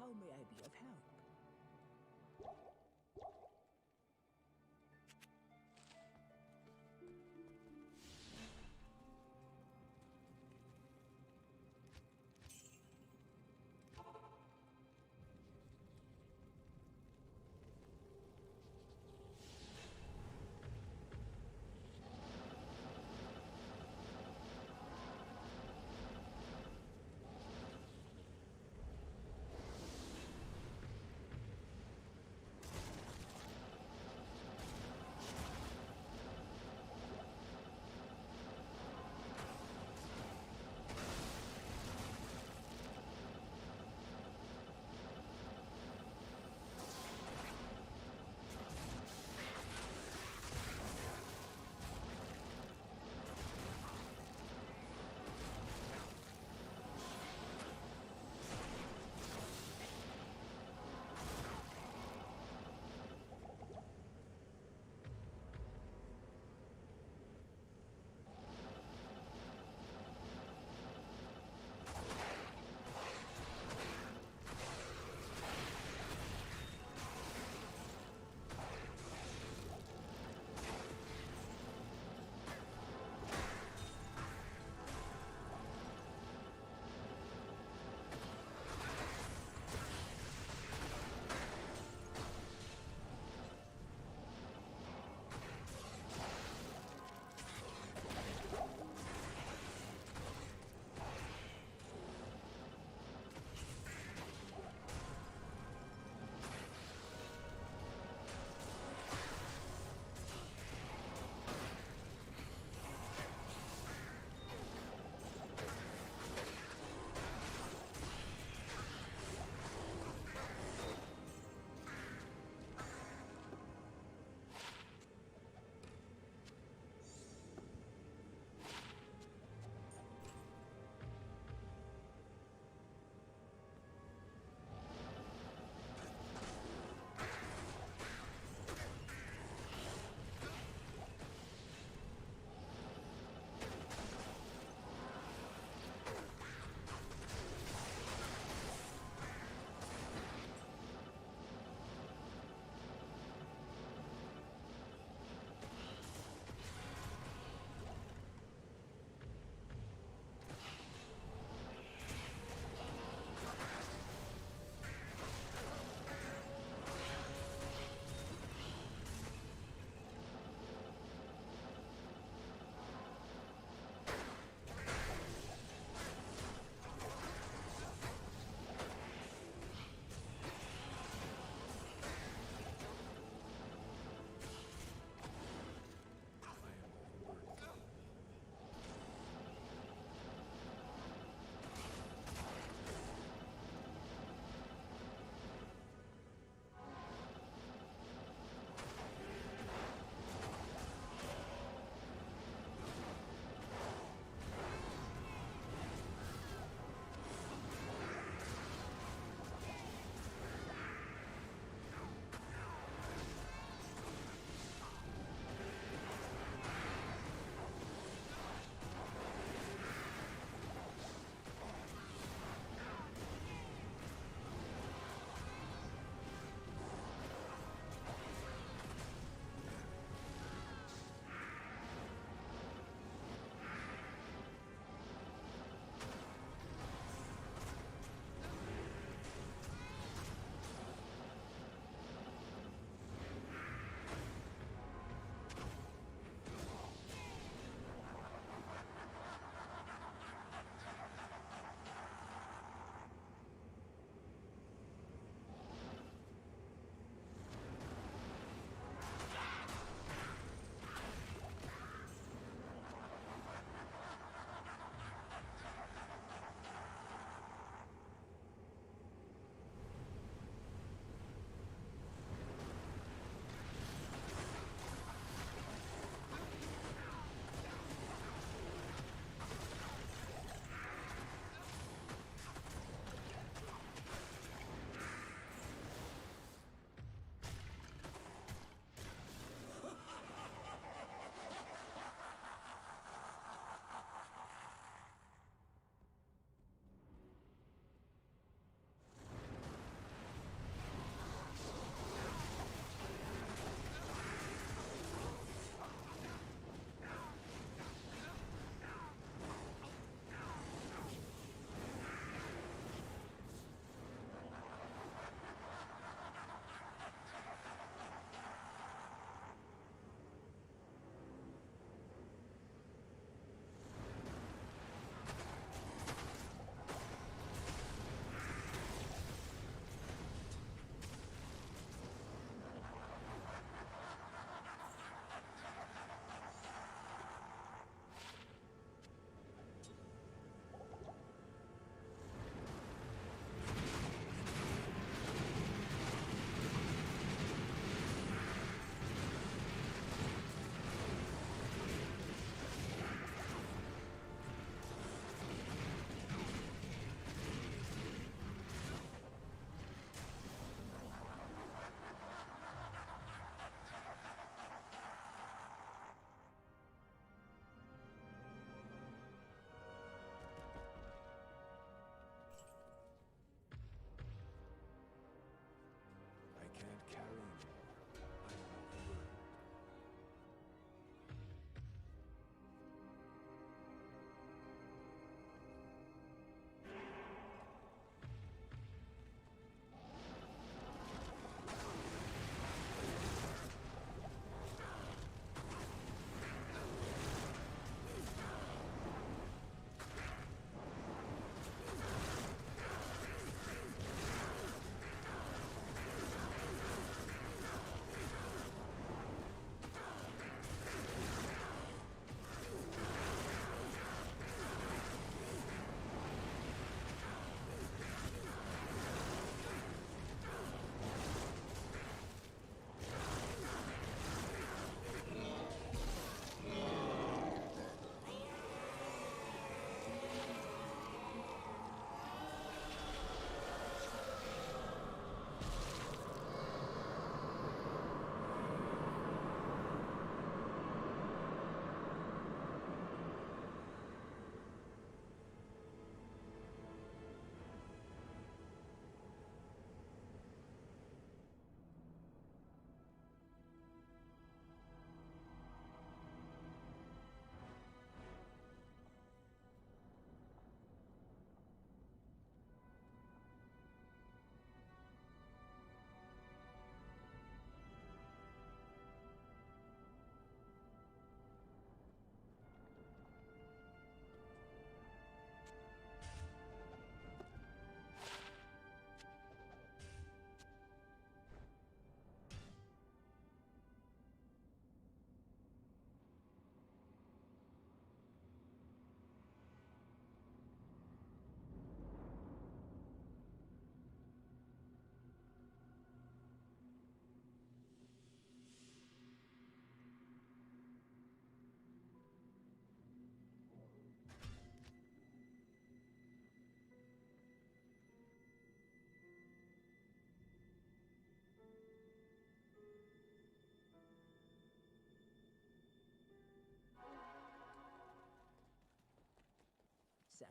How may I be of help?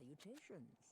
Salutations.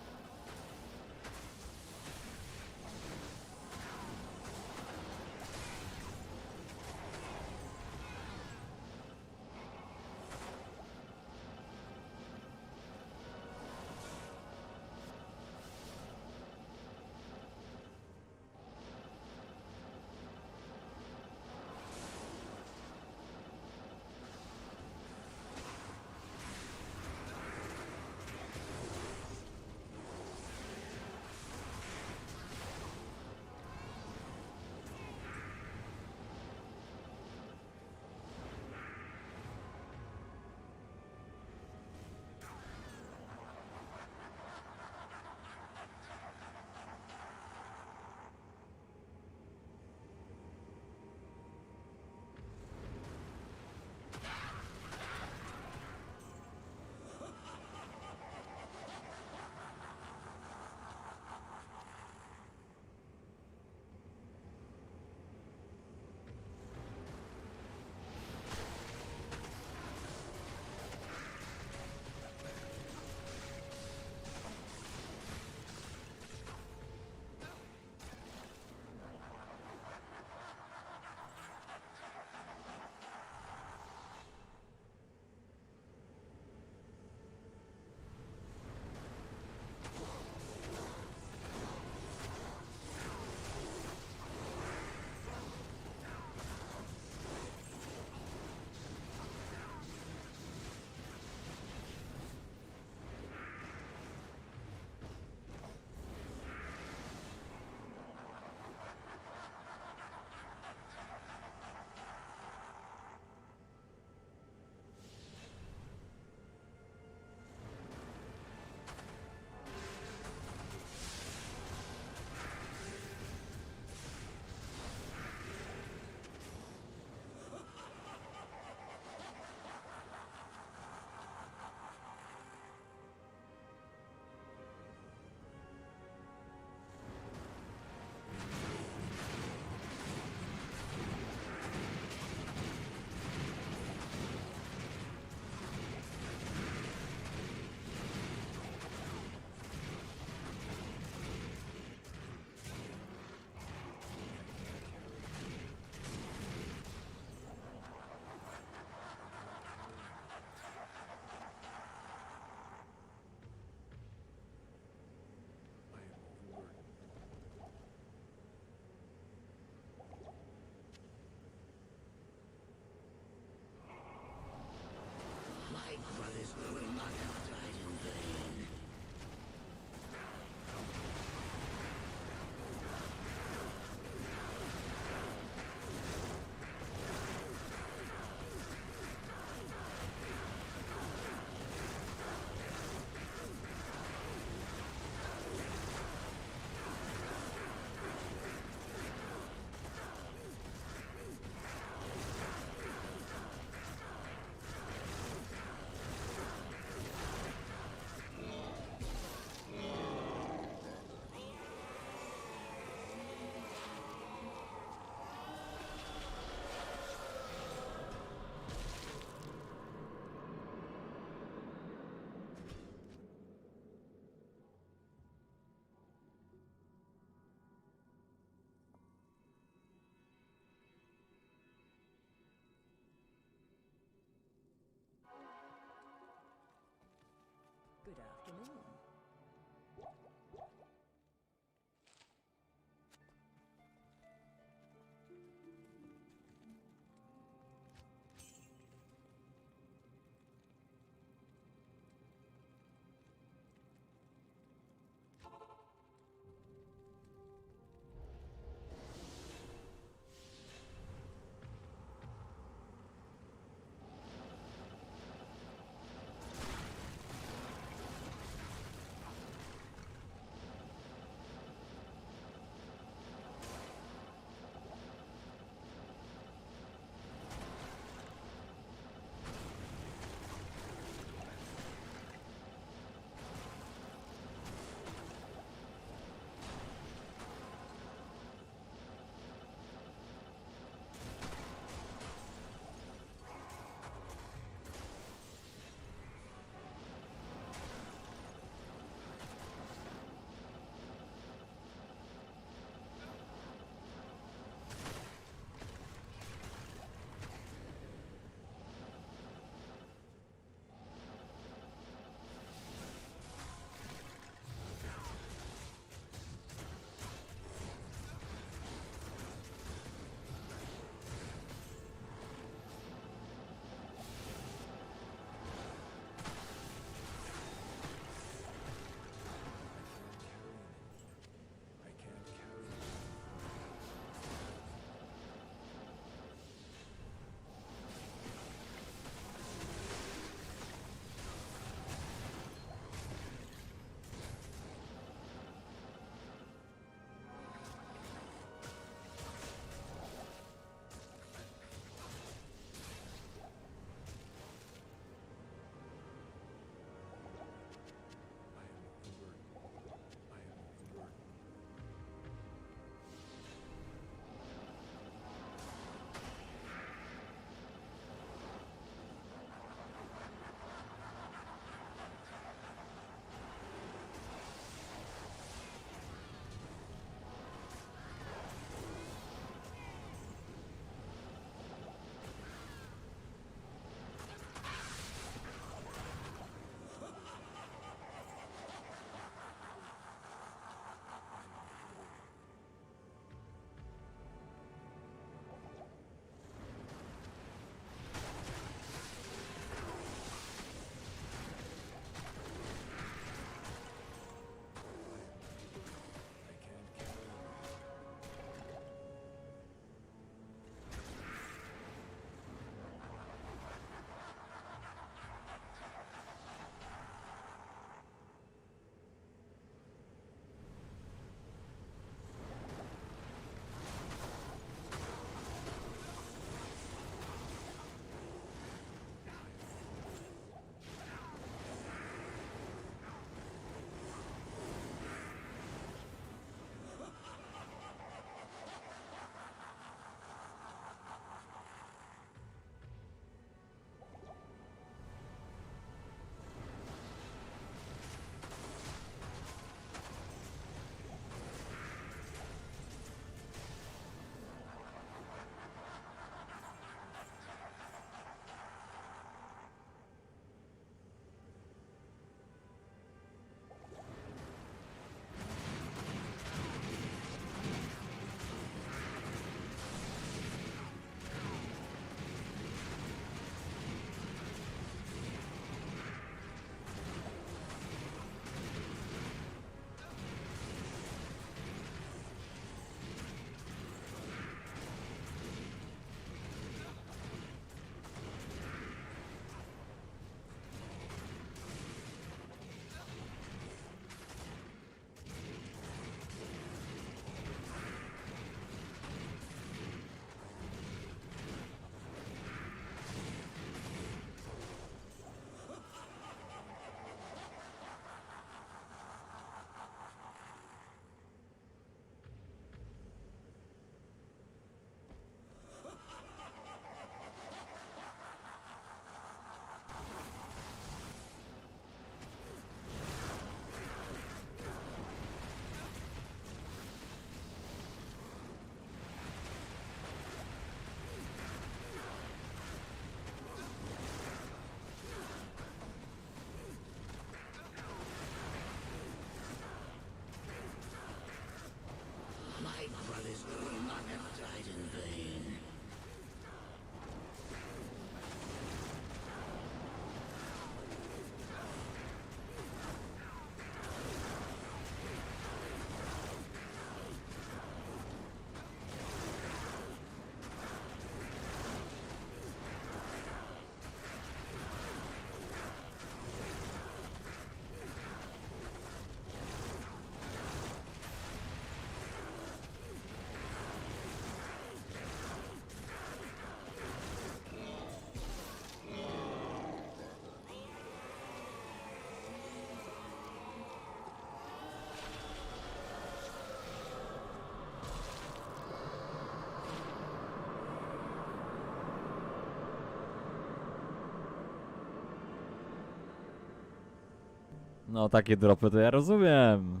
No takie dropy to ja rozumiem.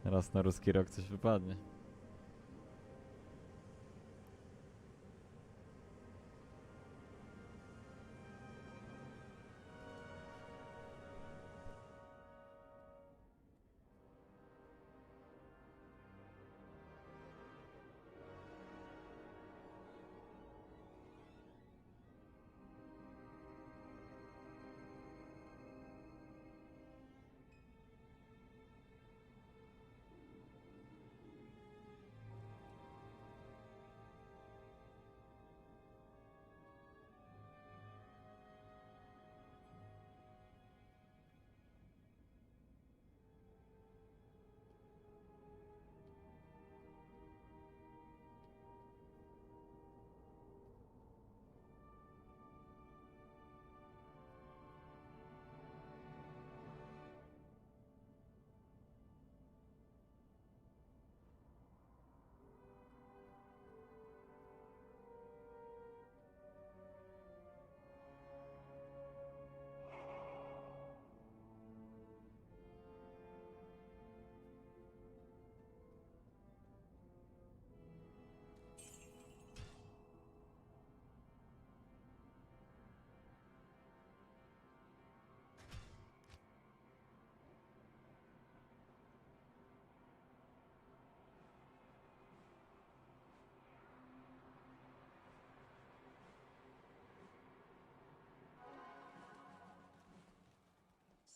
Raz na ruski rok coś wypadnie.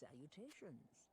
Salutations.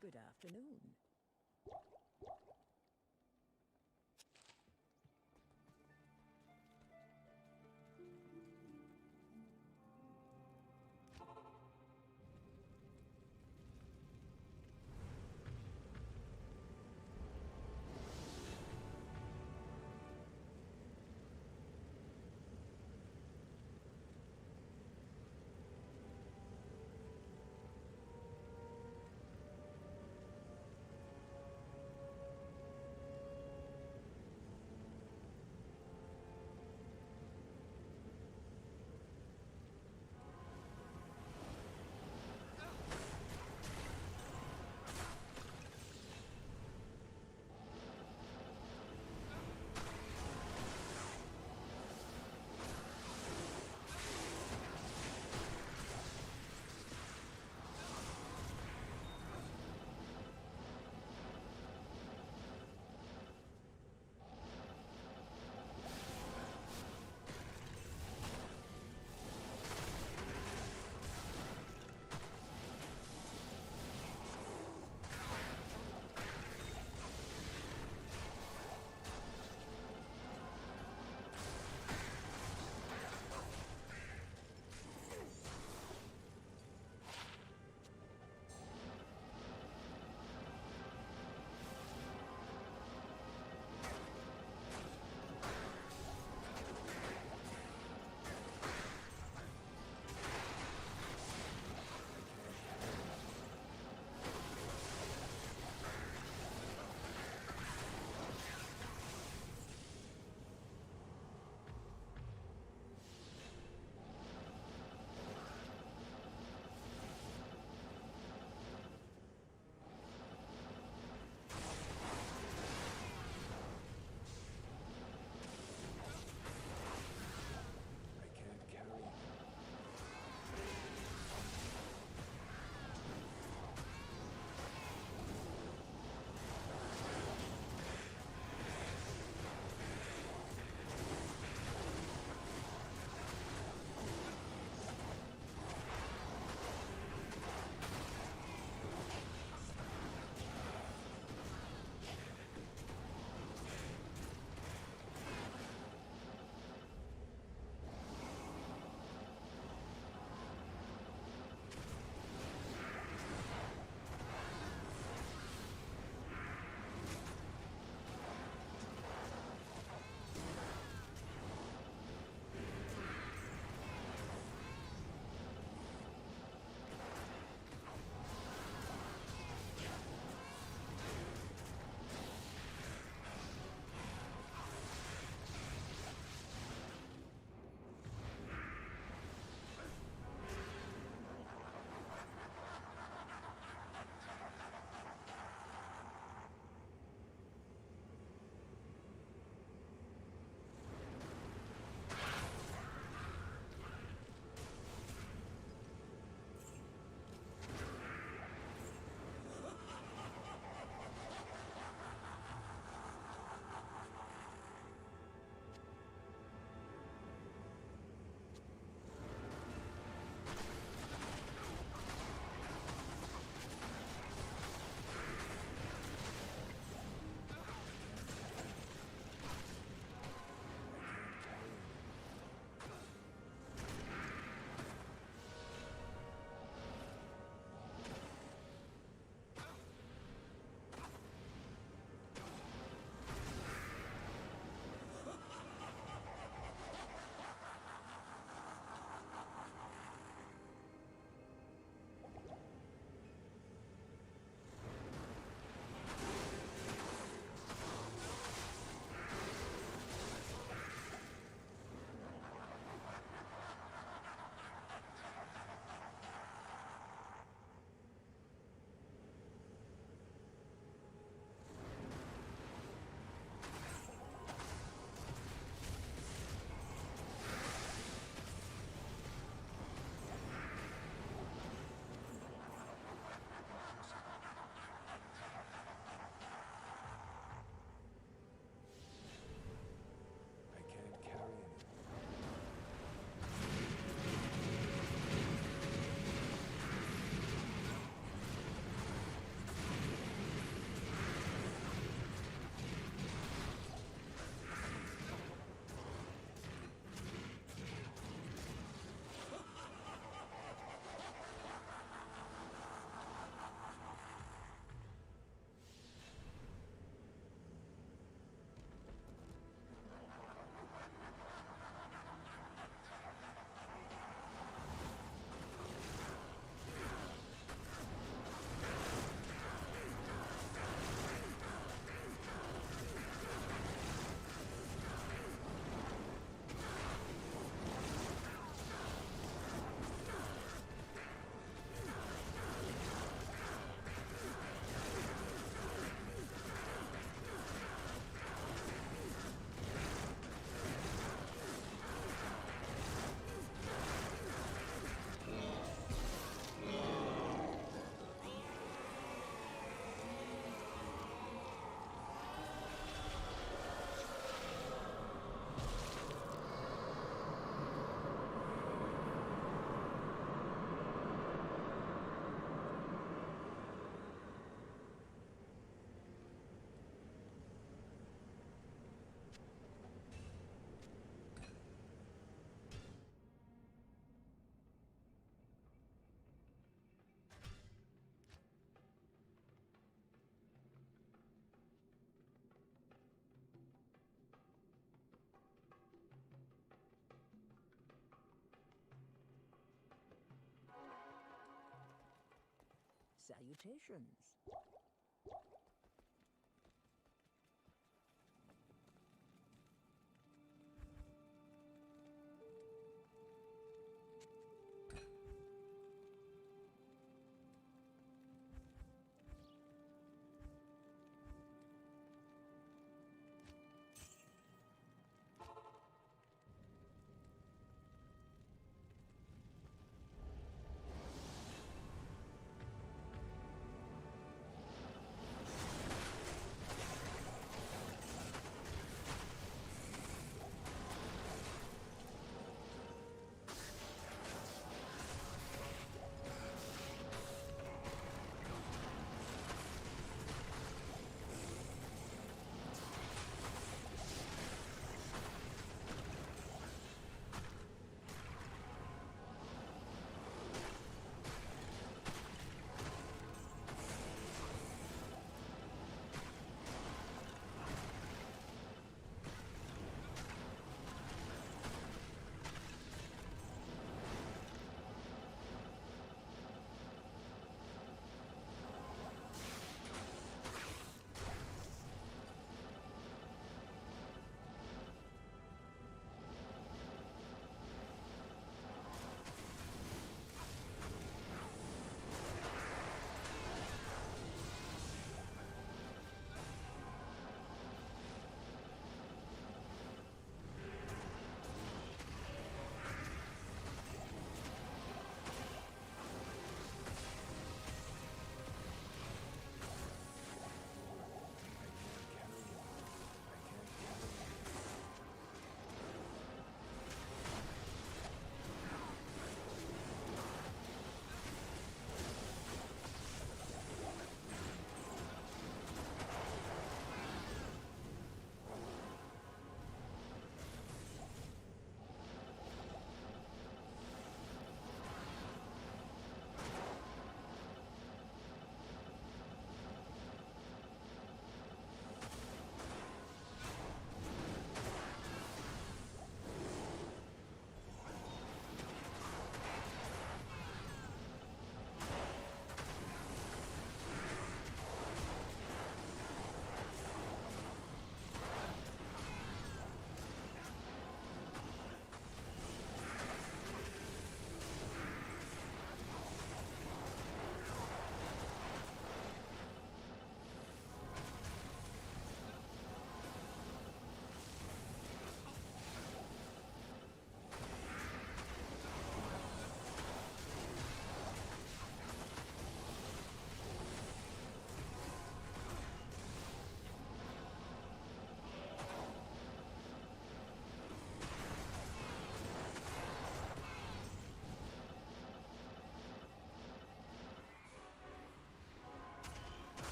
Good afternoon. Salutations.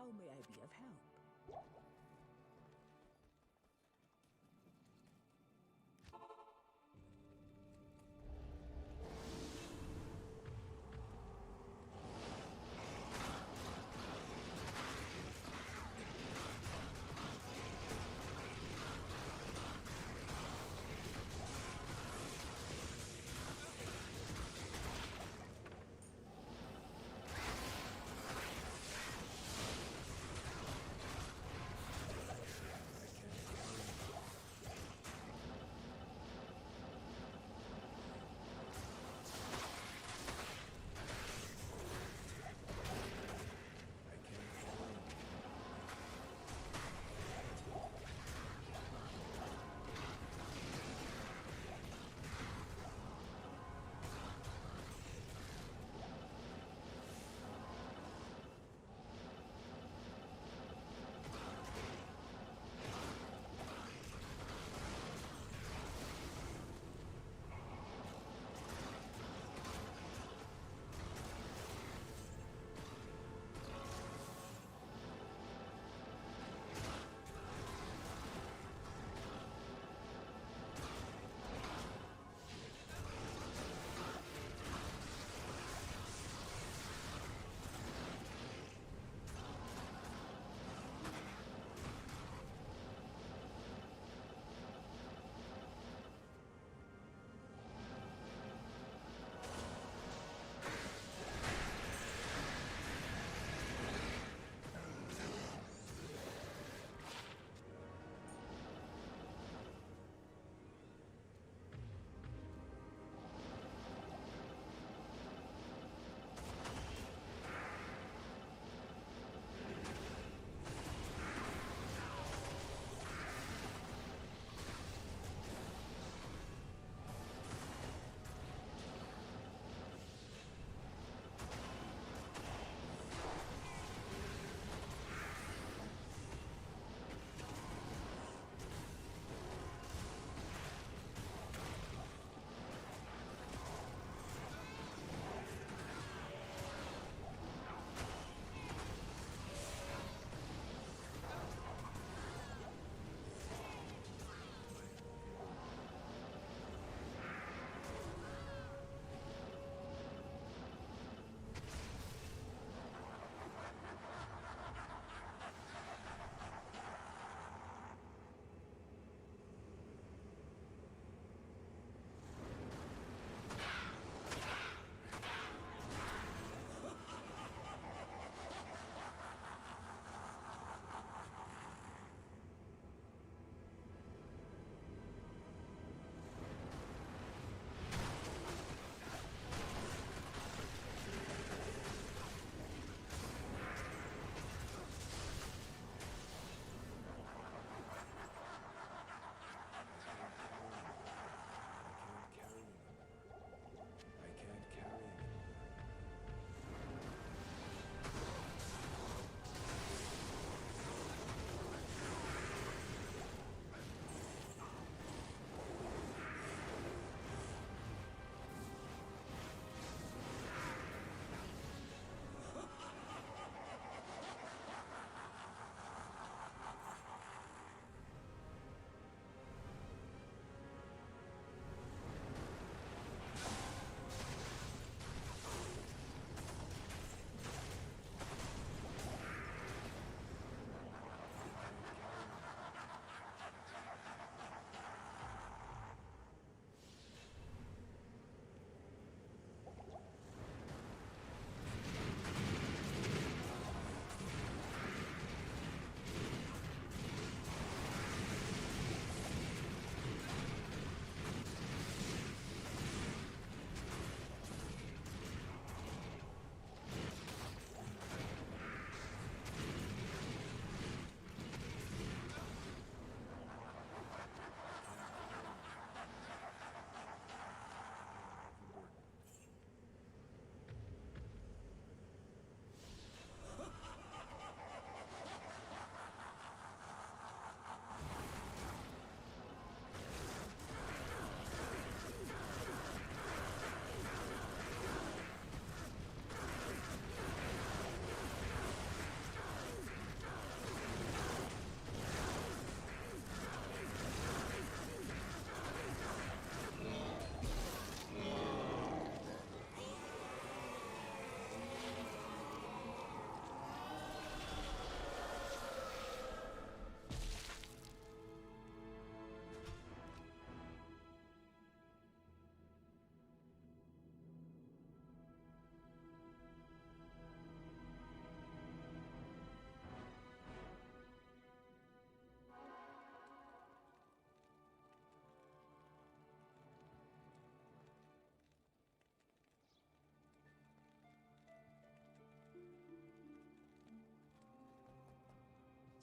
How may I be of help?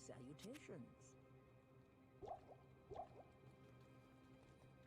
Salutations.